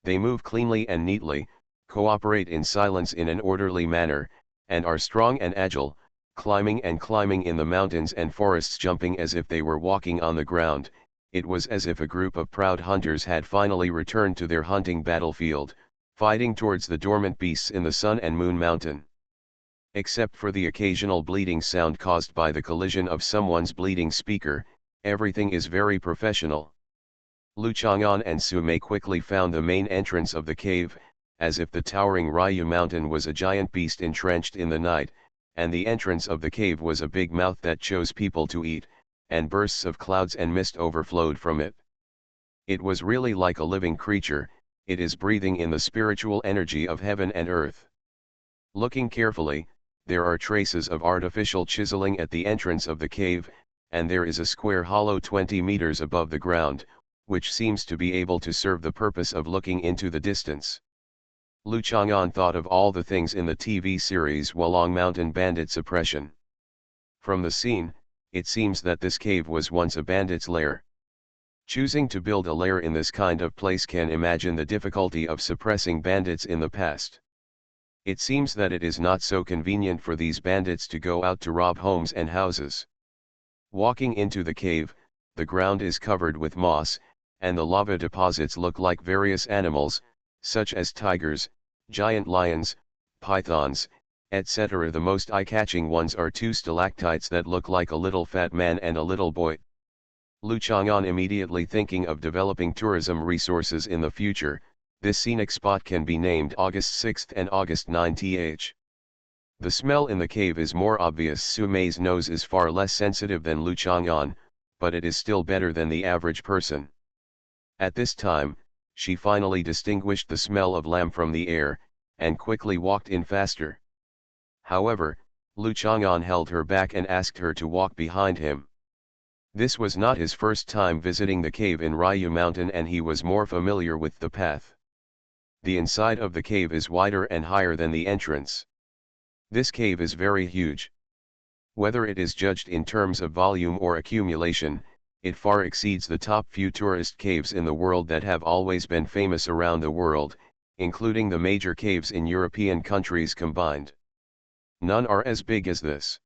They move cleanly and neatly, cooperate in silence in an orderly manner, and are strong and agile, climbing in the mountains and forests, jumping as if they were walking on the ground. It was as if a group of proud hunters had finally returned to their hunting battlefield, fighting towards the dormant beasts in the Sun and Moon Mountain. Except for the occasional bleeding sound caused by the collision of someone's bleeding speaker, everything is very professional. Lu Chang'an and Su Mei quickly found the main entrance of the cave, as if the towering Ryu Mountain was a giant beast entrenched in the night, and the entrance of the cave was a big mouth that chose people to eat, and bursts of clouds and mist overflowed from it. It was really like a living creature. It is breathing in the spiritual energy of heaven and earth. Looking carefully, there are traces of artificial chiseling at the entrance of the cave, and there is a square hollow 20 meters above the ground, which seems to be able to serve the purpose of looking into the distance. Lu Chang'an thought of all the things in the TV series Wolong Mountain Bandit Suppression. From the scene, it seems that this cave was once a bandit's lair. Choosing to build a lair in this kind of place can imagine the difficulty of suppressing bandits in the past. It seems that it is not so convenient for these bandits to go out to rob homes and houses. Walking into the cave, the ground is covered with moss, and the lava deposits look like various animals, such as tigers, giant lions, pythons, etc. The most eye-catching ones are 2 stalactites that look like a little fat man and a little boy. Lu Chang'an immediately thinking of developing tourism resources in the future. This scenic spot can be named August 6 and August 9th. The smell in the cave is more obvious. Su Mei's nose is far less sensitive than Lu Chang'an, but it is still better than the average person. At this time, she finally distinguished the smell of lamb from the air, and quickly walked in faster. However, Lu Chang'an held her back and asked her to walk behind him. This was not his first time visiting the cave in Ryu Mountain, and he was more familiar with the path. The inside of the cave is wider and higher than the entrance. This cave is very huge. Whether it is judged in terms of volume or accumulation, It far exceeds the top few tourist caves in the world that have always been famous around the world, including the major caves in European countries combined. None are as big as this.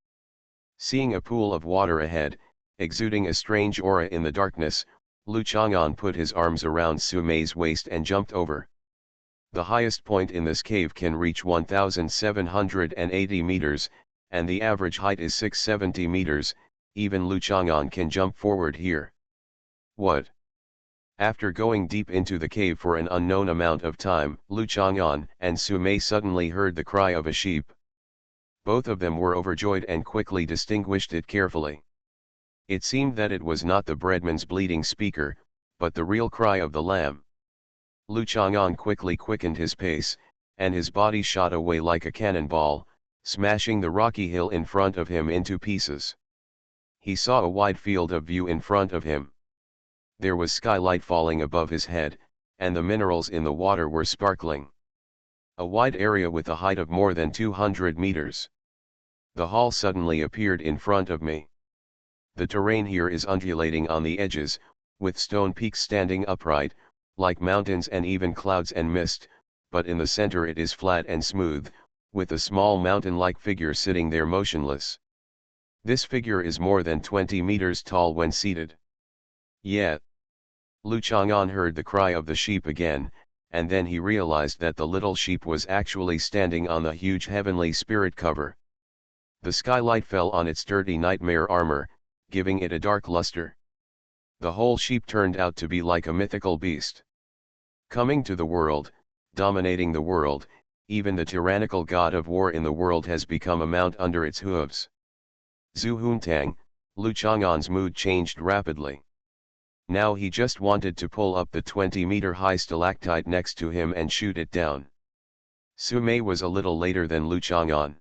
Seeing a pool of water ahead, exuding a strange aura in the darkness, Lu Chang'an put his arms around Su Mei's waist and jumped over. The highest point in this cave can reach 1,780 meters, and the average height is 670 meters, even Lu Chang'an can jump forward here. What? After going deep into the cave for an unknown amount of time, Lu Chang'an and Su Mei suddenly heard the cry of a sheep. Both of them were overjoyed and quickly distinguished it carefully. It seemed that it was not the breadman's bleating speaker, but the real cry of the lamb. Lu Chang'an quickly quickened his pace, and his body shot away like a cannonball, smashing the rocky hill in front of him into pieces. He saw a wide field of view in front of him. There was skylight falling above his head, and the minerals in the water were sparkling. A wide area with a height of more than 200 meters. The hall suddenly appeared in front of me. The terrain here is undulating on the edges, with stone peaks standing upright, like mountains and even clouds and mist, but in the center it is flat and smooth, with a small mountain-like figure sitting there motionless. This figure is more than 20 meters tall when seated. Yet, Lu Chang'an heard the cry of the sheep again, and then he realized that the little sheep was actually standing on the huge heavenly spirit cover. The skylight fell on its dirty nightmare armor, giving it a dark luster. The whole sheep turned out to be like a mythical beast. Coming to the world, dominating the world, even the tyrannical god of war in the world has become a mount under its hooves. Zhu Huntang, Lu Chang'an's mood changed rapidly. Now he just wanted to pull up the 20-meter-high stalactite next to him and shoot it down. Su Mei was a little later than Lu Chang'an.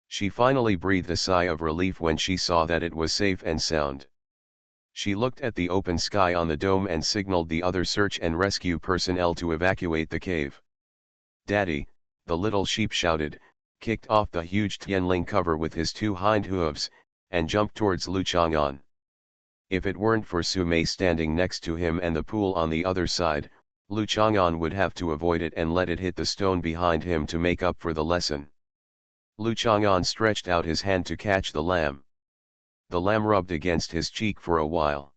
She finally breathed a sigh of relief when she saw that it was safe and sound. She looked at the open sky on the dome and signaled the other search and rescue personnel to evacuate the cave. "Daddy," the little sheep shouted, kicked off the huge Tianling cover with his two hind hooves, and jumped towards Lu Chang'an. If it weren't for Su Mei standing next to him and the pool on the other side, Lu Chang'an would have to avoid it and let it hit the stone behind him to make up for the lesson. Lu Chang'an stretched out his hand to catch the lamb. The lamb rubbed against his cheek for a while.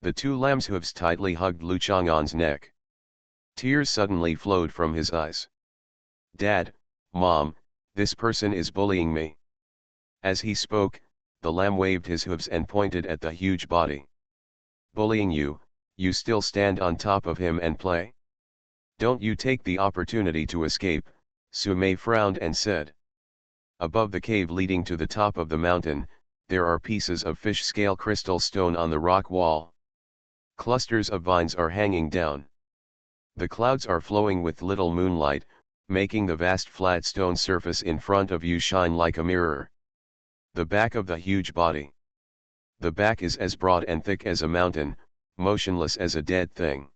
The two lamb's hooves tightly hugged Lu Chang'an's neck. Tears suddenly flowed from his eyes. "Dad, Mom, this person is bullying me." As he spoke, the lamb waved his hooves and pointed at the huge body. "Bullying you, you still stand on top of him and play? Don't you take the opportunity to escape," Su Mei frowned and said. Above the cave leading to the top of the mountain, there are pieces of fish scale crystal stone on the rock wall. Clusters of vines are hanging down. The clouds are flowing with little moonlight, making the vast flat stone surface in front of you shine like a mirror. The back of the huge body. The back is as broad and thick as a mountain, motionless as a dead thing.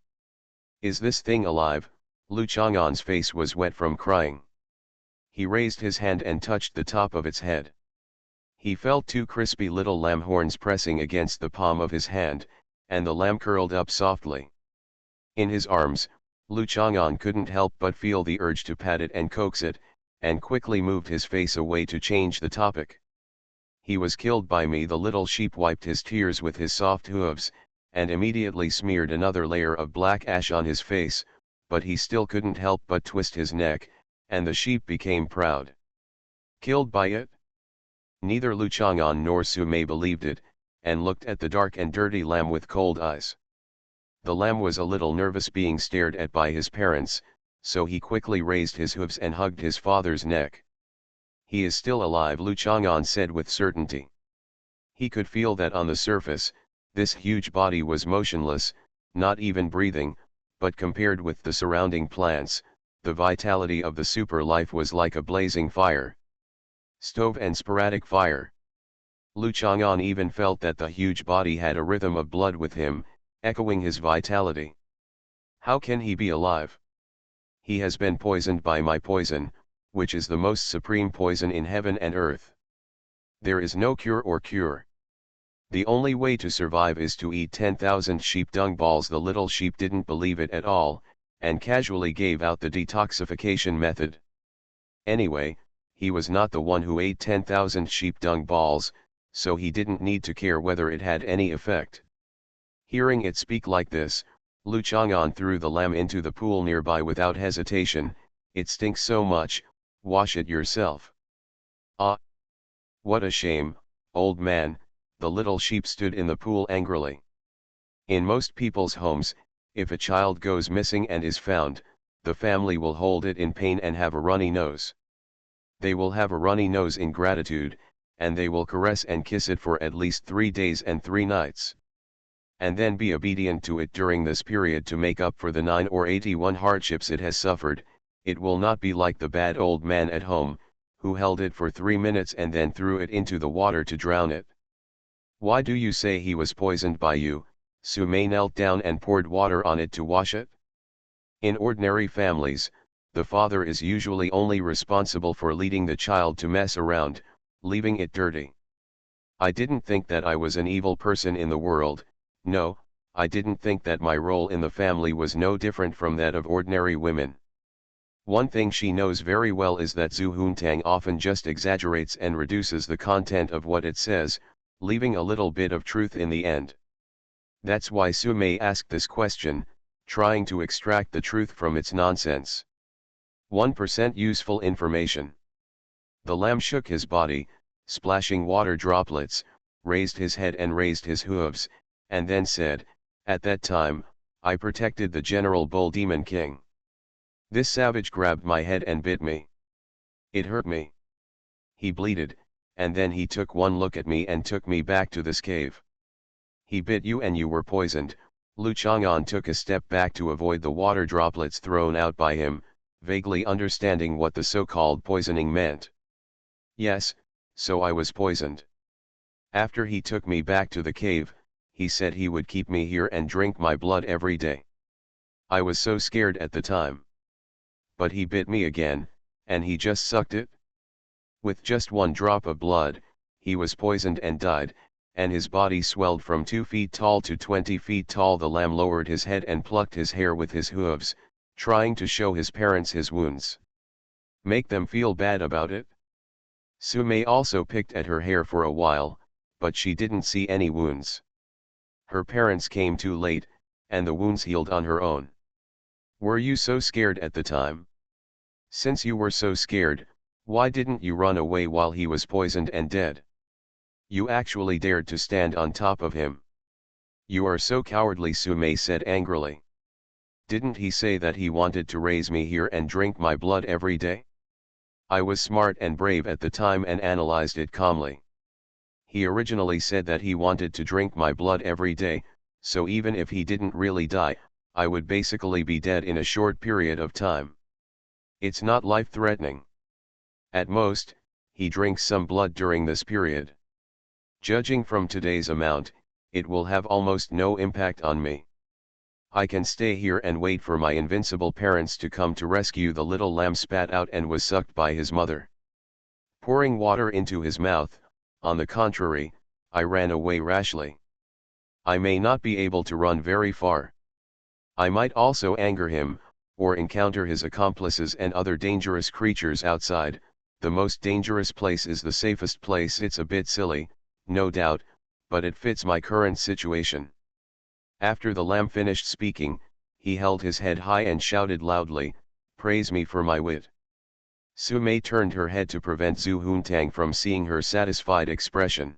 "Is this thing alive?" Lu Chang'an's face was wet from crying. He raised his hand and touched the top of its head. He felt two crispy little lamb horns pressing against the palm of his hand, and the lamb curled up softly. In his arms, Lu Chang'an couldn't help but feel the urge to pat it and coax it, and quickly moved his face away to change the topic. "He was killed by me." The little sheep wiped his tears with his soft hooves, and immediately smeared another layer of black ash on his face, but he still couldn't help but twist his neck, and the sheep became proud. "Killed by it?" Neither Lu Chang'an nor Su Mei believed it, and looked at the dark and dirty lamb with cold eyes. The lamb was a little nervous being stared at by his parents, so he quickly raised his hooves and hugged his father's neck. "He is still alive," Lu Chang'an said with certainty. He could feel that on the surface, this huge body was motionless, not even breathing, but compared with the surrounding plants, the vitality of the super life was like a blazing fire. Stove and sporadic fire. Lu Chang'an even felt that the huge body had a rhythm of blood with him, echoing his vitality. "How can he be alive? He has been poisoned by my poison, which is the most supreme poison in heaven and earth. There is no cure or cure." The only way to survive is to eat 10,000 sheep dung balls. The little sheep didn't believe it at all, and casually gave out the detoxification method. Anyway, he was not the one who ate 10,000 sheep dung balls, so he didn't need to care whether it had any effect. Hearing it speak like this, Lu Chang'an threw the lamb into the pool nearby without hesitation. It stinks so much, wash it yourself. Ah! What a shame, old man, the little sheep stood in the pool angrily. In most people's homes, if a child goes missing and is found, the family will hold it in pain and have a runny nose. They will have a runny nose in gratitude, and they will caress and kiss it for at least 3 days and 3 nights. And then be obedient to it during this period to make up for the 9 or 81 hardships it has suffered. It will not be like the bad old man at home, who held it for 3 minutes and then threw it into the water to drown it. Why do you say he was poisoned by you? Su Mei knelt down and poured water on it to wash it. In ordinary families, the father is usually only responsible for leading the child to mess around, leaving it dirty. I didn't think that I was an evil person in the world. No, I didn't think that my role in the family was no different from that of ordinary women. One thing she knows very well is that Zhu Huntang often just exaggerates and reduces the content of what it says, leaving a little bit of truth in the end. That's why Su Mei asked this question, trying to extract the truth from its nonsense. 1% useful information. The lamb shook his body, splashing water droplets, raised his head and raised his hooves, and then said, "At that time, I protected the General Bull Demon King. This savage grabbed my head and bit me. It hurt me. He bleated, and then he took one look at me and took me back to this cave. He bit you and you were poisoned." Lu Chang'an took a step back to avoid the water droplets thrown out by him, vaguely understanding what the so-called poisoning meant. "Yes, so I was poisoned. After he took me back to the cave, he said he would keep me here and drink my blood every day. I was so scared at the time. But he bit me again, and he just sucked it. With just 1 drop of blood, he was poisoned and died, and his body swelled from 2 feet tall to 20 feet tall. The lamb lowered his head and plucked his hair with his hooves, trying to show his parents his wounds. Make them feel bad about it. Su Mei also picked at her hair for a while, but she didn't see any wounds. Her parents came too late, and the wounds healed on her own. Were you so scared at the time? Since you were so scared, why didn't you run away while he was poisoned and dead? You actually dared to stand on top of him. You are so cowardly," Su Mei said angrily. "Didn't he say that he wanted to raise me here and drink my blood every day? I was smart and brave at the time and analyzed it calmly. He originally said that he wanted to drink my blood every day, so even if he didn't really die, I would basically be dead in a short period of time. It's not life-threatening. At most, he drinks some blood during this period. Judging from today's amount, it will have almost no impact on me. I can stay here and wait for my invincible parents to come to rescue." The little lamb spat out and was sucked by his mother. Pouring water into his mouth, on the contrary, I ran away rashly. I may not be able to run very far. I might also anger him, or encounter his accomplices and other dangerous creatures outside. The most dangerous place is the safest place. It's a bit silly, no doubt, but it fits my current situation. After the lamb finished speaking, he held his head high and shouted loudly, "Praise me for my wit." Su Mei turned her head to prevent Zhu Huntang from seeing her satisfied expression.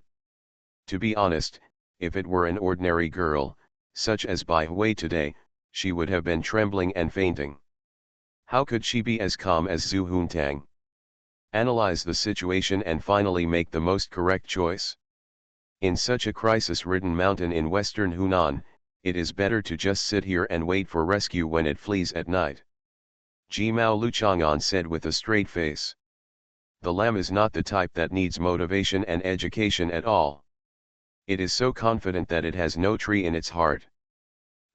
To be honest, if it were an ordinary girl, such as Bai Hui today, she would have been trembling and fainting. How could she be as calm as Zhu Huntang? Analyze the situation and finally make the most correct choice. In such a crisis-ridden mountain in western Hunan, it is better to just sit here and wait for rescue when it flees at night. Jimao Lu Chang'an said with a straight face. The lamb is not the type that needs motivation and education at all. It is so confident that it has no tree in its heart.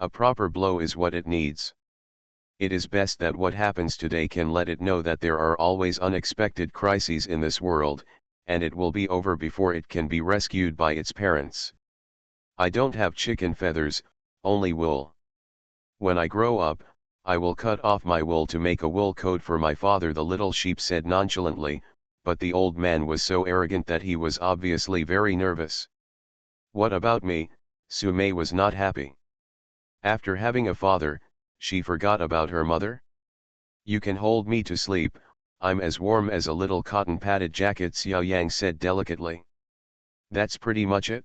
A proper blow is what it needs. It is best that what happens today can let it know that there are always unexpected crises in this world, and it will be over before it can be rescued by its parents. I don't have chicken feathers, only wool. When I grow up, I will cut off my wool to make a wool coat for my father, the little sheep said nonchalantly, but the old man was so arrogant that he was obviously very nervous. What about me? Sume was not happy. After having a father, she forgot about her mother? You can hold me to sleep, I'm as warm as a little cotton padded jacket, Xiao Yang said delicately. That's pretty much it?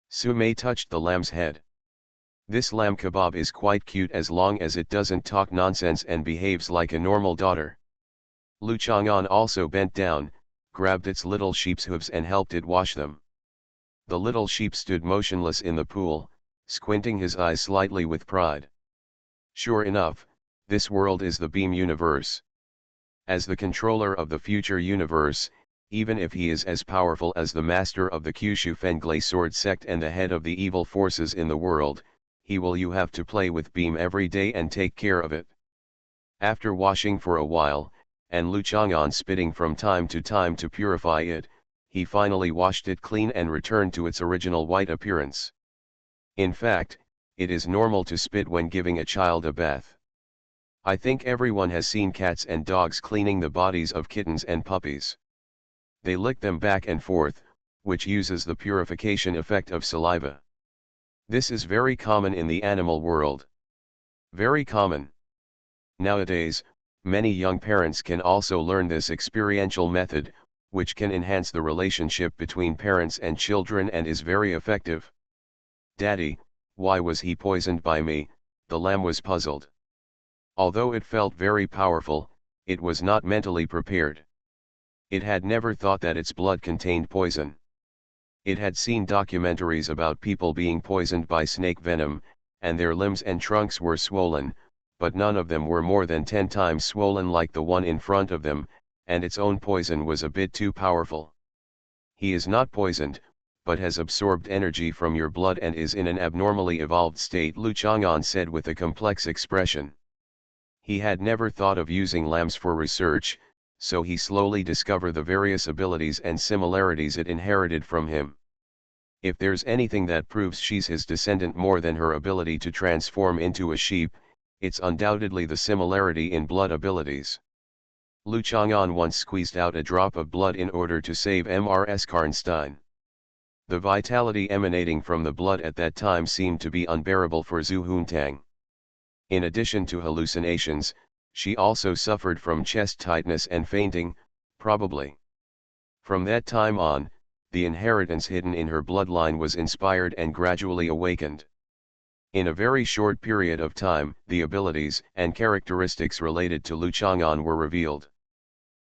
Sume touched the lamb's head. This lamb kebab is quite cute as long as it doesn't talk nonsense and behaves like a normal daughter. Lu Chang'an also bent down, grabbed its little sheep's hooves and helped it wash them. The little sheep stood motionless in the pool, squinting his eyes slightly with pride. Sure enough, this world is the Beam universe. As the controller of the future universe, even if he is as powerful as the master of the Kyushu Fenglai sword sect and the head of the evil forces in the world, you have to play with Beam every day and take care of it. After washing for a while, and Lu Chang'an spitting from time to purify it, he finally washed it clean and returned to its original white appearance. In fact, it is normal to spit when giving a child a bath. I think everyone has seen cats and dogs cleaning the bodies of kittens and puppies. They lick them back and forth, which uses the purification effect of saliva. This is very common in the animal world. Very common. Nowadays, many young parents can also learn this experiential method, which can enhance the relationship between parents and children and is very effective. Daddy, why was he poisoned by me? The lamb was puzzled. Although it felt very powerful, it was not mentally prepared. It had never thought that its blood contained poison. It had seen documentaries about people being poisoned by snake venom, and their limbs and trunks were swollen, but none of them were more than 10 times swollen like the one in front of them, and its own poison was a bit too powerful. He is not poisoned, but has absorbed energy from your blood and is in an abnormally evolved state, Lu Chang'an said with a complex expression. He had never thought of using lambs for research, so he slowly discovered the various abilities and similarities it inherited from him. If there's anything that proves she's his descendant more than her ability to transform into a sheep, it's undoubtedly the similarity in blood abilities. Lu Chang'an once squeezed out a drop of blood in order to save Mrs. Karnstein. The vitality emanating from the blood at that time seemed to be unbearable for Zhu Huntang. In addition to hallucinations, she also suffered from chest tightness and fainting, probably. From that time on, the inheritance hidden in her bloodline was inspired and gradually awakened. In a very short period of time, the abilities and characteristics related to Lu Chang'an were revealed.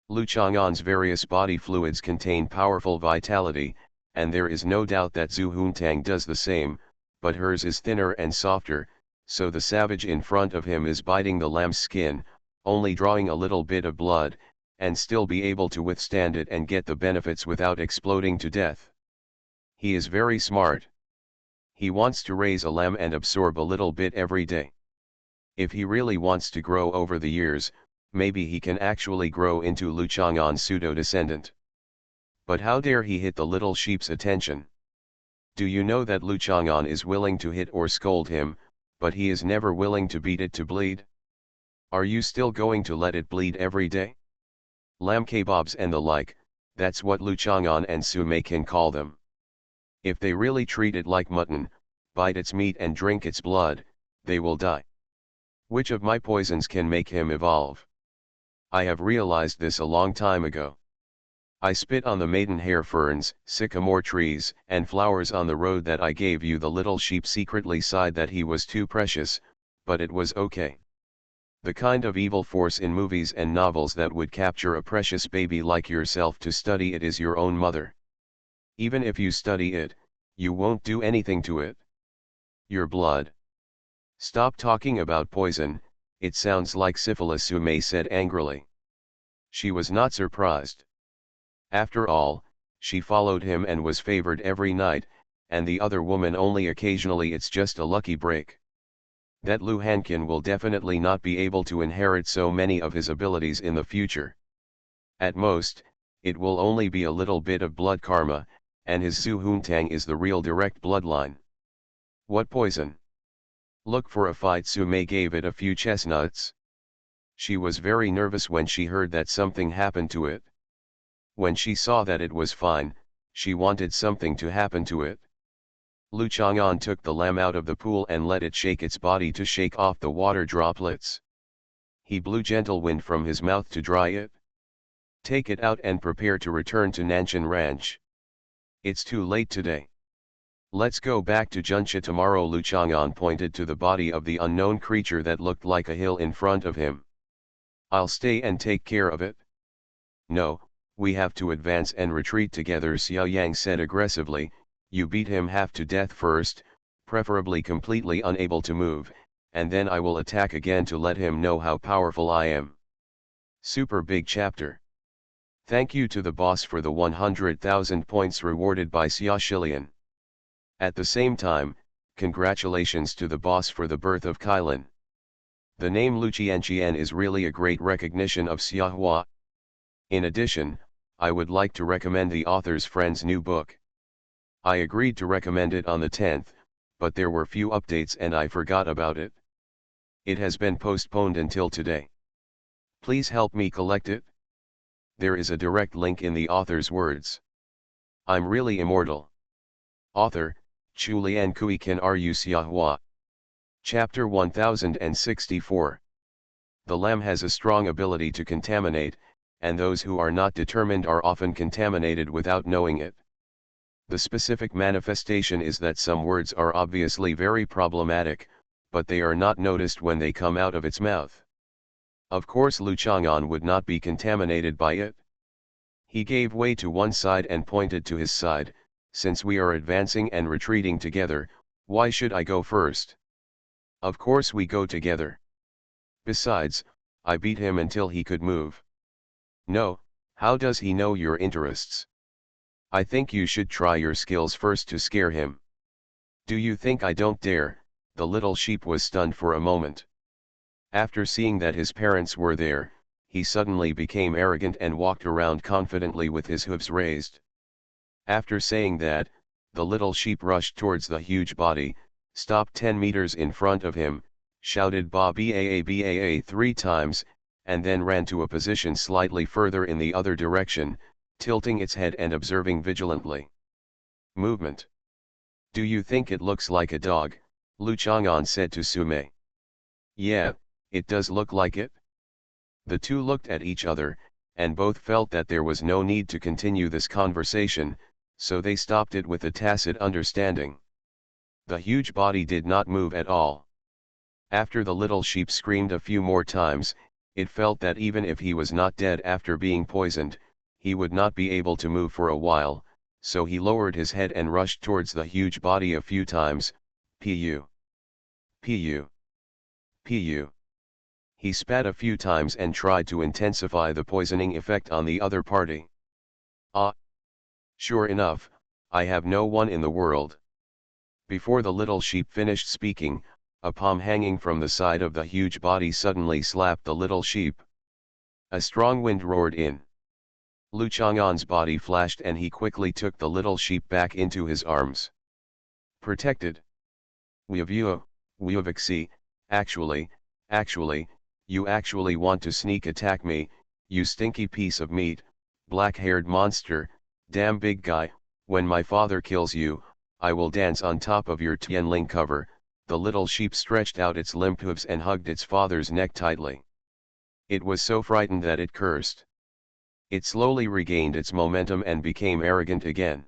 Lu Chang'an's various body fluids contain powerful vitality, and there is no doubt that Zhu Huntang does the same, but hers is thinner and softer, so the savage in front of him is biting the lamb's skin, only drawing a little bit of blood, and still be able to withstand it and get the benefits without exploding to death. He is very smart. He wants to raise a lamb and absorb a little bit every day. If he really wants to grow over the years, maybe he can actually grow into Lu Chang'an's pseudo-descendant. But how dare he hit the little sheep's attention? Do you know that Lu Chang'an is willing to hit or scold him, but he is never willing to beat it to bleed? Are you still going to let it bleed every day? Lamb kebabs and the like, that's what Lu Chang'an and Sume can call them. If they really treat it like mutton, bite its meat and drink its blood, they will die. Which of my poisons can make him evolve? I have realized this a long time ago. I spit on the maidenhair ferns, sycamore trees, and flowers on the road that I gave you. The little sheep secretly sighed that he was too precious, but it was okay. The kind of evil force in movies and novels that would capture a precious baby like yourself to study it is your own mother. Even if you study it, you won't do anything to it. Your blood. Stop talking about poison, it sounds like syphilis, Sume said angrily. She was not surprised. After all, she followed him and was favored every night, and the other woman only occasionally. It's just a lucky break. That Lu Hankin will definitely not be able to inherit so many of his abilities in the future. At most, it will only be a little bit of blood karma, and his Zhu Huntang is the real direct bloodline. What poison? Look for a fight. Sume gave it a few chestnuts. She was very nervous when she heard that something happened to it. When she saw that it was fine, she wanted something to happen to it. Lu Chang'an took the lamb out of the pool and let it shake its body to shake off the water droplets. He blew gentle wind from his mouth to dry it. Take it out and prepare to return to Nanshan Ranch. It's too late today. Let's go back to Juncha tomorrow. Lu Chang'an pointed to the body of the unknown creature that looked like a hill in front of him. I'll stay and take care of it. No, we have to advance and retreat together, Xia Yang said aggressively. You beat him half to death first, preferably completely unable to move, and then I will attack again to let him know how powerful I am. Super big chapter. Thank you to the boss for the 100,000 points rewarded by Xia Shilian. At the same time, congratulations to the boss for the birth of Kylin. The name Lu Qianqian is really a great recognition of Xia Hua. In addition, I would like to recommend the author's friend's new book. I agreed to recommend it on the 10th, but there were few updates and I forgot about it. It has been postponed until today. Please help me collect it. There is a direct link in the author's words. I'm really immortal. Author, Chulian Kui Kan Ru Xia Hua. Chapter 1064. The lamb has a strong ability to contaminate, and those who are not determined are often contaminated without knowing it. The specific manifestation is that some words are obviously very problematic, but they are not noticed when they come out of its mouth. Of course Lu Chang'an would not be contaminated by it. He gave way to one side and pointed to his side. Since we are advancing and retreating together, why should I go first? Of course we go together. Besides, I beat him until he could move. No, how does he know your interests? I think you should try your skills first to scare him. Do you think I don't dare? The little sheep was stunned for a moment. After seeing that his parents were there, he suddenly became arrogant and walked around confidently with his hooves raised. After saying that, the little sheep rushed towards the huge body, stopped 10 meters in front of him, shouted "Ba Baa Baa" 3 times, and then ran to a position slightly further in the other direction, tilting its head and observing vigilantly. Movement. Do you think it looks like a dog? Lu Chang'an said to Sume. Yeah, it does look like it. The two looked at each other, and both felt that there was no need to continue this conversation, so they stopped it with a tacit understanding. The huge body did not move at all. After the little sheep screamed a few more times, it felt that even if he was not dead after being poisoned, he would not be able to move for a while, so he lowered his head and rushed towards the huge body a few times. Pu. Pu. Pu. He spat a few times and tried to intensify the poisoning effect on the other party. Ah! Sure enough, I have no one in the world. Before the little sheep finished speaking, a palm hanging from the side of the huge body suddenly slapped the little sheep. A strong wind roared in. Lu Chang'an's body flashed and he quickly took the little sheep back into his arms. Protected. Weavixi, actually, you actually want to sneak attack me, you stinky piece of meat, black-haired monster, damn big guy. When my father kills you, I will dance on top of your Tianling cover. The little sheep stretched out its limp hooves and hugged its father's neck tightly. It was so frightened that it cursed. It slowly regained its momentum and became arrogant again.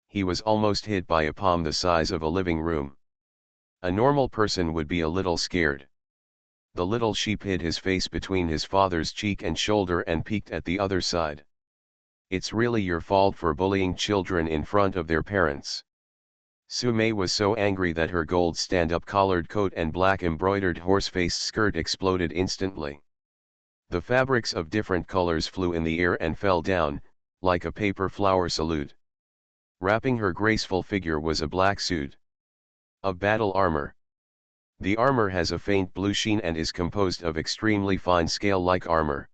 He was almost hit by a palm the size of a living room. A normal person would be a little scared. The little sheep hid his face between his father's cheek and shoulder and peeked at the other side. It's really your fault for bullying children in front of their parents. Sume was so angry that her gold stand-up collared coat and black embroidered horse-faced skirt exploded instantly. The fabrics of different colors flew in the air and fell down, like a paper flower salute. Wrapping her graceful figure was a black suit of battle armor. The armor has a faint blue sheen and is composed of extremely fine scale-like armor.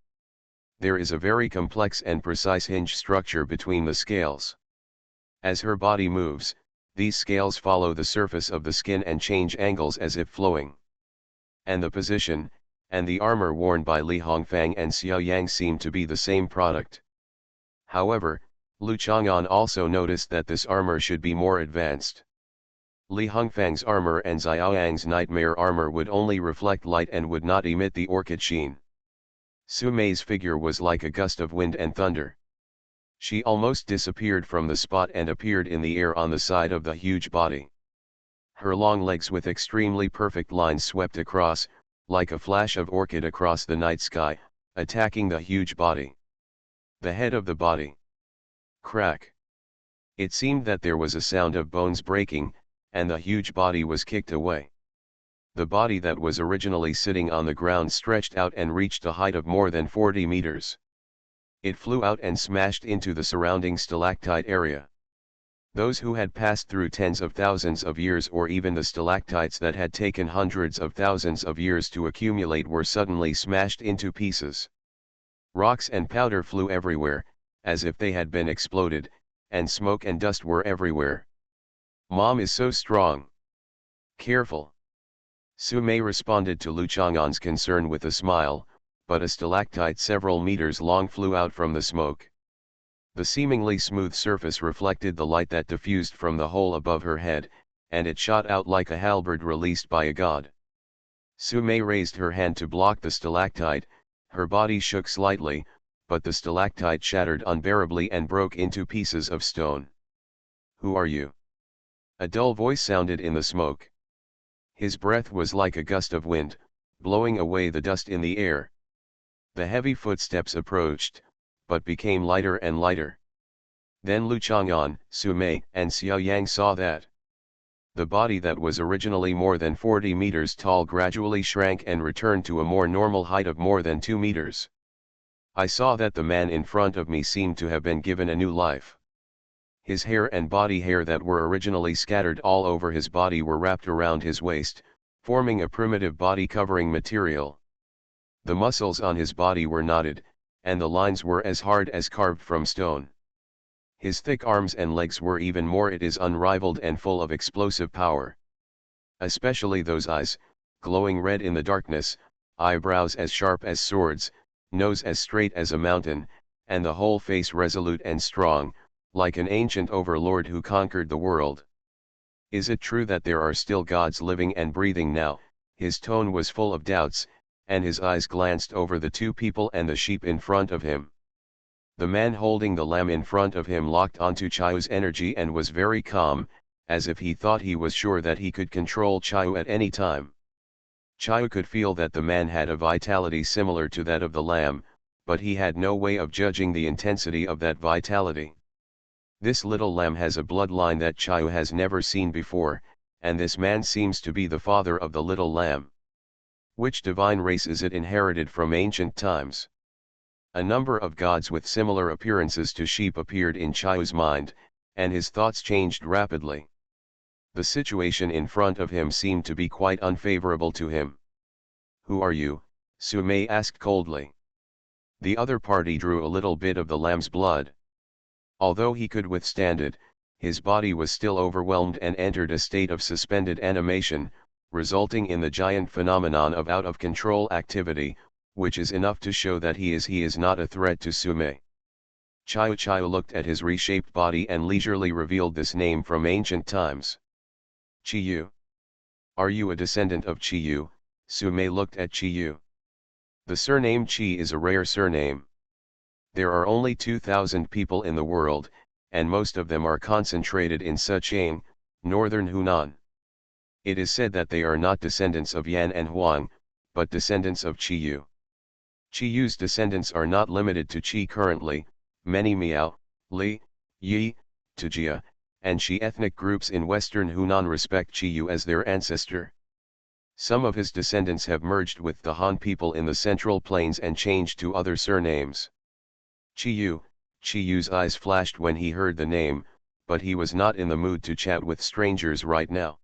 There is a very complex and precise hinge structure between the scales. As her body moves, These scales follow the surface of the skin and change angles as if flowing. And the position, and the armor worn by Li Hongfang and Xiao Yang seem to be the same product. However, Lu Chang'an also noticed that this armor should be more advanced. Li Hongfang's armor and Xiao Yang's nightmare armor would only reflect light and would not emit the orchid sheen. Su Mei's figure was like a gust of wind and thunder. She almost disappeared from the spot and appeared in the air on the side of the huge body. Her long legs with extremely perfect lines swept across, like a flash of orchid across the night sky, attacking the huge body. The head of the body. Crack. It seemed that there was a sound of bones breaking, and the huge body was kicked away. The body that was originally sitting on the ground stretched out and reached a height of more than 40 meters. It flew out and smashed into the surrounding stalactite area. Those who had passed through tens of thousands of years or even the stalactites that had taken hundreds of thousands of years to accumulate were suddenly smashed into pieces. Rocks and powder flew everywhere, as if they had been exploded, and smoke and dust were everywhere. Mom is so strong. Careful. Su Mei responded to Lu Chang'an's concern with a smile, but a stalactite several meters long flew out from the smoke. The seemingly smooth surface reflected the light that diffused from the hole above her head, and it shot out like a halberd released by a god. Su Mei raised her hand to block the stalactite, her body shook slightly, but the stalactite shattered unbearably and broke into pieces of stone. Who are you? A dull voice sounded in the smoke. His breath was like a gust of wind, blowing away the dust in the air. The heavy footsteps approached, but became lighter and lighter. Then Lu Chang'an, Su Mei, and Xiao Yang saw that the body that was originally more than 40 meters tall gradually shrank and returned to a more normal height of more than 2 meters. I saw that the man in front of me seemed to have been given a new life. His hair and body hair that were originally scattered all over his body were wrapped around his waist, forming a primitive body covering material. The muscles on his body were knotted, and the lines were as hard as carved from stone. His thick arms and legs were even more it is unrivaled and full of explosive power. Especially those eyes, glowing red in the darkness, eyebrows as sharp as swords, nose as straight as a mountain, and the whole face resolute and strong, like an ancient overlord who conquered the world. Is it true that there are still gods living and breathing now? His tone was full of doubts, and his eyes glanced over the two people and the sheep in front of him. The man holding the lamb in front of him locked onto Chiu's energy and was very calm, as if he thought he was sure that he could control Chiu at any time. Chiu could feel that the man had a vitality similar to that of the lamb, but he had no way of judging the intensity of that vitality. This little lamb has a bloodline that Chiu has never seen before, and this man seems to be the father of the little lamb. Which divine race is it inherited from ancient times? A number of gods with similar appearances to sheep appeared in Chiu's mind, and his thoughts changed rapidly. The situation in front of him seemed to be quite unfavorable to him. Who are you? Su Mei asked coldly. The other party drew a little bit of the lamb's blood. Although he could withstand it, his body was still overwhelmed and entered a state of suspended animation, resulting in the giant phenomenon of out-of-control activity, which is enough to show that he is not a threat to Su Mei. Chiu looked at his reshaped body and leisurely revealed this name from ancient times. Chiu. Are you a descendant of Chiu? Su Mei looked at Chiu. The surname Chi is a rare surname. There are only 2,000 people in the world, and most of them are concentrated in Sichuan, northern Hunan. It is said that they are not descendants of Yan and Huang, but descendants of Chiu. Chiu's descendants are not limited to Chi currently. Many Miao, Li, Yi, Tujia, and Shi ethnic groups in western Hunan respect Chiu as their ancestor. Some of his descendants have merged with the Han people in the Central Plains and changed to other surnames. Chiu's eyes flashed when he heard the name, but he was not in the mood to chat with strangers right now.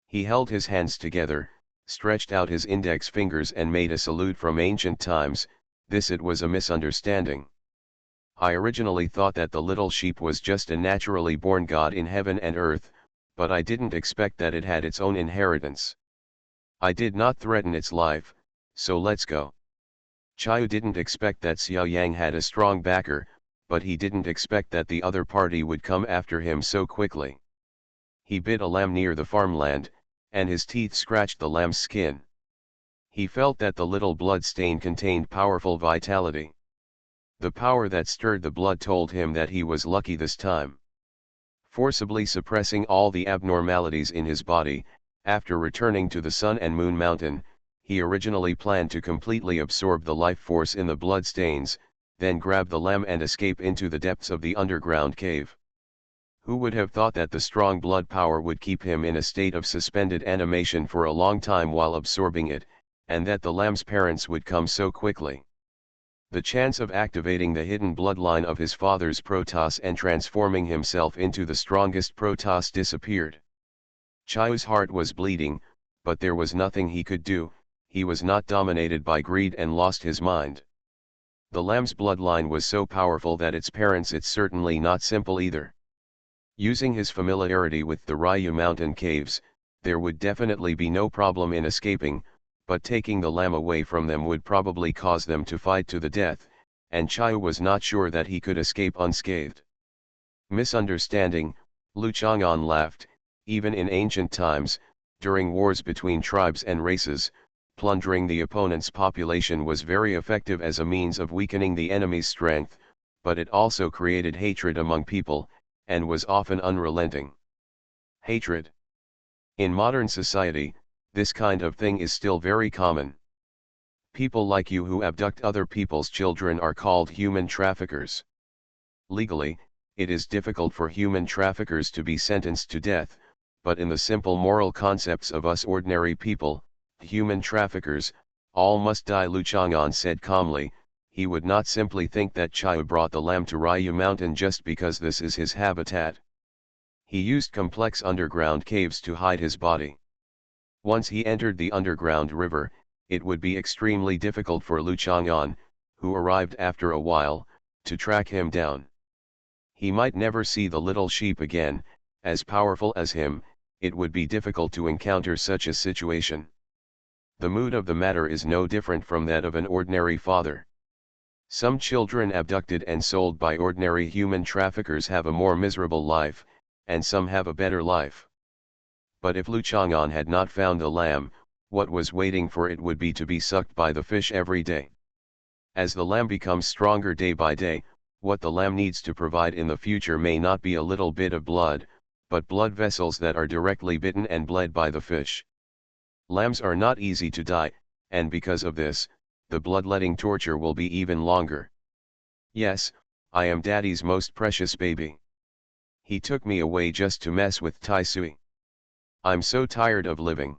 He held his hands together, stretched out his index fingers and made a salute from ancient times. It was a misunderstanding. I originally thought that the little sheep was just a naturally born god in heaven and earth, but I didn't expect that it had its own inheritance. I did not threaten its life, so let's go. Chiu didn't expect that Xiao Yang had a strong backer, but he didn't expect that the other party would come after him so quickly. He bit a lamb near the farmland, and his teeth scratched the lamb's skin. He felt that the little blood stain contained powerful vitality. The power that stirred the blood told him that he was lucky this time. Forcibly suppressing all the abnormalities in his body, after returning to the Sun and Moon Mountain, he originally planned to completely absorb the life force in the blood stains, then grab the lamb and escape into the depths of the underground cave. Who would have thought that the strong blood power would keep him in a state of suspended animation for a long time while absorbing it, and that the lamb's parents would come so quickly. The chance of activating the hidden bloodline of his father's Protoss and transforming himself into the strongest Protoss disappeared. Chiu's heart was bleeding, but there was nothing he could do. He was not dominated by greed and lost his mind. The lamb's bloodline was so powerful that its parents it's certainly not simple either. Using his familiarity with the Ryu mountain caves, there would definitely be no problem in escaping, but taking the lamb away from them would probably cause them to fight to the death, and Chiu was not sure that he could escape unscathed. Misunderstanding, Lu Chang'an laughed. Even in ancient times, during wars between tribes and races, plundering the opponent's population was very effective as a means of weakening the enemy's strength, but it also created hatred among people, and was often unrelenting. Hatred. In modern society, this kind of thing is still very common. People like you who abduct other people's children are called human traffickers. Legally, it is difficult for human traffickers to be sentenced to death, but in the simple moral concepts of us ordinary people, human traffickers, all must die. Lu Chang'an said calmly. He would not simply think that Chiu brought the lamb to Ryu Mountain just because this is his habitat. He used complex underground caves to hide his body. Once he entered the underground river, it would be extremely difficult for Lu Chang'an, who arrived after a while, to track him down. He might never see the little sheep again. As powerful as him, it would be difficult to encounter such a situation. The mood of the matter is no different from that of an ordinary father. Some children abducted and sold by ordinary human traffickers have a more miserable life, and some have a better life. But if Lu Chang'an had not found the lamb, what was waiting for it would be to be sucked by the fish every day. As the lamb becomes stronger day by day, what the lamb needs to provide in the future may not be a little bit of blood, but blood vessels that are directly bitten and bled by the fish. Lambs are not easy to die, and because of this, the bloodletting torture will be even longer. Yes, I am Daddy's most precious baby. He took me away just to mess with Tai Sui. I'm so tired of living.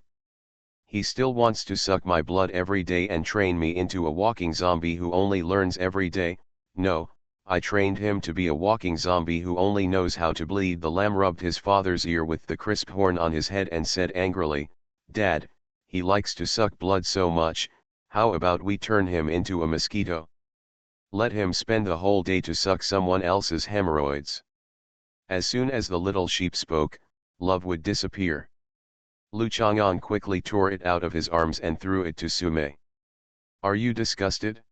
He still wants to suck my blood every day and train me into a walking zombie who only learns every day. No, I trained him to be a walking zombie who only knows how to bleed. The lamb rubbed his father's ear with the crisp horn on his head and said angrily, Dad, he likes to suck blood so much, how about we turn him into a mosquito? Let him spend the whole day to suck someone else's hemorrhoids. As soon as the little sheep spoke, love would disappear. Lu Chang'an quickly tore it out of his arms and threw it to Sume. Are you disgusted?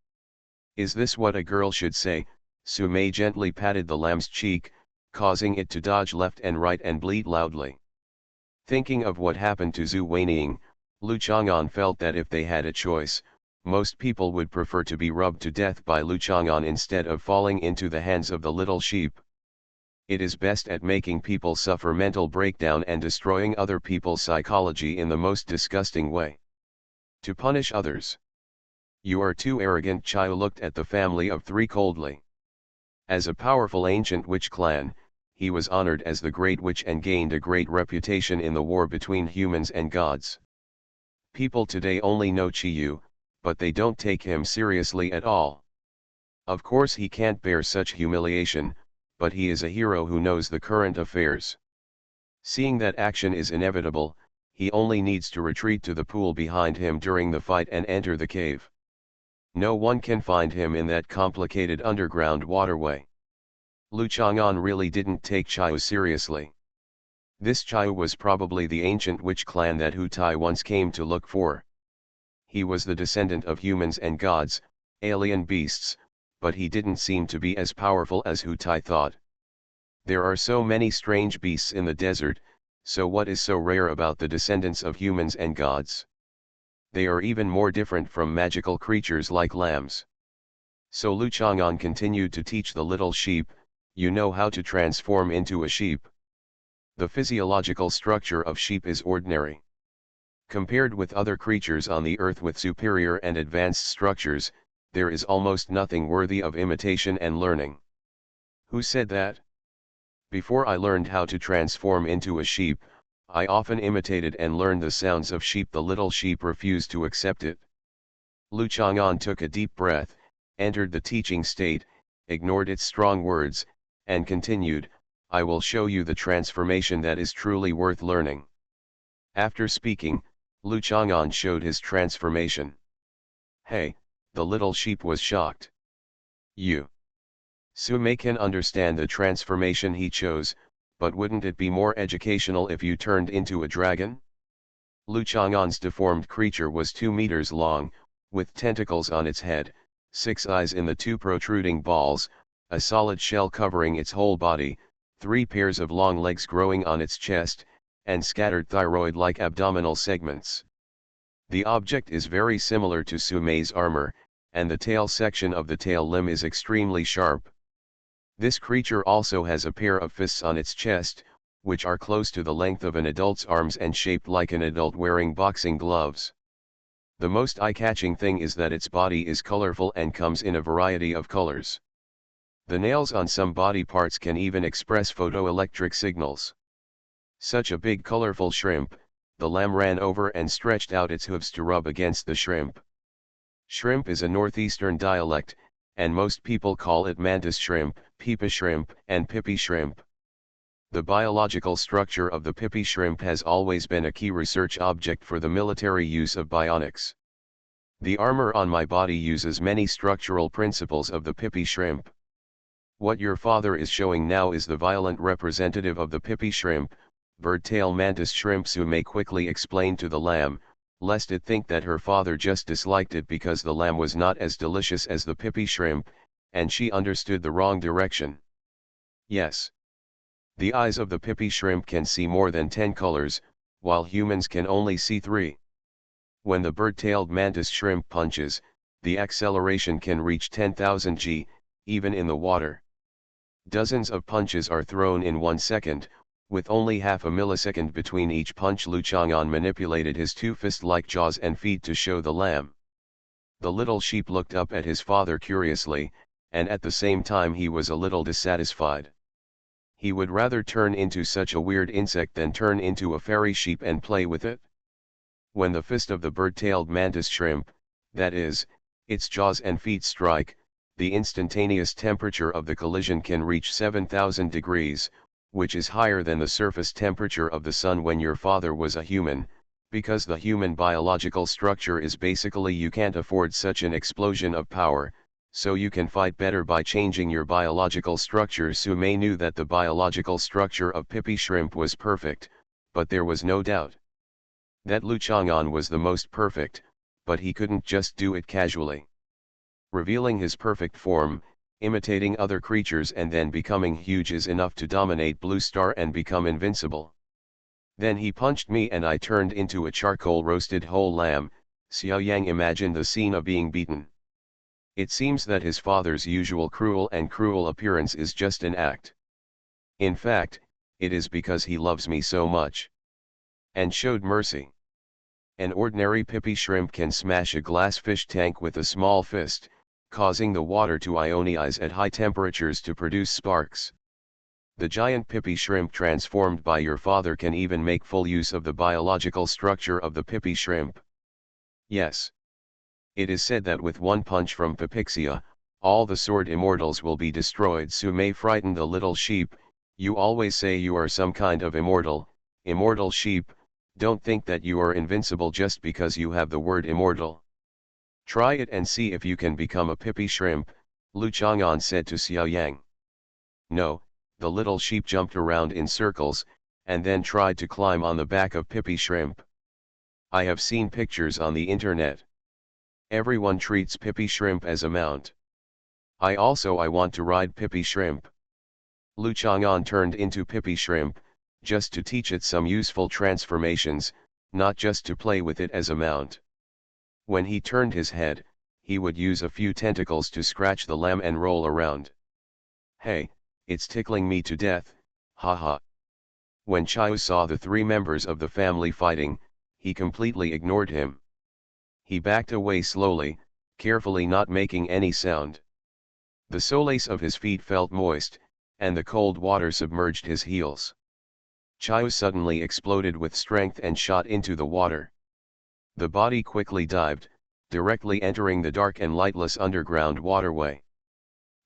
Is this what a girl should say? Sume gently patted the lamb's cheek, causing it to dodge left and right and bleat loudly. Thinking of what happened to Zhu Weining, Lu Chang'an felt that if they had a choice, most people would prefer to be rubbed to death by Lu Chang'an instead of falling into the hands of the little sheep. It is best at making people suffer mental breakdown and destroying other people's psychology in the most disgusting way. To punish others. You are too arrogant. Chiu looked at the family of three coldly. As a powerful ancient witch clan, he was honored as the Great Witch and gained a great reputation in the war between humans and gods. People today only know Chiyu, but they don't take him seriously at all. Of course he can't bear such humiliation, but he is a hero who knows the current affairs. Seeing that action is inevitable, he only needs to retreat to the pool behind him during the fight and enter the cave. No one can find him in that complicated underground waterway. Lu Chang'an really didn't take Chiu seriously. This Chiu was probably the ancient witch clan that Hu Tai once came to look for. He was the descendant of humans and gods, alien beasts, but he didn't seem to be as powerful as Hu Tai thought. There are so many strange beasts in the desert, so what is so rare about the descendants of humans and gods? They are even more different from magical creatures like lambs. So Lu Chang'an continued to teach the little sheep, you know how to transform into a sheep. The physiological structure of sheep is ordinary. Compared with other creatures on the earth with superior and advanced structures, there is almost nothing worthy of imitation and learning. Who said that? Before I learned how to transform into a sheep, I often imitated and learned the sounds of sheep. The little sheep refused to accept it. Lu Chang'an took a deep breath, entered the teaching state, ignored its strong words, and continued, I will show you the transformation that is truly worth learning. After speaking, Lu Chang'an showed his transformation. Hey, the little sheep was shocked. You. Sumei can understand the transformation he chose, but wouldn't it be more educational if you turned into a dragon? Lu Chang'an's deformed creature was 2 meters long, with tentacles on its head, 6 eyes in the 2 protruding balls, a solid shell covering its whole body, 3 pairs of long legs growing on its chest, and scattered thyroid-like abdominal segments. The object is very similar to Sumei's armor, and the tail section of the tail limb is extremely sharp. This creature also has a pair of fists on its chest, which are close to the length of an adult's arms and shaped like an adult wearing boxing gloves. The most eye-catching thing is that its body is colorful and comes in a variety of colors. The nails on some body parts can even express photoelectric signals. Such a big colorful shrimp, the lamb ran over and stretched out its hooves to rub against the shrimp. Shrimp is a northeastern dialect, and most people call it mantis shrimp, pipa shrimp, and pipi shrimp. The biological structure of the pipi shrimp has always been a key research object for the military use of bionics. The armor on my body uses many structural principles of the pipi shrimp. What your father is showing now is the violent representative of the pipi shrimp, bird-tail mantis shrimp. Sumei quickly explained to the lamb, lest it think that her father just disliked it because the lamb was not as delicious as the pipi shrimp, and she understood the wrong direction. Yes. The eyes of the pipi shrimp can see more than 10 colors, while humans can only see 3. When the bird-tailed mantis shrimp punches, the acceleration can reach 10,000 g, even in the water. Dozens of punches are thrown in 1 second, with only half a millisecond between each punch. Lu Chang'an manipulated his 2 fist-like jaws and feet to show the lamb. The little sheep looked up at his father curiously, and at the same time he was a little dissatisfied. He would rather turn into such a weird insect than turn into a fairy sheep and play with it. When the fist of the bird-tailed mantis shrimp, that is, its jaws and feet strike, the instantaneous temperature of the collision can reach 7,000 degrees, which is higher than the surface temperature of the sun when your father was a human. Because the human biological structure is basically you can't afford such an explosion of power, so you can fight better by changing your biological structure. Sumei knew that the biological structure of pipi shrimp was perfect, but there was no doubt that Lu Chang'an was the most perfect, but he couldn't just do it casually. Revealing his perfect form, imitating other creatures and then becoming huge is enough to dominate Blue Star and become invincible. Then he punched me and I turned into a charcoal roasted whole lamb. Xiao Yang imagined the scene of being beaten. It seems that his father's usual cruel appearance is just an act. In fact, it is because he loves me so much. And showed mercy. An ordinary pipi shrimp can smash a glass fish tank with a small fist, causing the water to ionize at high temperatures to produce sparks. The giant pipi shrimp transformed by your father can even make full use of the biological structure of the pipi shrimp. Yes. It is said that with 1 punch from Pipixia, all the sword immortals will be destroyed. Sumei frightened the little sheep. You always say you are some kind of immortal sheep, don't think that you are invincible just because you have the word immortal. Try it and see if you can become a pipi shrimp, Lu Chang'an said to Xiao Yang. No, the little sheep jumped around in circles, and then tried to climb on the back of Pippi Shrimp. I have seen pictures on the internet. Everyone treats Pippi Shrimp as a mount. I want to ride Pippi Shrimp. Lu Chang'an turned into Pippi Shrimp, just to teach it some useful transformations, not just to play with it as a mount. When he turned his head, he would use a few tentacles to scratch the lamb and roll around. Hey, it's tickling me to death, haha. When Chiu saw the three members of the family fighting, he completely ignored him. He backed away slowly, carefully not making any sound. The soles of his feet felt moist, and the cold water submerged his heels. Chiu suddenly exploded with strength and shot into the water. The body quickly dived, directly entering the dark and lightless underground waterway.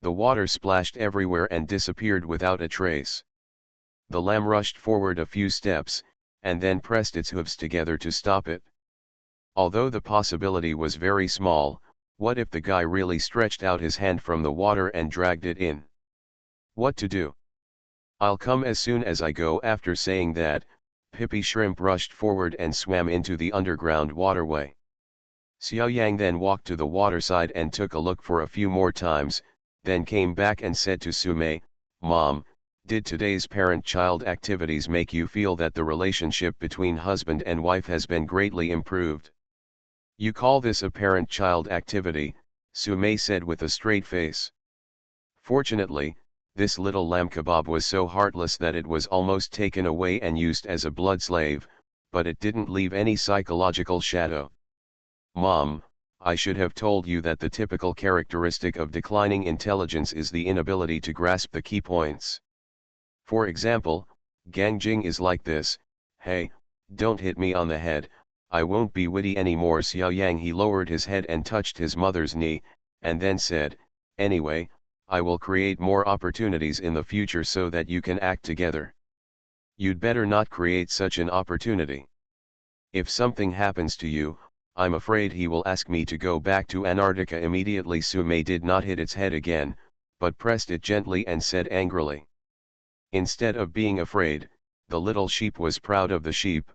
The water splashed everywhere and disappeared without a trace. The lamb rushed forward a few steps, and then pressed its hooves together to stop it. Although the possibility was very small, what if the guy really stretched out his hand from the water and dragged it in? What to do? I'll come as soon as I go. After saying that, Pippi Shrimp rushed forward and swam into the underground waterway. Xiao Yang then walked to the waterside and took a look for a few more times, then came back and said to Sumei, "Mom, did today's parent-child activities make you feel that the relationship between husband and wife has been greatly improved?" "You call this a parent-child activity?" Sumei said with a straight face. Fortunately, this little lamb kebab was so heartless that it was almost taken away and used as a blood slave, but it didn't leave any psychological shadow. "Mom, I should have told you that the typical characteristic of declining intelligence is the inability to grasp the key points. For example, Gang Jing is like this: hey, don't hit me on the head, I won't be witty anymore." Xiao Yang, he lowered his head and touched his mother's knee, and then said, "Anyway, I will create more opportunities in the future so that you can act together. You'd better not create such an opportunity. If something happens to you, I'm afraid he will ask me to go back to Antarctica immediately." Sumei did not hit its head again, but pressed it gently and said angrily. Instead of being afraid, the little sheep was proud of the sheep.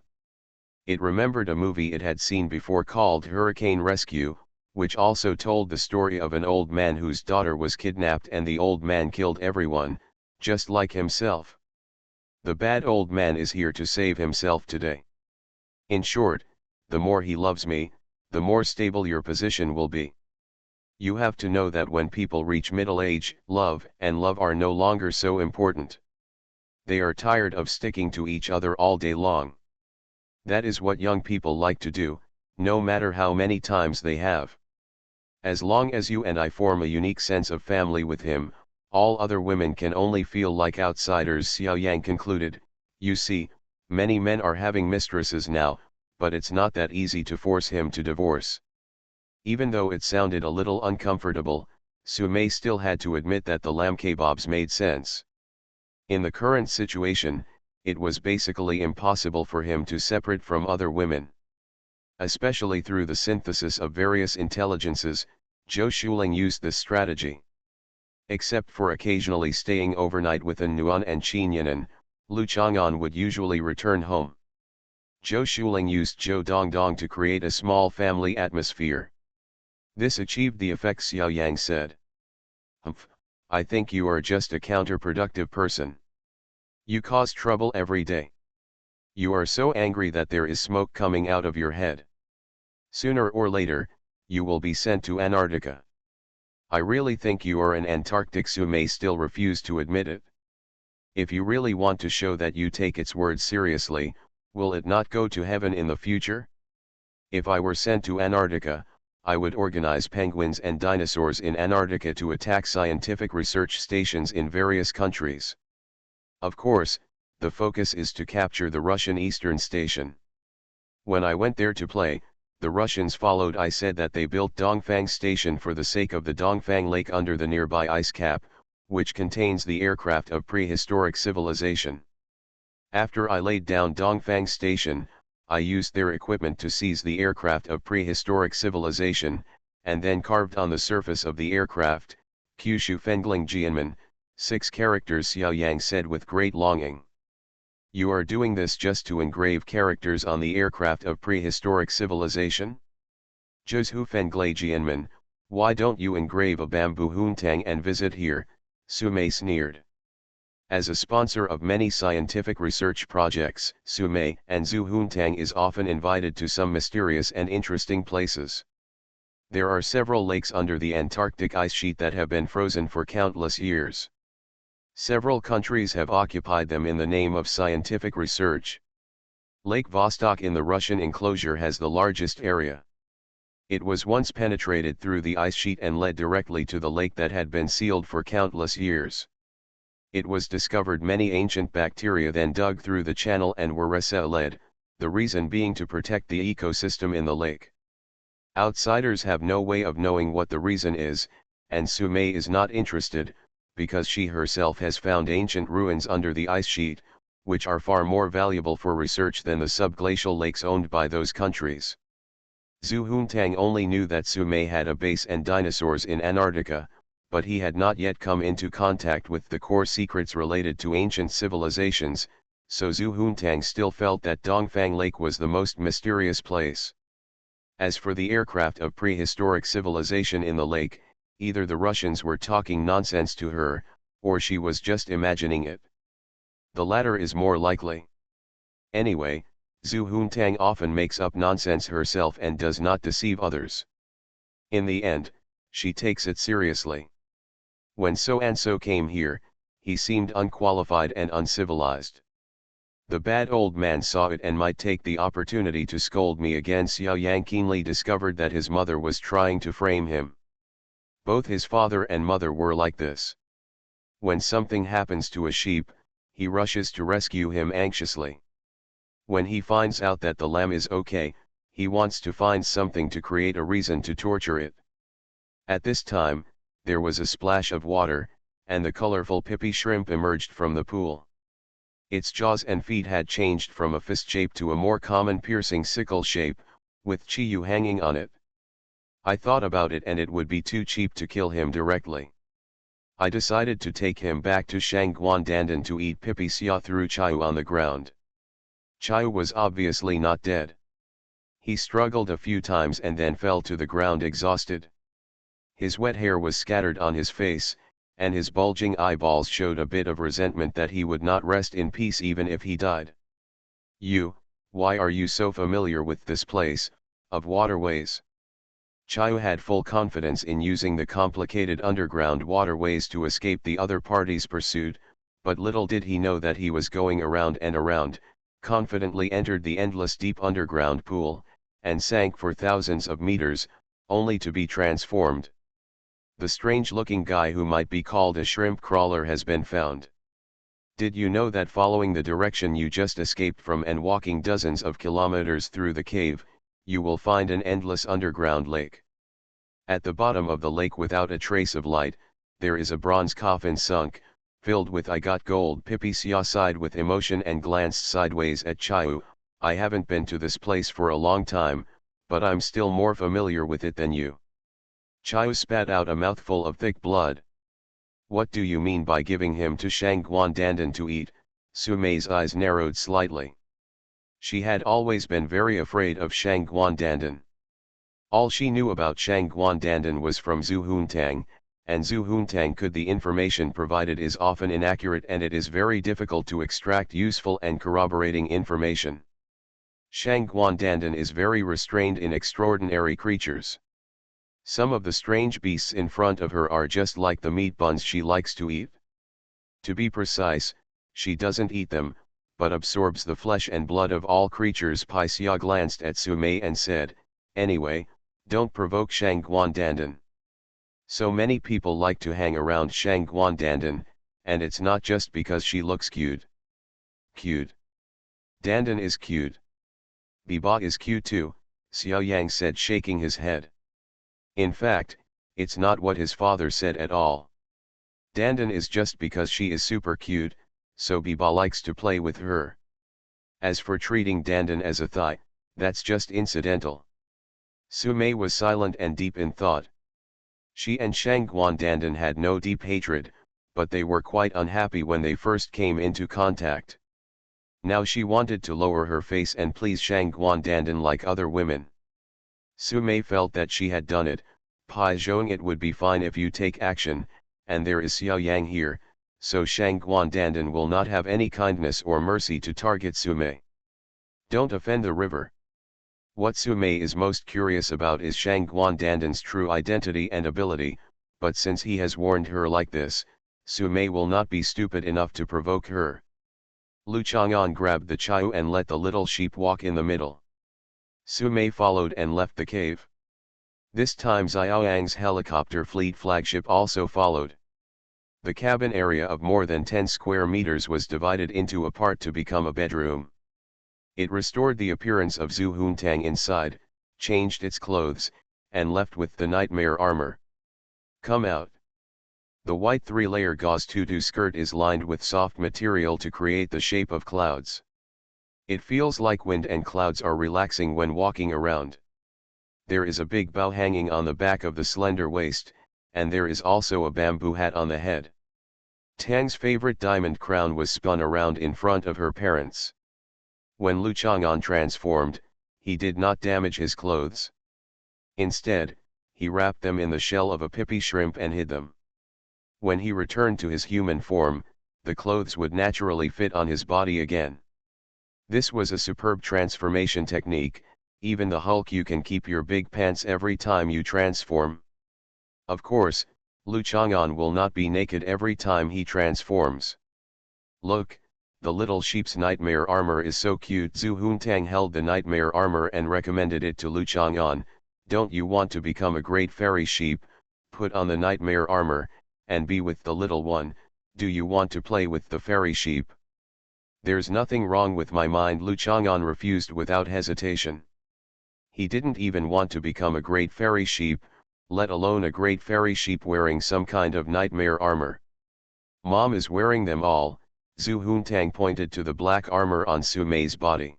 It remembered a movie it had seen before called Hurricane Rescue, which also told the story of an old man whose daughter was kidnapped and the old man killed everyone, just like himself. The bad old man is here to save himself today. In short, the more he loves me, the more stable your position will be. You have to know that when people reach middle age, love and love are no longer so important. They are tired of sticking to each other all day long. That is what young people like to do, no matter how many times they have. As long as you and I form a unique sense of family with him, all other women can only feel like outsiders." Xiao Yang concluded. "You see, many men are having mistresses now, but it's not that easy to force him to divorce." Even though it sounded a little uncomfortable, Sumei still had to admit that the lamb kebabs made sense. In the current situation, it was basically impossible for him to separate from other women. Especially through the synthesis of various intelligences, Zhou Shuling used this strategy. Except for occasionally staying overnight with An Nuan and Qin Yanan, Lu Chang'an would usually return home. Zhou Shuling used Zhou Dongdong to create a small family atmosphere. This achieved the effect. Xiao Yang said. "Humph, I think you are just a counterproductive person. You cause trouble every day. You are so angry that there is smoke coming out of your head. Sooner or later, you will be sent to Antarctica. I really think you are an Antarctic." Sumei still refused to admit it. "If you really want to show that you take its words seriously, will it not go to heaven in the future? If I were sent to Antarctica, I would organize penguins and dinosaurs in Antarctica to attack scientific research stations in various countries. Of course, the focus is to capture the Russian Eastern Station. When I went there to play, the Russians followed. I said that they built Dongfang Station for the sake of the Dongfang Lake under the nearby ice cap, which contains the aircraft of prehistoric civilization. After I laid down Dongfang Station, I used their equipment to seize the aircraft of prehistoric civilization, and then carved on the surface of the aircraft, Kyushu Fengling Jianmen, 6 characters." Xiao Yang said with great longing. You are doing this just to engrave characters on the aircraft of prehistoric civilization? Joshu Fenglajianman, why don't you engrave a bamboo hoontang and visit here? Sumei sneered. As a sponsor of many scientific research projects, Sumei and Zhu Hoontang is often invited to some mysterious and interesting places. There are several lakes under the Antarctic ice sheet that have been frozen for countless years. Several countries have occupied them in the name of scientific research. Lake Vostok in the Russian enclosure has the largest area. It was once penetrated through the ice sheet and led directly to the lake that had been sealed for countless years. It was discovered many ancient bacteria then dug through the channel and were resealed, the reason being to protect the ecosystem in the lake. Outsiders have no way of knowing what the reason is, and Sumei is not interested, because she herself has found ancient ruins under the ice sheet, which are far more valuable for research than the subglacial lakes owned by those countries. Zhu Hoontang only knew that Sumei had a base and dinosaurs in Antarctica, but he had not yet come into contact with the core secrets related to ancient civilizations, so Zhu Hoontang still felt that Dongfang Lake was the most mysterious place. As for the aircraft of prehistoric civilization in the lake, either the Russians were talking nonsense to her, or she was just imagining it. The latter is more likely. Anyway, Zhu Hoontang often makes up nonsense herself and does not deceive others. In the end, she takes it seriously. When so-and-so came here, he seemed unqualified and uncivilized. The bad old man saw it and might take the opportunity to scold me again. Xiao Yang keenly discovered that his mother was trying to frame him. Both his father and mother were like this. When something happens to a sheep, he rushes to rescue him anxiously. When he finds out that the lamb is okay, he wants to find something to create a reason to torture it. At this time, there was a splash of water, and the colorful pippy shrimp emerged from the pool. Its jaws and feet had changed from a fist shape to a more common piercing sickle shape, with Chiyu hanging on it. I thought about it and it would be too cheap to kill him directly. I decided to take him back to Shangguandandan to eat Pippy Xia through Chiyu on the ground. Chiyu was obviously not dead. He struggled a few times and then fell to the ground exhausted. His wet hair was scattered on his face, and his bulging eyeballs showed a bit of resentment that he would not rest in peace even if he died. Why are you so familiar with this place, of waterways? Chiyu had full confidence in using the complicated underground waterways to escape the other party's pursuit, but little did he know that he was going around and around, confidently entered the endless deep underground pool, and sank for thousands of meters, only to be transformed. The strange-looking guy who might be called a shrimp crawler has been found. Did you know that following the direction you just escaped from and walking dozens of kilometers through the cave, you will find an endless underground lake? At the bottom of the lake without a trace of light, there is a bronze coffin sunk, filled with I got gold. Pippy Xia sighed with emotion and glanced sideways at Chiyu. I haven't been to this place for a long time, but I'm still more familiar with it than you. Chiyu spat out a mouthful of thick blood. What do you mean by giving him to Shangguandandan to eat? Sumei's eyes narrowed slightly. She had always been very afraid of Shangguandandan. All she knew about Shangguandandan was from Zhu Hoontang, and Zhu Hoontang could the information provided is often inaccurate and it is very difficult to extract useful and corroborating information. Shangguandandan is very restrained in extraordinary creatures. Some of the strange beasts in front of her are just like the meat buns she likes to eat. To be precise, she doesn't eat them, but absorbs the flesh and blood of all creatures. Pai Xia glanced at Sumei and said, anyway, don't provoke Shangguandandan. So many people like to hang around Shangguandandan, and it's not just because she looks cute. Cute. Dandan is cute. Biba is cute too, Xiao Yang said, shaking his head. In fact, it's not what his father said at all. Dandan is just because she is super cute, so Biba likes to play with her. As for treating Dandan as a thigh, that's just incidental. Sumei was silent and deep in thought. She and Shangguandandan had no deep hatred, but they were quite unhappy when they first came into contact. Now she wanted to lower her face and please Shang Guandandan like other women. Su Mei felt that she had done it. Pai Zhong, it would be fine if you take action, and there is Xiao Yang here, so Shang Guandandan will not have any kindness or mercy to target Su Mei. Don't offend the river. What Su Mei is most curious about is Shang Guandandan's true identity and ability, but since he has warned her like this, Su Mei will not be stupid enough to provoke her. Lu Chang'an grabbed the Chiu and let the little sheep walk in the middle. Su Mei followed and left the cave. This time Xiao Yang's helicopter fleet flagship also followed. The cabin area of more than 10 square meters was divided into a part to become a bedroom. It restored the appearance of Zhu Huntang inside, changed its clothes, and left with the nightmare armor. Come out. The white 3-layer gauze tutu skirt is lined with soft material to create the shape of clouds. It feels like wind and clouds are relaxing when walking around. There is a big bow hanging on the back of the slender waist, and there is also a bamboo hat on the head. Tang's favorite diamond crown was spun around in front of her parents. When Lu Chang'an transformed, he did not damage his clothes. Instead, he wrapped them in the shell of a pipi shrimp and hid them. When he returned to his human form, the clothes would naturally fit on his body again. This was a superb transformation technique. Even the Hulk, you can keep your big pants every time you transform. Of course, Lu Chang'an will not be naked every time he transforms. Look, the little sheep's nightmare armor is so cute. Zhu Huntang held the nightmare armor and recommended it to Lu Chang'an. Don't you want to become a great fairy sheep? Put on the nightmare armor, and be with the little one. Do you want to play with the fairy sheep? There's nothing wrong with my mind. Lu Chang'an refused without hesitation. He didn't even want to become a great fairy sheep, let alone a great fairy sheep wearing some kind of nightmare armor. Mom is wearing them all. Zhu Huntang pointed to the black armor on Su Mei's body.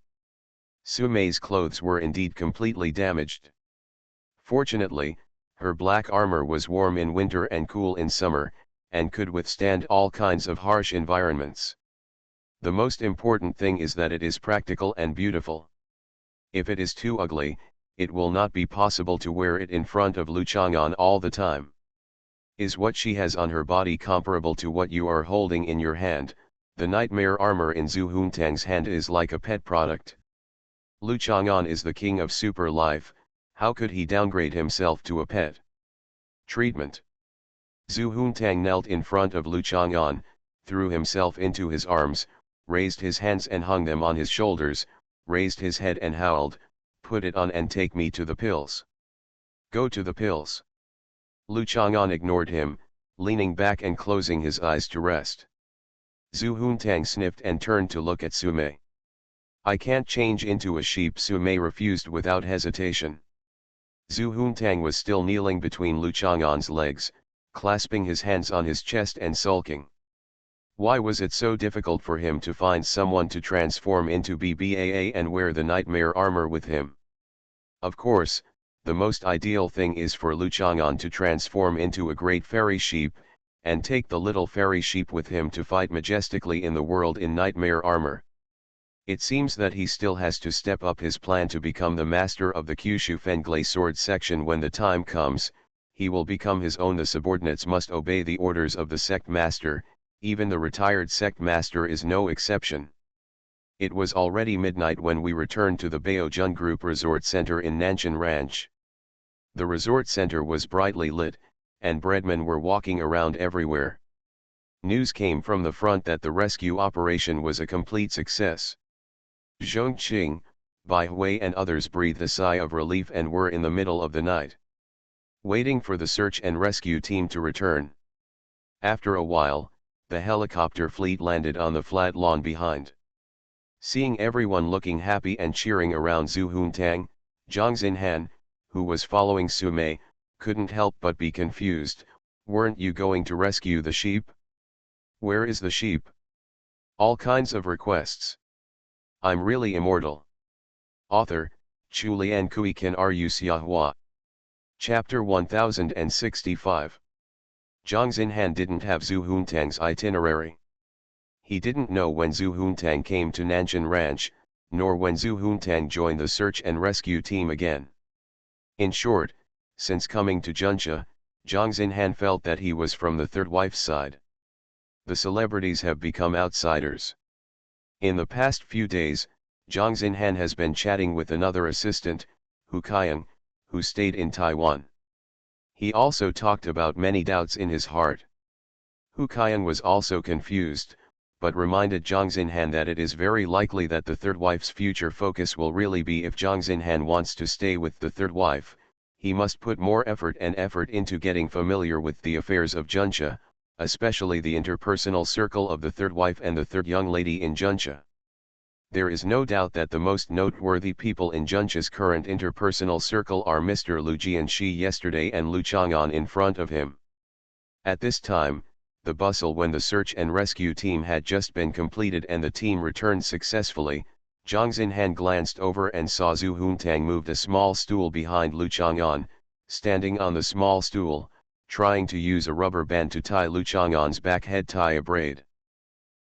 Su Mei's clothes were indeed completely damaged. Fortunately, her black armor was warm in winter and cool in summer, and could withstand all kinds of harsh environments. The most important thing is that it is practical and beautiful. If it is too ugly, it will not be possible to wear it in front of Lu Chang'an all the time. Is what she has on her body comparable to what you are holding in your hand? The nightmare armor in Zhu Huntang's hand is like a pet product. Lu Chang'an is the king of super life. How could he downgrade himself to a pet? Treatment. Zhu Huntang knelt in front of Lu Chang'an, threw himself into his arms, raised his hands and hung them on his shoulders, raised his head and howled, "Put it on and take me to the pills. Go to the pills." Lu Chang'an ignored him, leaning back and closing his eyes to rest. Zhu Huntang sniffed and turned to look at Su Mei. "I can't change into a sheep." Su Mei refused without hesitation. Zhu Huntang was still kneeling between Lu Chang'an's legs, clasping his hands on his chest and sulking. Why was it so difficult for him to find someone to transform into BBAA and wear the nightmare armor with him? Of course, the most ideal thing is for Lu Chang'an to transform into a great fairy sheep, and take the little fairy sheep with him to fight majestically in the world in nightmare armor. It seems that he still has to step up his plan to become the master of the Kyushu Fenglai sword section. When the time comes, he will become his own. The subordinates must obey the orders of the sect master. Even the retired sect master is no exception. It was already midnight when we returned to the Baojun Group Resort Center in Nanshan Ranch. The resort center was brightly lit, and breadmen were walking around everywhere. News came from the front that the rescue operation was a complete success. Zhongqing, Bai Hui and others breathed a sigh of relief and were in the middle of the night, waiting for the search and rescue team to return. After a while, the helicopter fleet landed on the flat lawn behind. Seeing everyone looking happy and cheering around Zhu Huntang, Zhang Xinhan, who was following Su Mei, couldn't help but be confused. "Weren't you going to rescue the sheep? Where is the sheep?" All kinds of requests. I'm really immortal. Author, Chulian Kui Kan Ru Xiahua. Chapter 1065. Zhang Xinhan didn't have Zhu Huntang's itinerary. He didn't know when Zhu Huntang came to Nanshan Ranch, nor when Zhu Huntang joined the search and rescue team again. In short, since coming to Junsha, Zhang Xinhan felt that he was from the third wife's side. The celebrities have become outsiders. In the past few days, Zhang Xinhan has been chatting with another assistant, Hu Qiang, who stayed in Taiwan. He also talked about many doubts in his heart. Hu Qiang was also confused, but reminded Zhang Xinhan that it is very likely that the third wife's future focus will really be if Zhang Xinhan wants to stay with the third wife, he must put more effort into getting familiar with the affairs of Junsha, especially the interpersonal circle of the third wife and the third young lady in Junsha. There is no doubt that the most noteworthy people in Junsha's current interpersonal circle are Mr. Lu Jianxi yesterday and Lu Chang'an in front of him. At this time, the bustle when the search and rescue team had just been completed and the team returned successfully, Zhang Xinhan glanced over and saw Zhu Huntang moved a small stool behind Lu Chang'an, standing on the small stool, trying to use a rubber band to tie Lu Chang'an's back head tie a braid.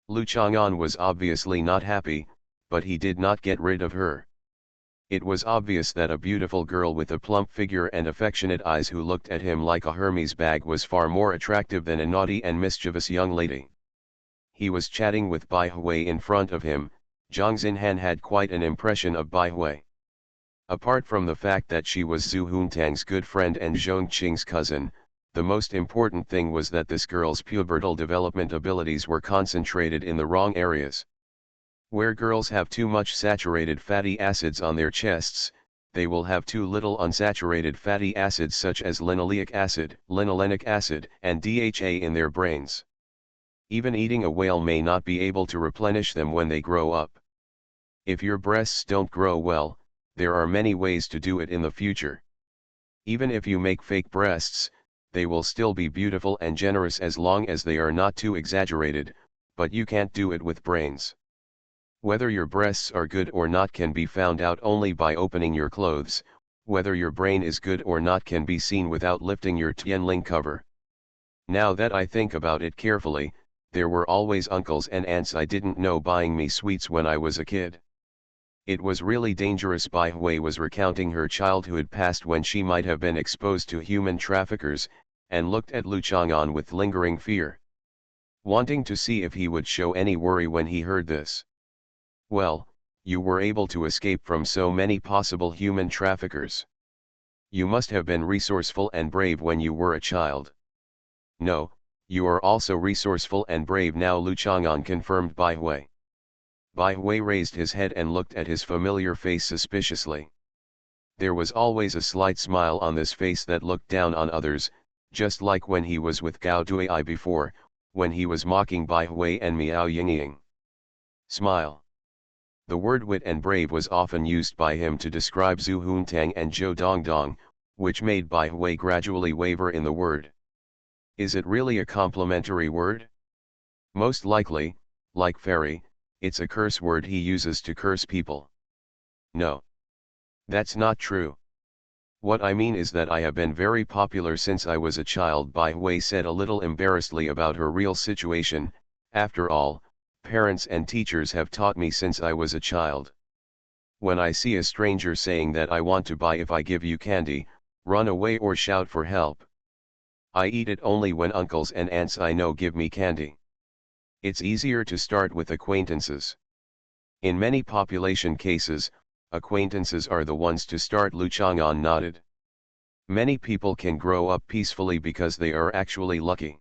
Lu Chang'an was obviously not happy, but he did not get rid of her. It was obvious that a beautiful girl with a plump figure and affectionate eyes who looked at him like a Hermes bag was far more attractive than a naughty and mischievous young lady. He was chatting with Bai Hui in front of him. Zhang Xinhan had quite an impression of Bai Hui. Apart from the fact that she was Zhu Huntang's good friend and Zhong Qing's cousin, the most important thing was that this girl's pubertal development abilities were concentrated in the wrong areas. Where girls have too much saturated fatty acids on their chests, they will have too little unsaturated fatty acids such as linoleic acid, linolenic acid, and DHA in their brains. Even eating a whale may not be able to replenish them when they grow up. If your breasts don't grow well, there are many ways to do it in the future. Even if you make fake breasts, they will still be beautiful and generous as long as they are not too exaggerated, but you can't do it with brains. Whether your breasts are good or not can be found out only by opening your clothes. Whether your brain is good or not can be seen without lifting your Tianling cover. Now that I think about it carefully, there were always uncles and aunts I didn't know buying me sweets when I was a kid. It was really dangerous. Bai Hui was recounting her childhood past when she might have been exposed to human traffickers, and looked at Lu Chang'an with lingering fear, wanting to see if he would show any worry when he heard this. Well, you were able to escape from so many possible human traffickers. You must have been resourceful and brave when you were a child. No, you are also resourceful and brave now, Lu Chang'an confirmed Bai Hui. Bai Hui raised his head and looked at his familiar face suspiciously. There was always a slight smile on this face that looked down on others, just like when he was with Gao Duai before, when he was mocking Bai Hui and Miao Yingying. Smile. The word wit and brave was often used by him to describe Zhu Huntang and Zhou Dongdong, which made Bai Hui gradually waver in the word. Is it really a complimentary word? Most likely, like fairy, it's a curse word he uses to curse people. No. That's not true. What I mean is that I have been very popular since I was a child, Bai Hui said a little embarrassedly about her real situation. After all, parents and teachers have taught me since I was a child. When I see a stranger saying that I want to buy if I give you candy, run away or shout for help. I eat it only when uncles and aunts I know give me candy. It's easier to start with acquaintances. In many population cases, acquaintances are the ones to start. Lu Chang'an nodded. Many people can grow up peacefully because they are actually lucky.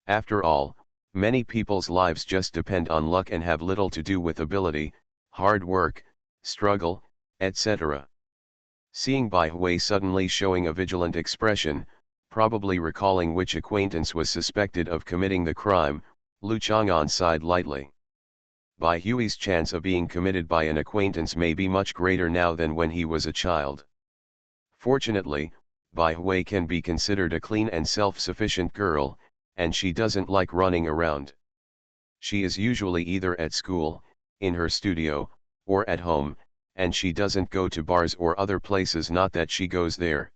After all, many people's lives just depend on luck and have little to do with ability, hard work, struggle, etc. Seeing Bai Hui suddenly showing a vigilant expression, probably recalling which acquaintance was suspected of committing the crime, Lu Chang'an sighed lightly. Bai Hui's chance of being committed by an acquaintance may be much greater now than when he was a child. Fortunately, Bai Hui can be considered a clean and self-sufficient girl, and she doesn't like running around. She is usually either at school, in her studio, or at home, and she doesn't go to bars or other places. Not that she goes there.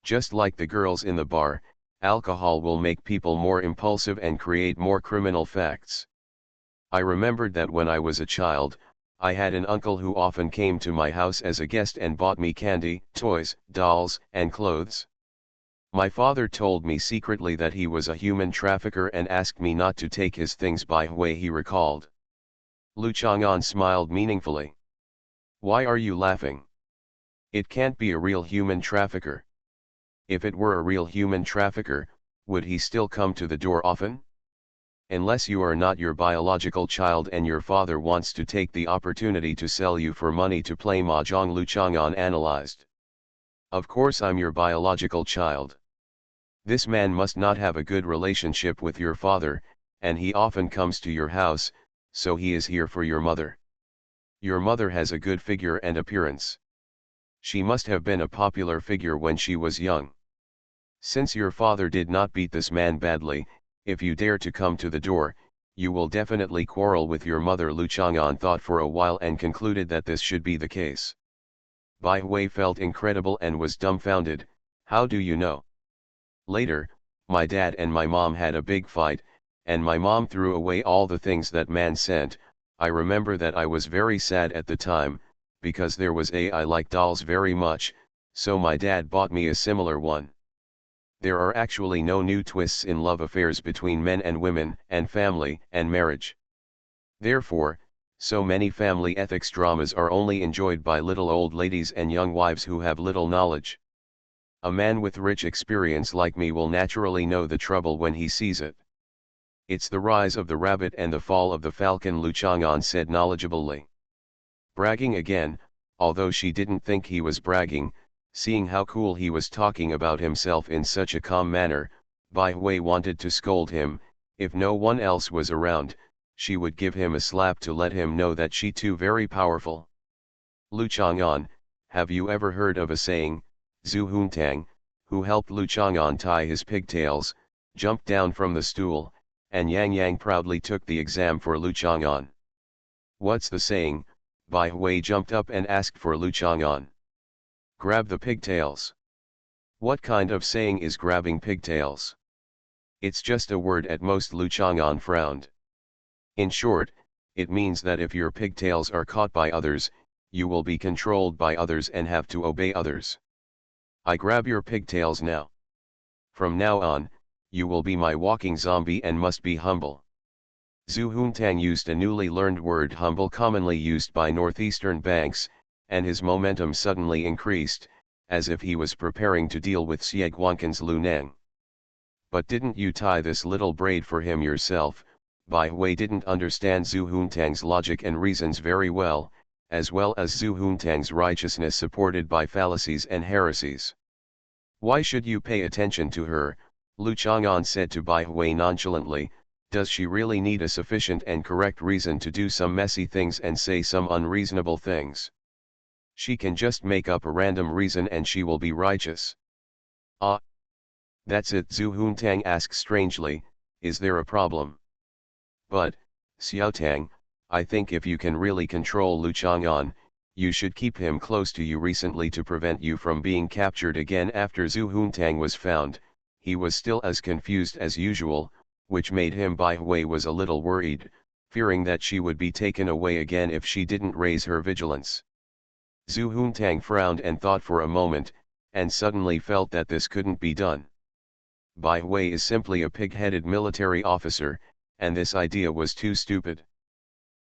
Just like the girls in the bar, alcohol will make people more impulsive and create more criminal facts. I remembered that when I was a child, I had an uncle who often came to my house as a guest and bought me candy, toys, dolls, and clothes. My father told me secretly that he was a human trafficker and asked me not to take his things by Hui, he recalled. Lu Chang'an smiled meaningfully. Why are you laughing? It can't be a real human trafficker. If it were a real human trafficker, would he still come to the door often? Unless you are not your biological child and your father wants to take the opportunity to sell you for money to play mahjong, Lu Chang'an analyzed. Of course I'm your biological child. This man must not have a good relationship with your father, and he often comes to your house, so he is here for your mother. Your mother has a good figure and appearance. She must have been a popular figure when she was young. Since your father did not beat this man badly, if you dare to come to the door, you will definitely quarrel with your mother. Lu Chang'an thought for a while and concluded that this should be the case. Bai Hui felt incredible and was dumbfounded. How do you know? Later, my dad and my mom had a big fight, and my mom threw away all the things that man sent. I remember that I was very sad at the time, because I like dolls very much, so my dad bought me a similar one. There are actually no new twists in love affairs between men and women, and family, and marriage. Therefore, so many family ethics dramas are only enjoyed by little old ladies and young wives who have little knowledge. A man with rich experience like me will naturally know the trouble when he sees it. It's the rise of the rabbit and the fall of the falcon, Lu Chang'an said knowledgeably. Bragging again, although she didn't think he was bragging. Seeing how cool he was talking about himself in such a calm manner, Bai Hui wanted to scold him. If no one else was around, she would give him a slap to let him know that she too very powerful. Lu Chang'an, have you ever heard of a saying? Zhu Huntang, who helped Lu Chang'an tie his pigtails, jumped down from the stool, and Yang Yang proudly took the exam for Lu Chang'an. What's the saying? Bai Hui jumped up and asked for Lu Chang'an. Grab the pigtails. What kind of saying is grabbing pigtails? It's just a word at most, Lu Chang'an frowned. In short, it means that if your pigtails are caught by others, you will be controlled by others and have to obey others. I grab your pigtails now. From now on, you will be my walking zombie and must be humble. Zhu Huntang used a newly learned word, humble, commonly used by northeastern banks, and his momentum suddenly increased, as if he was preparing to deal with Xie Guanquan's Lu Nang. But didn't you tie this little braid for him yourself? Bai Hui didn't understand Zhu Huntang's logic and reasons very well, as Zhu Huntang's righteousness supported by fallacies and heresies. Why should you pay attention to her? Lu Chang'an said to Bai Hui nonchalantly. Does she really need a sufficient and correct reason to do some messy things and say some unreasonable things? She can just make up a random reason and she will be righteous. Ah. That's it, Zhu Huntang asked strangely. Is there a problem? But, Xiaotang, I think if you can really control Lu Chang'an, you should keep him close to you recently to prevent you from being captured again. After Zhu Huntang was found, he was still as confused as usual, which made him. Bai Hui was a little worried, fearing that she would be taken away again if she didn't raise her vigilance. Zhu Huntang frowned and thought for a moment, and suddenly felt that this couldn't be done. Bai Hui is simply a pig-headed military officer, and this idea was too stupid.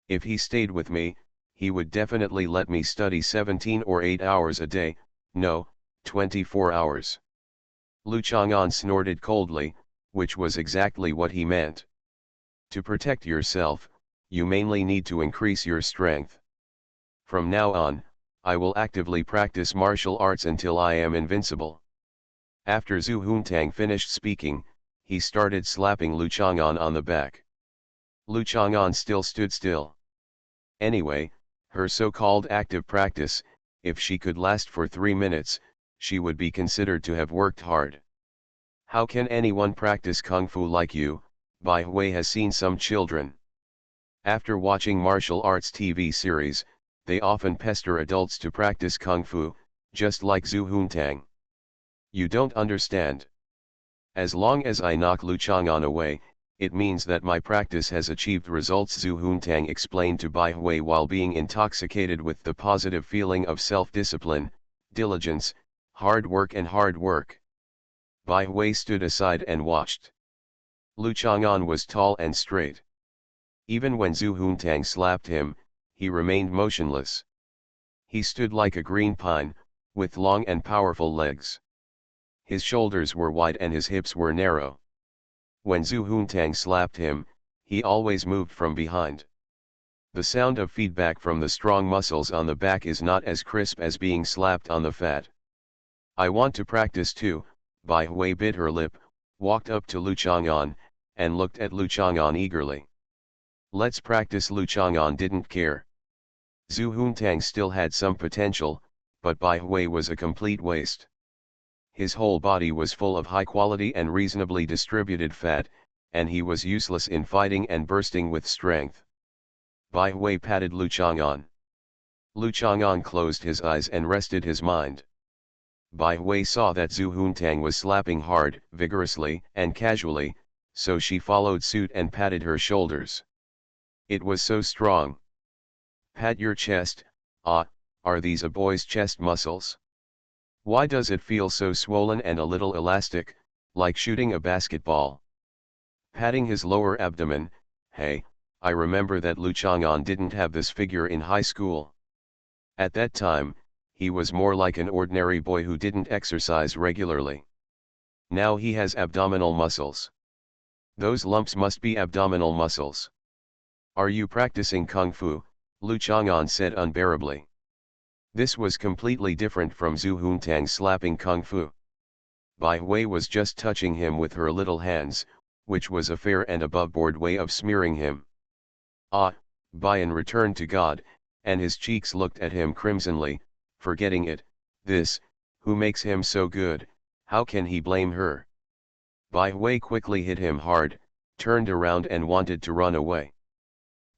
If he stayed with me, he would definitely let me study 17 or 8 hours a day, no, 24 hours. Lu Chang'an snorted coldly, which was exactly what he meant. To protect yourself, you mainly need to increase your strength. From now on, I will actively practice martial arts until I am invincible. After Zhu Huntang finished speaking, he started slapping Lu Chang'an on the back. Lu Chang'an still stood still. Anyway, her so-called active practice, if she could last for 3 minutes, she would be considered to have worked hard. How can anyone practice kung fu like you? Bai Hui has seen some children. After watching martial arts TV series, they often pester adults to practice kung fu, just like Zhu Huntang. You don't understand. As long as I knock Lu Chang'an away, It means that my practice has achieved results, Zhu Huntang explained to Bai Hui while being intoxicated with the positive feeling of self-discipline, diligence, hard work. Bai Hui stood aside and watched. Lu Chang'an was tall and straight. Even when Zhu Huntang slapped him, he remained motionless. He stood like a green pine, with long and powerful legs. His shoulders were wide and his hips were narrow. When Zhu Huntang slapped him, he always moved from behind. The sound of feedback from the strong muscles on the back is not as crisp as being slapped on the fat. I want to practice too. Bai Hui bit her lip, walked up to Lu Chang'an, and looked at Lu Chang'an eagerly. Let's practice. Lu Chang'an didn't care. Zhu Huntang still had some potential, but Bai Hui was a complete waste. His whole body was full of high-quality and reasonably distributed fat, and he was useless in fighting and bursting with strength. Bai Hui patted Lu Chang'an. Lu Chang'an closed his eyes and rested his mind. Bai Hui saw that Zhu Huntang was slapping hard, vigorously, and casually, so she followed suit and patted her shoulders. It was so strong. Pat your chest. Ah, are these a boy's chest muscles? Why does it feel so swollen and a little elastic, like shooting a basketball? Patting his lower abdomen. Hey, I remember that Lu Chang'an didn't have this figure in high school. At that time, he was more like an ordinary boy who didn't exercise regularly. Now he has abdominal muscles. Those lumps must be abdominal muscles. Are you practicing kung fu? Lu Chang'an said unbearably. This was completely different from Zhu Huntang's slapping kung fu. Bai Hui was just touching him with her little hands, which was a fair and above-board way of smearing him. Ah, Baiyan returned to God, and his cheeks looked at him crimsonly, forgetting it. This, who makes him so good, how can he blame her? Bai Hui quickly hit him hard, turned around and wanted to run away.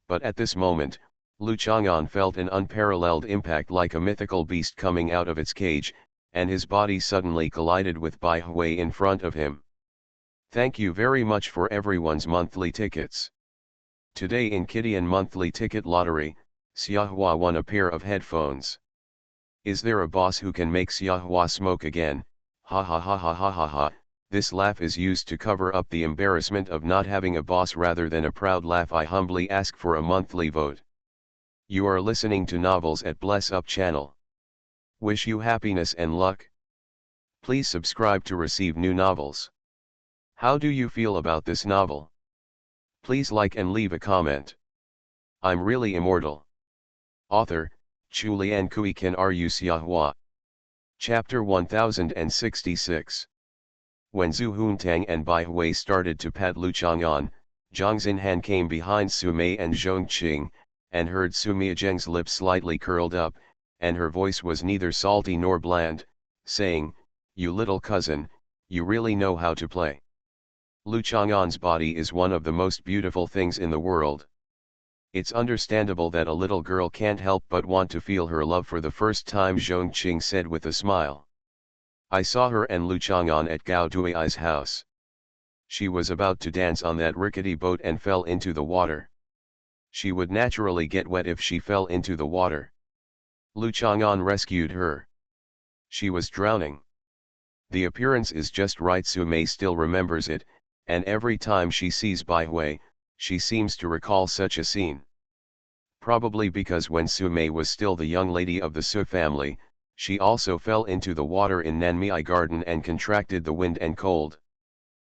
But at this moment, Lu Chang'an felt an unparalleled impact like a mythical beast coming out of its cage, and his body suddenly collided with Bai Hui in front of him. Thank you very much for everyone's monthly tickets. Today in Kidian monthly ticket lottery, Xiahua won a pair of headphones. Is there a boss who can make Xiahua smoke again? Ha ha ha ha ha ha ha. This laugh is used to cover up the embarrassment of not having a boss rather than a proud laugh. I humbly ask for a monthly vote. You are listening to Novels at Bless Up channel. Wish you happiness and luck. Please subscribe to receive new novels. How do you feel about this novel? Please like and leave a comment. I'm really immortal. Author, Chulian Kui Kan Ru Xiahua. Chapter 1066. When Zhu Huntang and Bai Hui started to pat Lu Chang'an, Zhang Xinhan came behind Su Mei and Zhong Qing, and heard Su Miazheng's lips slightly curled up, and her voice was neither salty nor bland, saying, "You little cousin, you really know how to play." Lu Chang'an's body is one of the most beautiful things in the world. It's understandable that a little girl can't help but want to feel her love for the first time, Zhong Qing said with a smile. I saw her and Lu Chang'an at Gao Dui's house. She was about to dance on that rickety boat and fell into the water. She would naturally get wet if she fell into the water. Lu Chang'an rescued her. She was drowning. The appearance is just right. Su Mei still remembers it, and every time she sees Bai Hui, she seems to recall such a scene. Probably because when Su Mei was still the young lady of the Su family, she also fell into the water in Nanmei Garden and contracted the wind and cold.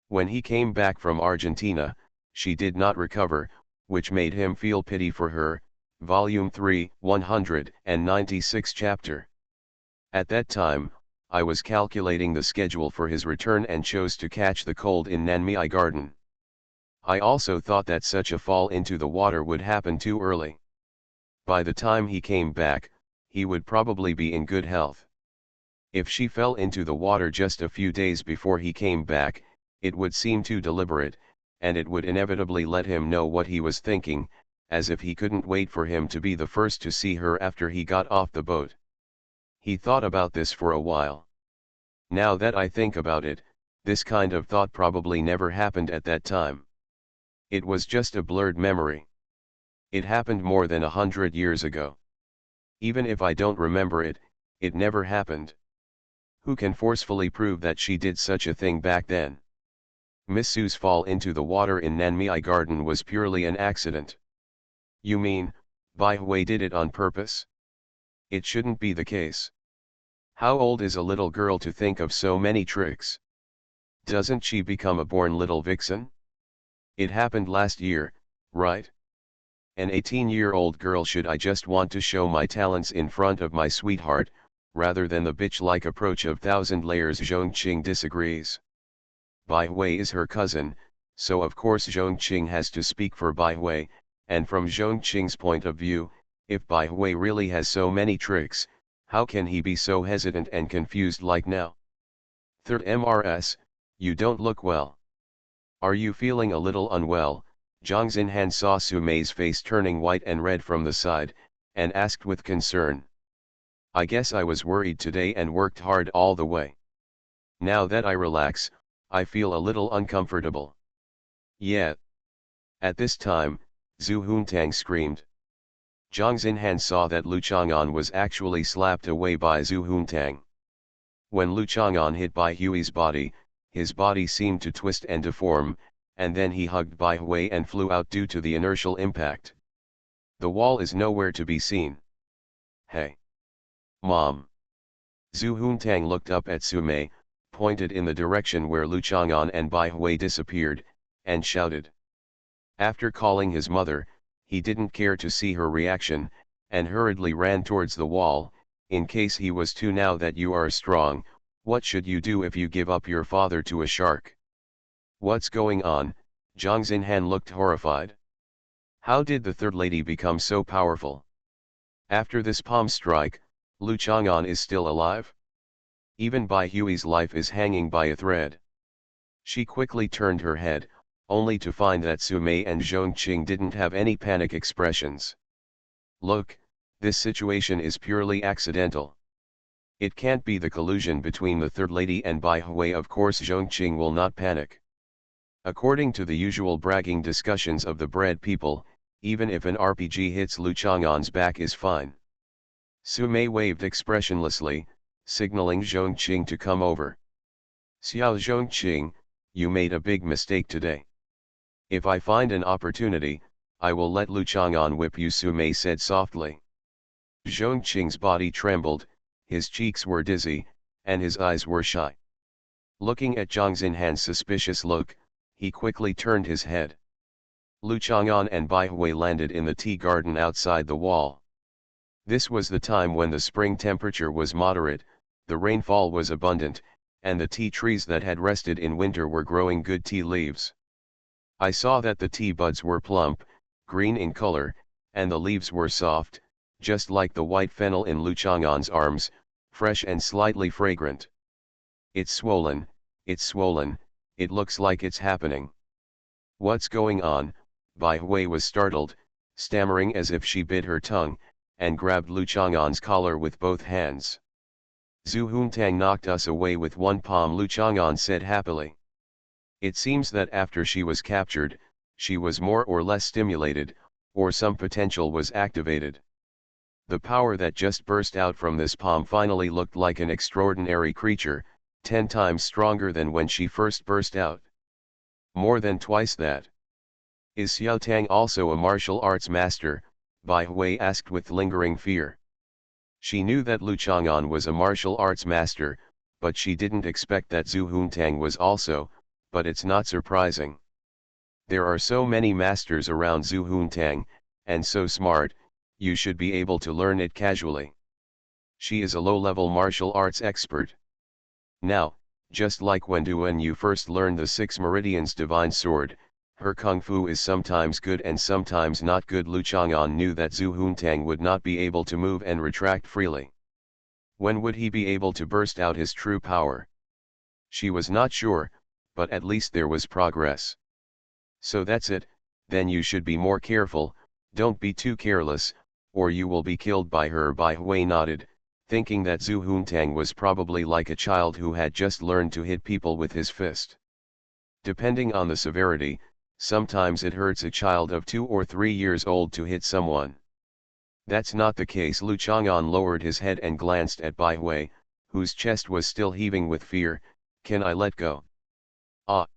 When he came back from Argentina, she did not recover, which made him feel pity for her. Volume 3, 196 chapter. At that time, I was calculating the schedule for his return and chose to catch the cold in Nanmei Garden. I also thought that such a fall into the water would happen too early. By the time he came back, he would probably be in good health. If she fell into the water just a few days before he came back, it would seem too deliberate, and it would inevitably let him know what he was thinking, as if he couldn't wait for him to be the first to see her after he got off the boat. He thought about this for a while. Now that I think about it, this kind of thought probably never happened at that time. It was just a blurred memory. It happened more than 100 years ago. Even if I don't remember it, it never happened. Who can forcefully prove that she did such a thing back then? Miss Sue's fall into the water in Nanmei Garden was purely an accident. You mean, Bai Hui did it on purpose? It shouldn't be the case. How old is a little girl to think of so many tricks? Doesn't she become a born little vixen? It happened last year, right? An 18-year-old girl should I just want to show my talents in front of my sweetheart, rather than the bitch-like approach of thousand layers. Zhongqing disagrees. Bai Hui is her cousin, so of course Zhongqing has to speak for Bai Hui, and from Zhongqing's point of view, if Bai Hui really has so many tricks, how can he be so hesitant and confused like now? Third MRS, you don't look well. Are you feeling a little unwell? Zhang Xinhan saw Su Mei's face turning white and red from the side, and asked with concern. I guess I was worried today and worked hard all the way. Now that I relax, I feel a little uncomfortable. Yeah. At this time, Zhu Huntang screamed. Zhang Xinhan saw that Lu Chang'an was actually slapped away by Zhu Huntang. When Lu Chang'an hit Bai Hui's body, his body seemed to twist and deform, and then he hugged Bai Hui and flew out due to the inertial impact. The wall is nowhere to be seen. Hey! Mom! Zhu Huntang looked up at Su Mei, pointed in the direction where Lu Chang'an and Bai Hui disappeared, and shouted. After calling his mother, he didn't care to see her reaction, and hurriedly ran towards the wall. In case he was too. Now that you are strong, what should you do if you give up your father to a shark? What's going on? Zhang Xinhan looked horrified. How did the third lady become so powerful? After this palm strike, Lu Chang'an is still alive? Even Bai Hui's life is hanging by a thread. She quickly turned her head, only to find that Su Mei and Zhongqing didn't have any panic expressions. Look, this situation is purely accidental. It can't be the collusion between the third lady and Bai Hui. Of course Zhongqing will not panic. According to the usual bragging discussions of the bread people, even if an RPG hits Lu Chang'an's back is fine. Su Mei waved expressionlessly, signaling Zhongqing to come over. Xiao Zhongqing, you made a big mistake today. If I find an opportunity, I will let Lu Chang'an whip you, Su Mei said softly. Zhongqing's body trembled, his cheeks were dizzy, and his eyes were shy. Looking at Zhang Xinhan's suspicious look, he quickly turned his head. Lu Chang'an and Bai Hui landed in the tea garden outside the wall. This was the time when the spring temperature was moderate, the rainfall was abundant, and the tea trees that had rested in winter were growing good tea leaves. I saw that the tea buds were plump, green in color, and the leaves were soft, just like the white fennel in Lu Chang'an's arms, fresh and slightly fragrant. It's swollen, it looks like it's happening. What's going on? Bai Hui was startled, stammering as if she bit her tongue, and grabbed Lu Chang'an's collar with both hands. Zhu Huntang knocked us away with one palm, Lu Chang'an said happily. It seems that after she was captured, she was more or less stimulated, or some potential was activated. The power that just burst out from this palm finally looked like an extraordinary creature, 10 times stronger than when she first burst out. More than twice that. Is Xiao Tang also a martial arts master? Bai Hui asked with lingering fear. She knew that Lu Chang'an was a martial arts master, but she didn't expect that Zhu Huntang was also, but it's not surprising. There are so many masters around Zhu Huntang, and so smart, you should be able to learn it casually. She is a low-level martial arts expert. Now, just like when you first learned the 6 Meridians Divine Sword, her kung fu is sometimes good and sometimes not good. Lu Chang'an knew that Zhu Huntang would not be able to move and retract freely. When would he be able to burst out his true power? She was not sure, but at least there was progress. So that's it, then you should be more careful, don't be too careless, or you will be killed by her. Bai Hui nodded, thinking that Zhu Huntang was probably like a child who had just learned to hit people with his fist. Depending on the severity, Sometimes it hurts a child of 2 or 3 years old to hit someone. That's not the case. Lu Chang'an lowered his head and glanced at Bai Hui, whose chest was still heaving with fear. Can I let go? Ah!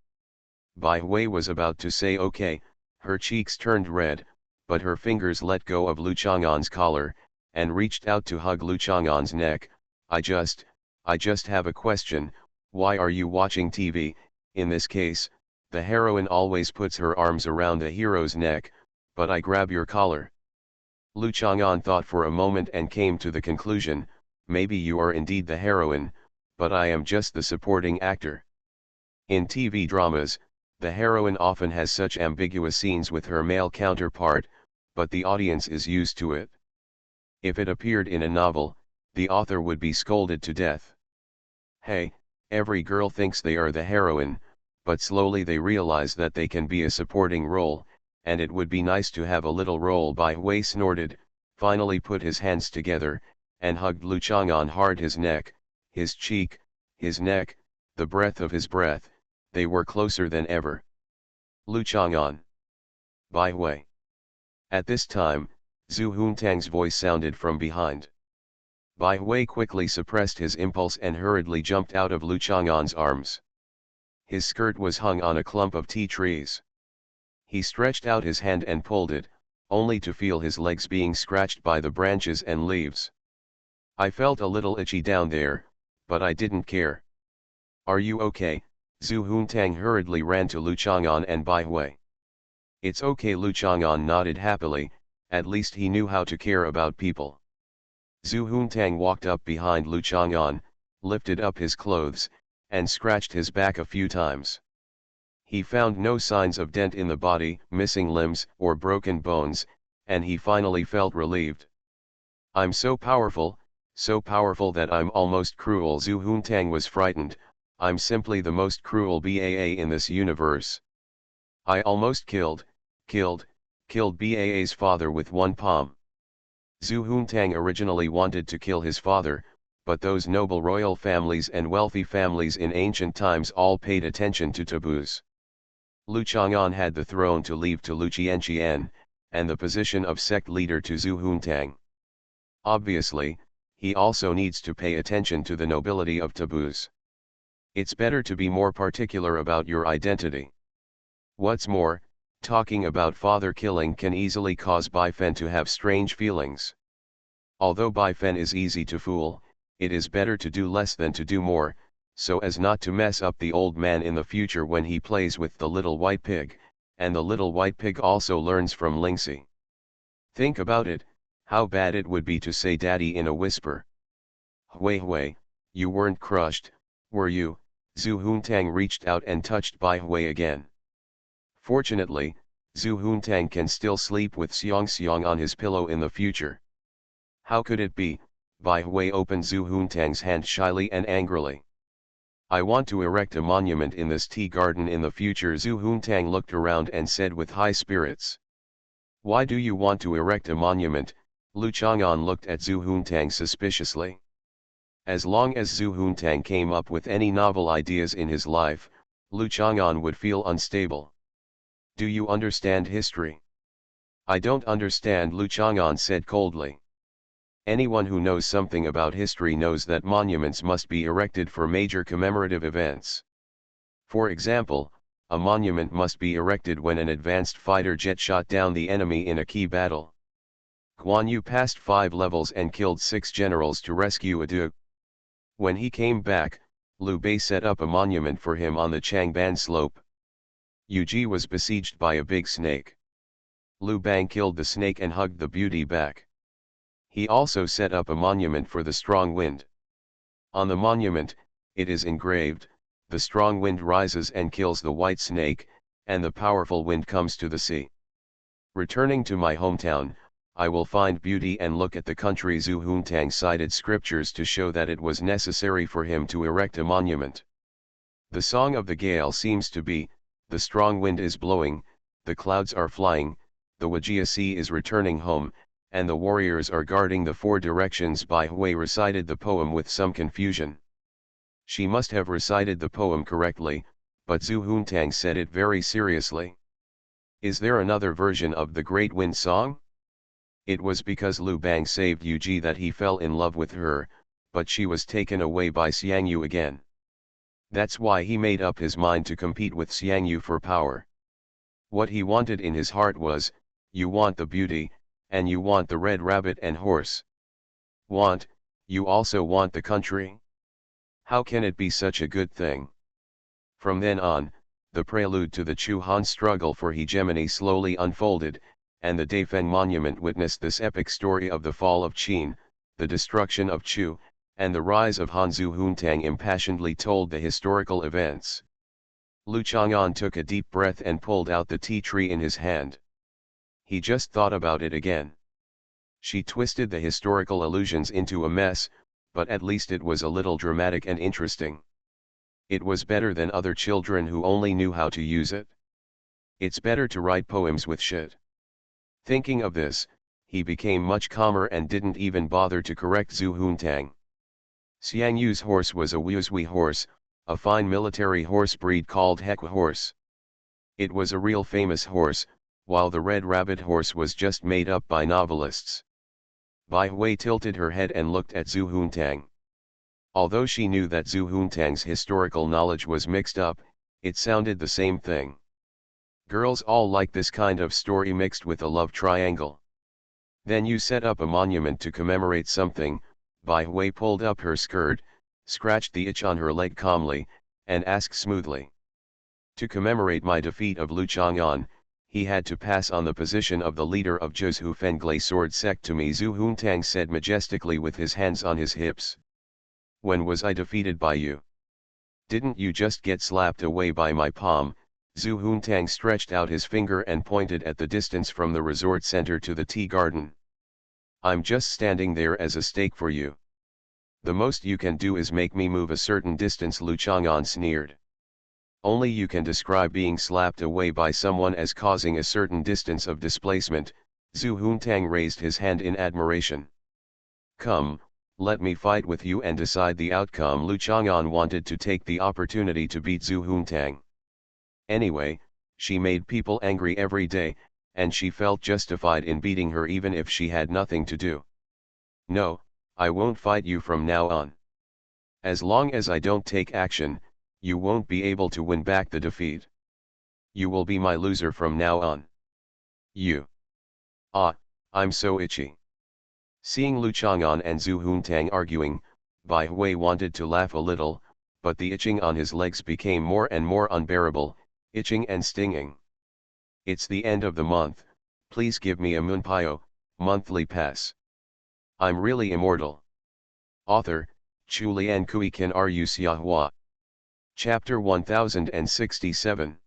Bai Hui was about to say okay, her cheeks turned red, but her fingers let go of Lu Chang'an's collar, and reached out to hug Lu Chang'an's neck. I just have a question. Why are you watching TV? In this case, the heroine always puts her arms around the hero's neck, but I grab your collar. Lu Chang'an thought for a moment and came to the conclusion, maybe you are indeed the heroine, but I am just the supporting actor. In TV dramas, the heroine often has such ambiguous scenes with her male counterpart, but the audience is used to it. If it appeared in a novel, the author would be scolded to death. Hey, every girl thinks they are the heroine, but slowly they realize that they can be a supporting role, and it would be nice to have a little role. Bai Hui snorted, finally put his hands together, and hugged Lu Chang'an hard. His neck, his cheek, his neck, the breath of his breath, they were closer than ever. Lu Chang'an. Bai Hui. At this time, Zhu Huntang's voice sounded from behind. Bai Hui quickly suppressed his impulse and hurriedly jumped out of Lu Chang'an's arms. His skirt was hung on a clump of tea trees. He stretched out his hand and pulled it, only to feel his legs being scratched by the branches and leaves. I felt a little itchy down there, but I didn't care. Are you okay? Zhu Huntang hurriedly ran to Lu Chang'an and Bai Hui. It's okay. Lu Chang'an nodded happily, at least he knew how to care about people. Zhu Huntang walked up behind Lu Chang'an, lifted up his clothes, and scratched his back a few times. He found no signs of dent in the body, missing limbs, or broken bones, and he finally felt relieved. I'm so powerful that I'm almost cruel. Zhu Huntang was frightened. I'm simply the most cruel BAA in this universe. I almost killed BAA's father with one palm. Zhu Huntang originally wanted to kill his father, but those noble royal families and wealthy families in ancient times all paid attention to taboos. Lu Chang'an had the throne to leave to Lu Qianqian, and the position of sect leader to Zhu Huntang. Obviously, he also needs to pay attention to the nobility of taboos. It's better to be more particular about your identity. What's more, talking about father killing can easily cause Bai Fen to have strange feelings. Although Bai Fen is easy to fool, it is better to do less than to do more, so as not to mess up the old man in the future when he plays with the little white pig, and the little white pig also learns from Lingxi. Think about it, how bad it would be to say daddy in a whisper. Hui Hui, you weren't crushed, were you? Zhu Huntang reached out and touched Bai Hui again. Fortunately, Zhu Huntang can still sleep with Xiang on his pillow in the future. How could it be? Bai Hui opened Zhu Huntang's hand shyly and angrily. I want to erect a monument in this tea garden in the future. Zhu Huntang looked around and said with high spirits. Why do you want to erect a monument? Lu Chang'an looked at Zhu Huntang suspiciously. As long as Zhu Huntang came up with any novel ideas in his life, Lu Chang'an would feel unstable. Do you understand history? I don't understand, Lu Chang'an said coldly. Anyone who knows something about history knows that monuments must be erected for major commemorative events. For example, a monument must be erected when an advanced fighter jet shot down the enemy in a key battle. Guan Yu passed 5 levels and killed 6 generals to rescue a duke. When he came back, Liu Bei set up a monument for him on the Changban slope. Yu Ji was besieged by a big snake. Liu Bang killed the snake and hugged the beauty back. He also set up a monument for the strong wind. On the monument, it is engraved, the strong wind rises and kills the white snake, and the powerful wind comes to the sea. Returning to my hometown, I will find beauty and look at the country. Zhu Huntang cited scriptures to show that it was necessary for him to erect a monument. The song of the gale seems to be, the strong wind is blowing, the clouds are flying, the Wajia Sea is returning home, and the warriors are guarding the 4 directions. Bai Hui recited the poem with some confusion. She must have recited the poem correctly, but Zhu Huntang said it very seriously. Is there another version of the Great Wind song? It was because Lu Bang saved Yu that he fell in love with her, but she was taken away by Xiangyu again. That's why he made up his mind to compete with Xiangyu for power. What he wanted in his heart was, you want the beauty, and you want the red rabbit and horse. You also want the country? How can it be such a good thing? From then on, the prelude to the Chu Han struggle for hegemony slowly unfolded, and the Daifeng monument witnessed this epic story of the fall of Qin, the destruction of Chu, and the rise of Han. Zhu Huntang impassionedly told the historical events. Lu Chang'an took a deep breath and pulled out the tea tree in his hand. He just thought about it again. She twisted the historical allusions into a mess, but at least it was a little dramatic and interesting. It was better than other children who only knew how to use it. It's better to write poems with shit. Thinking of this, he became much calmer and didn't even bother to correct Zhu Huntang. Xiangyu's horse was a Wuzhui horse, a fine military horse breed called Hekwa horse. It was a real famous horse, while the Red Rabbit horse was just made up by novelists. Bai Hui tilted her head and looked at Zhu Huntang. Although she knew that Zhu Huntang's historical knowledge was mixed up, it sounded the same thing. Girls all like this kind of story mixed with a love triangle. Then you set up a monument to commemorate something. Bai Hui pulled up her skirt, scratched the itch on her leg calmly, and asked smoothly. To commemorate my defeat of Lu Chang'an, he had to pass on the position of the leader of Zhu Fenglei sword sect to me, Zhu Huntang said majestically with his hands on his hips. When was I defeated by you? Didn't you just get slapped away by my palm? Zhu Huntang stretched out his finger and pointed at the distance from the resort center to the tea garden. I'm just standing there as a stake for you. The most you can do is make me move a certain distance, Lu Chang'an sneered. Only you can describe being slapped away by someone as causing a certain distance of displacement. Zhu Huntang raised his hand in admiration. Come, let me fight with you and decide the outcome. Lu Chang'an wanted to take the opportunity to beat Zhu Huntang. Anyway, she made people angry every day, and she felt justified in beating her even if she had nothing to do. No, I won't fight you from now on. As long as I don't take action, you won't be able to win back the defeat. You will be my loser from now on. You. Ah, I'm so itchy. Seeing Lu Chang'an and Zhu Huntang arguing, Bai Hui wanted to laugh a little, but the itching on his legs became more and more unbearable, itching and stinging. It's the end of the month, please give me a Munpio, monthly pass. I'm really immortal. Author, Chu Lian Kui Kan Ru Xiahua. Chapter 1067.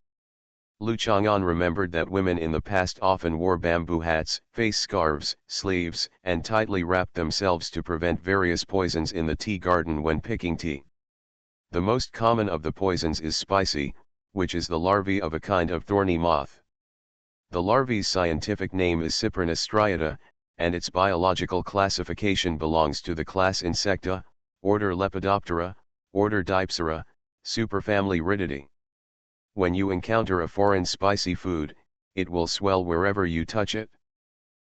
Lu Chang'an remembered that women in the past often wore bamboo hats, face scarves, sleeves, and tightly wrapped themselves to prevent various poisons in the tea garden when picking tea. The most common of the poisons is spicy, which is the larvae of a kind of thorny moth. The larvae's scientific name is Cyprinus striata, and its biological classification belongs to the class Insecta, order Lepidoptera, order Diptera, superfamily Rhididae. When you encounter a foreign spicy food, it will swell wherever you touch it.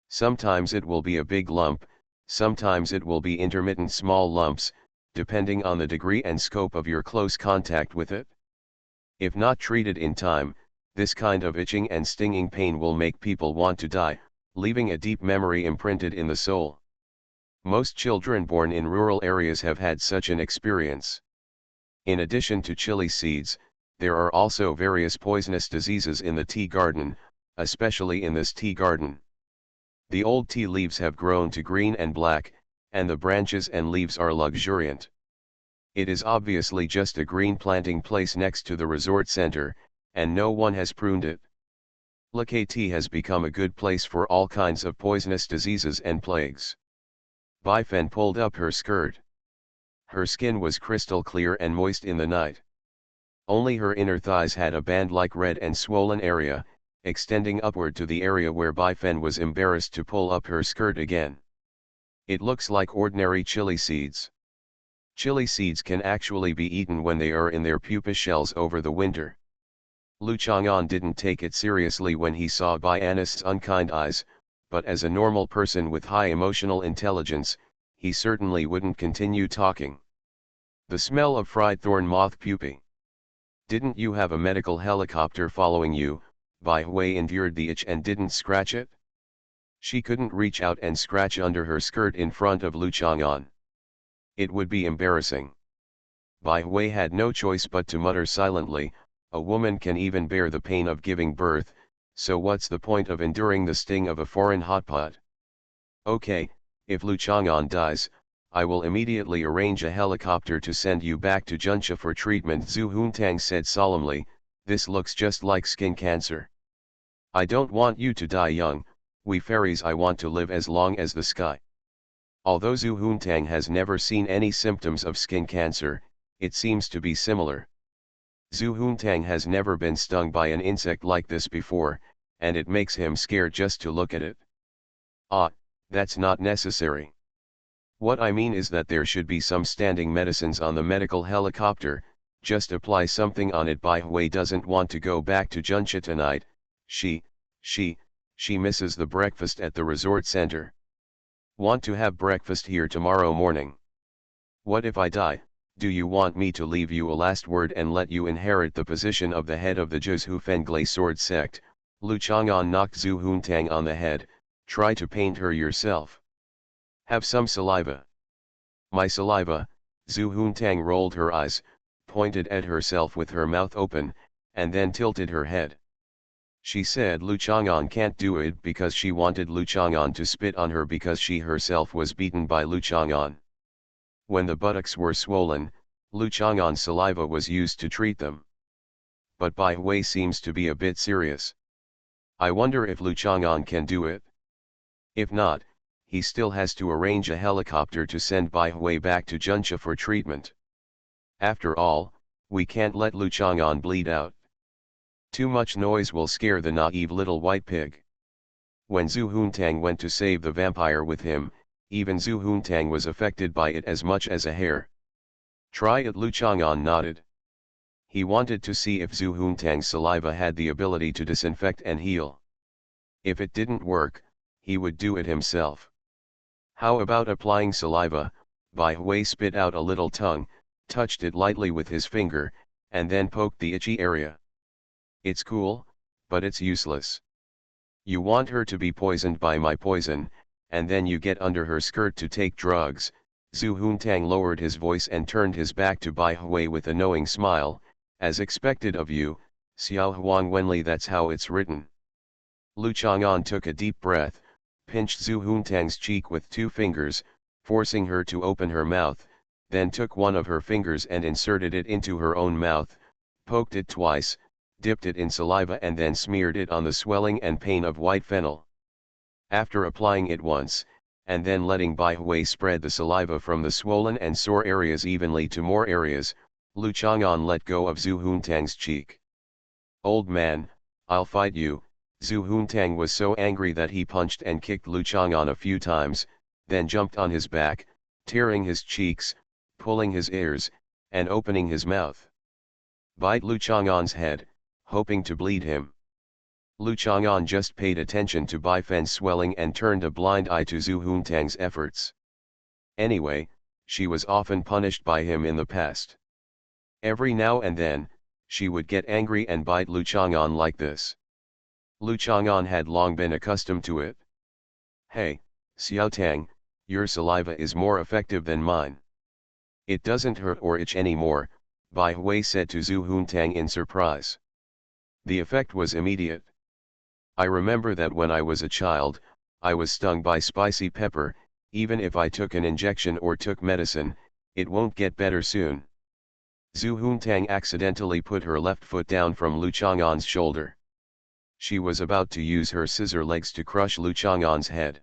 Sometimes it will be a big lump, sometimes it will be intermittent small lumps, depending on the degree and scope of your close contact with it. If not treated in time, this kind of itching and stinging pain will make people want to die, leaving a deep memory imprinted in the soul. Most children born in rural areas have had such an experience. In addition to chili seeds, there are also various poisonous diseases in the tea garden, especially in this tea garden. The old tea leaves have grown to green and black, and the branches and leaves are luxuriant. It is obviously just a green planting place next to the resort center, and no one has pruned it. Lekei tea has become a good place for all kinds of poisonous diseases and plagues. Bai Fen pulled up her skirt. Her skin was crystal clear and moist in the night. Only her inner thighs had a band-like red and swollen area, extending upward to the area where Bai Fen was embarrassed to pull up her skirt again. It looks like ordinary chili seeds. Chili seeds can actually be eaten when they are in their pupa shells over the winter. Lu Chang'an didn't take it seriously when he saw Bai Anist's unkind eyes, but as a normal person with high emotional intelligence, he certainly wouldn't continue talking. The smell of fried thorn moth pupae. Didn't you have a medical helicopter following you? Bai Hui endured the itch and didn't scratch it. She couldn't reach out and scratch under her skirt in front of Lu Chang'an. It would be embarrassing. Bai Hui had no choice but to mutter silently, a woman can even bear the pain of giving birth, so what's the point of enduring the sting of a foreign hotpot? Okay, if Lu Chang'an dies, I will immediately arrange a helicopter to send you back to Junsha for treatment, Zhu Huntang said solemnly. This looks just like skin cancer. I don't want you to die young, we fairies I want to live as long as the sky. Although Zhu Huntang has never seen any symptoms of skin cancer, it seems to be similar. Zhu Huntang has never been stung by an insect like this before, and it makes him scared just to look at it. Ah, that's not necessary. What I mean is that there should be some standing medicines on the medical helicopter, just apply something on it. Bai Hui doesn't want to go back to Junsha tonight, she misses the breakfast at the resort center. Want to have breakfast here tomorrow morning. What if I die? Do you want me to leave you a last word and let you inherit the position of the head of the Zhu Fenglai sword sect? Lu Chang'an knocked Zhu Huntang on the head. Try to paint her yourself. Have some saliva. My saliva. Zhu Huntang rolled her eyes, pointed at herself with her mouth open, and then tilted her head. She said Lu Chang'an can't do it because she wanted Lu Chang'an to spit on her because she herself was beaten by Lu Chang'an. When the buttocks were swollen, Lu Chang'an's saliva was used to treat them. But Bai Hui seems to be a bit serious. I wonder if Lu Chang'an can do it. If not, he still has to arrange a helicopter to send Bai Hui back to Junsha for treatment. After all, we can't let Lu Chang'an bleed out. Too much noise will scare the naive little white pig. When Zhu Huntang went to save the vampire with him, even Zhu Huntang was affected by it as much as a hair. Try it, Lu Chang'an nodded. He wanted to see if Zhu Huntang's saliva had the ability to disinfect and heal. If it didn't work, he would do it himself. How about applying saliva? Bai Hui spit out a little tongue, touched it lightly with his finger, and then poked the itchy area. It's cool, but it's useless. You want her to be poisoned by my poison, and then you get under her skirt to take drugs. Zhu Huntang lowered his voice and turned his back to Bai Hui with a knowing smile, as expected of you, Xiao Huang Wenli, that's how it's written. Lu Chang'an took a deep breath, pinched Zhu Huntang's cheek with 2 fingers, forcing her to open her mouth, then took one of her fingers and inserted it into her own mouth, poked it twice, dipped it in saliva and then smeared it on the swelling and pain of white fennel. After applying it once, and then letting Bai Hui spread the saliva from the swollen and sore areas evenly to more areas, Lu Chang'an let go of Zhu Huntang's cheek. Old man, I'll fight you. Zhu Huntang was so angry that he punched and kicked Lu Chang'an a few times, then jumped on his back, tearing his cheeks, pulling his ears, and opening his mouth. Bite Lu Chang'an's head, hoping to bleed him. Lu Chang'an just paid attention to Bai Fen's swelling and turned a blind eye to Zhu Huntang's efforts. Anyway, she was often punished by him in the past. Every now and then, she would get angry and bite Lu Chang'an like this. Lu Chang'an had long been accustomed to it. Hey, Xiao Tang, your saliva is more effective than mine. It doesn't hurt or itch anymore, Bai Hui said to Zhu Huntang in surprise. The effect was immediate. I remember that when I was a child, I was stung by spicy pepper. Even if I took an injection or took medicine, it won't get better soon. Zhu Huntang accidentally put her left foot down from Lu Chang'an's shoulder. She was about to use her scissor legs to crush Lu Chang'an's head.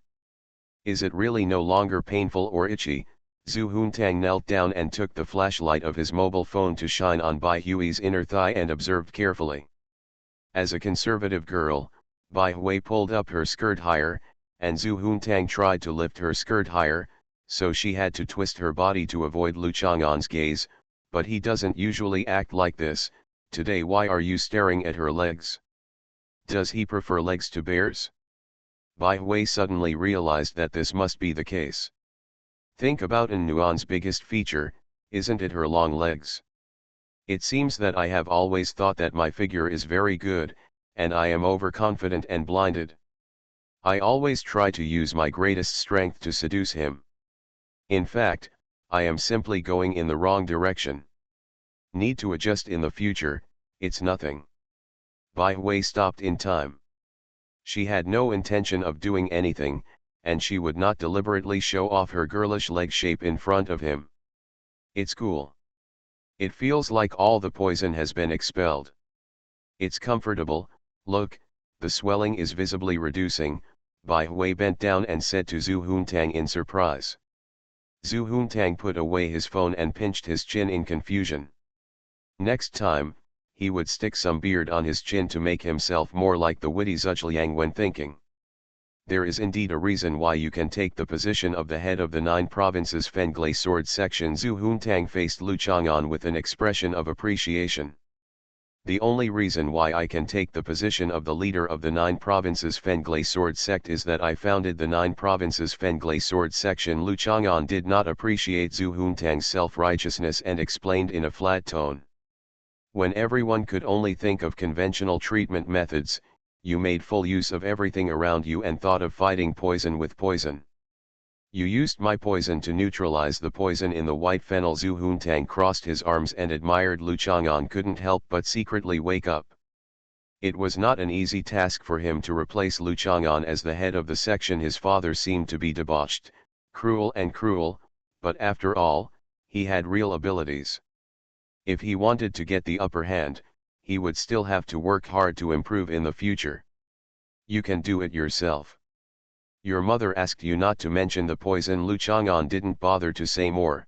Is it really no longer painful or itchy? Zhu Huntang knelt down and took the flashlight of his mobile phone to shine on Bai Hui's inner thigh and observed carefully. As a conservative girl, Bai Hui pulled up her skirt higher, and Zhu Huntang tried to lift her skirt higher, so she had to twist her body to avoid Lu Chang'an's gaze, but he doesn't usually act like this, Today why are you staring at her legs? Does he prefer legs to bears? Bai Hui suddenly realized that this must be the case. Think about An Nuan's biggest feature, isn't it her long legs? It seems that I have always thought that my figure is very good, and I am overconfident and blinded. I always try to use my greatest strength to seduce him. In fact, I am simply going in the wrong direction. Need to adjust in the future, it's nothing. Bai Hui stopped in time. She had no intention of doing anything, and she would not deliberately show off her girlish leg shape in front of him. It's cool. It feels like all the poison has been expelled. It's comfortable, look, the swelling is visibly reducing. Bai Hui bent down and said to Zhu Huntang in surprise. Zhu Huntang put away his phone and pinched his chin in confusion. Next time, he would stick some beard on his chin to make himself more like the witty Zhuliang when thinking. There is indeed a reason why you can take the position of the head of the 9 provinces Fenglai sword section. Zhu Huntang faced Lu Chang'an with an expression of appreciation. The only reason why I can take the position of the leader of the 9 provinces Fenglai sword sect is that I founded the 9 provinces Fenglai sword section. Lu Chang'an did not appreciate Zhu Huntang's self-righteousness and explained in a flat tone. When everyone could only think of conventional treatment methods, you made full use of everything around you and thought of fighting poison with poison. You used my poison to neutralize the poison in the white fennel. Zhu Huntang crossed his arms and admired. Lu Chang'an couldn't help but secretly wake up. It was not an easy task for him to replace Lu Chang'an as the head of the section. His father seemed to be debauched, cruel, but after all, he had real abilities. If he wanted to get the upper hand, he would still have to work hard to improve in the future. You can do it yourself. Your mother asked you not to mention the poison. Lu Chang'an didn't bother to say more.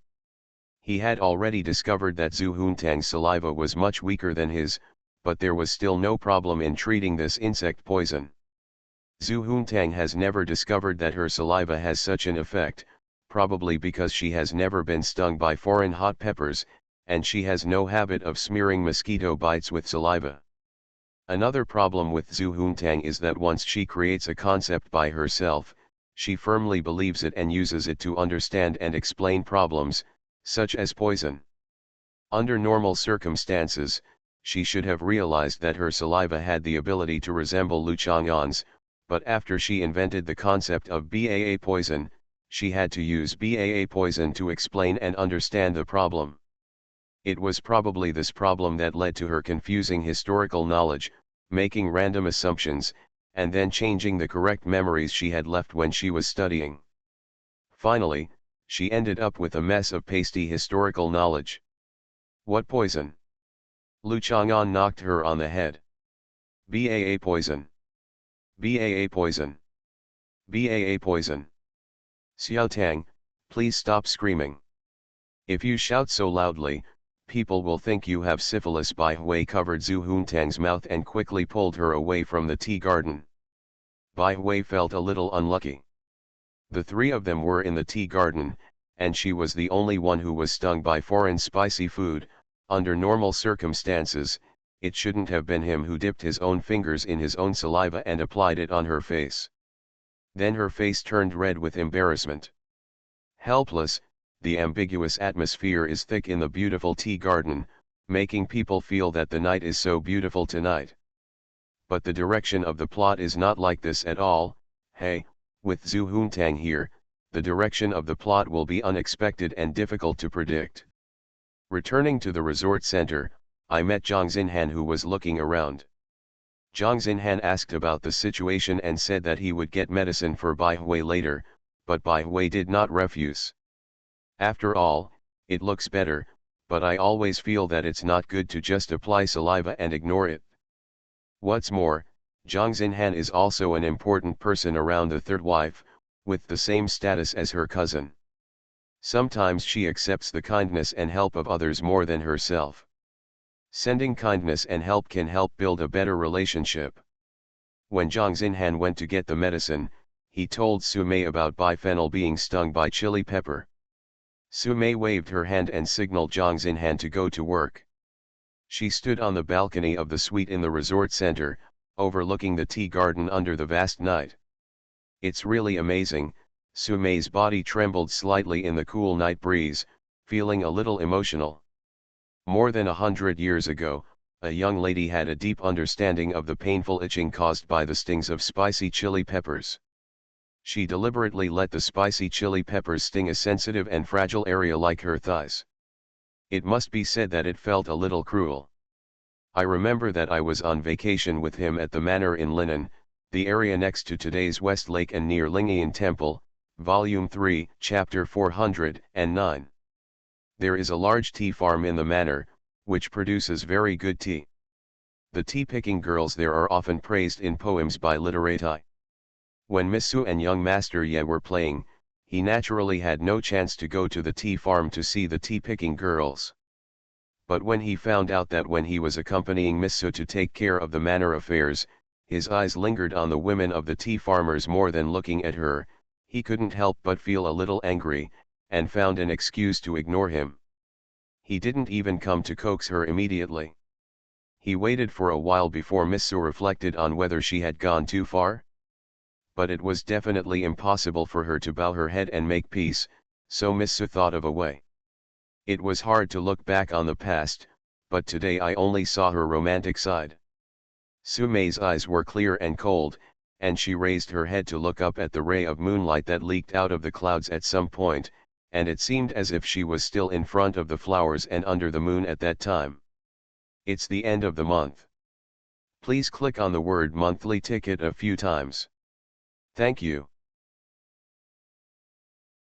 He had already discovered that Zhu Huntang's saliva was much weaker than his, but there was still no problem in treating this insect poison. Zhu Huntang has never discovered that her saliva has such an effect, probably because she has never been stung by foreign hot peppers, and she has no habit of smearing mosquito bites with saliva. Another problem with Zhu Huntang is that once she creates a concept by herself, she firmly believes it and uses it to understand and explain problems, such as poison. Under normal circumstances, she should have realized that her saliva had the ability to resemble Lu Chang'an's, but after she invented the concept of BAA poison, she had to use BAA poison to explain and understand the problem. It was probably this problem that led to her confusing historical knowledge, making random assumptions, and then changing the correct memories she had left when she was studying. Finally, she ended up with a mess of pasty historical knowledge. What poison? Lu Chang'an knocked her on the head. BAA poison. BAA poison. BAA poison. Xiao Tang, please stop screaming. If you shout so loudly, people will think you have syphilis. Bai Hui covered Zhu Huntang's mouth and quickly pulled her away from the tea garden. Bai Hui felt a little unlucky. The 3 of them were in the tea garden, and she was the only one who was stung by foreign spicy food. Under normal circumstances, it shouldn't have been him who dipped his own fingers in his own saliva and applied it on her face. Then her face turned red with embarrassment. Helpless, the ambiguous atmosphere is thick in the beautiful tea garden, making people feel that the night is so beautiful tonight. But the direction of the plot is not like this at all. Hey, with Zhu Huntang here, the direction of the plot will be unexpected and difficult to predict. Returning to the resort center, I met Zhang Xinhan, who was looking around. Zhang Xinhan asked about the situation and said that he would get medicine for Bai Hui later, but Bai Hui did not refuse. After all, it looks better, but I always feel that it's not good to just apply saliva and ignore it. What's more, Zhang Xinhan is also an important person around the 3rd wife, with the same status as her cousin. Sometimes she accepts the kindness and help of others more than herself. Sending kindness and help can help build a better relationship. When Zhang Xinhan went to get the medicine, he told Su Mei about biphenyl being stung by chili pepper. Su Mei waved her hand and signaled Zhang Xinhan to go to work. She stood on the balcony of the suite in the resort center, overlooking the tea garden under the vast night. It's really amazing, Sumei's body trembled slightly in the cool night breeze, feeling a little emotional. More than 100 years ago, a young lady had a deep understanding of the painful itching caused by the stings of spicy chili peppers. She deliberately let the spicy chili peppers sting a sensitive and fragile area like her thighs. It must be said that it felt a little cruel. I remember that I was on vacation with him at the manor in Linen, the area next to today's West Lake and near Lingayen Temple, Volume 3, Chapter 409. There is a large tea farm in the manor, which produces very good tea. The tea-picking girls there are often praised in poems by literati. When Miss Su and young Master Ye were playing, he naturally had no chance to go to the tea farm to see the tea-picking girls. But when he found out that when he was accompanying Miss Su to take care of the manor affairs, his eyes lingered on the women of the tea farmers more than looking at her, he couldn't help but feel a little angry, and found an excuse to ignore him. He didn't even come to coax her immediately. He waited for a while before Miss Su reflected on whether she had gone too far. But it was definitely impossible for her to bow her head and make peace, so Miss Su thought of a way. It was hard to look back on the past, but today I only saw her romantic side. Sumei's eyes were clear and cold, and she raised her head to look up at the ray of moonlight that leaked out of the clouds at some point, and it seemed as if she was still in front of the flowers and under the moon at that time. It's the end of the month. Please click on the word monthly ticket a few times. Thank you.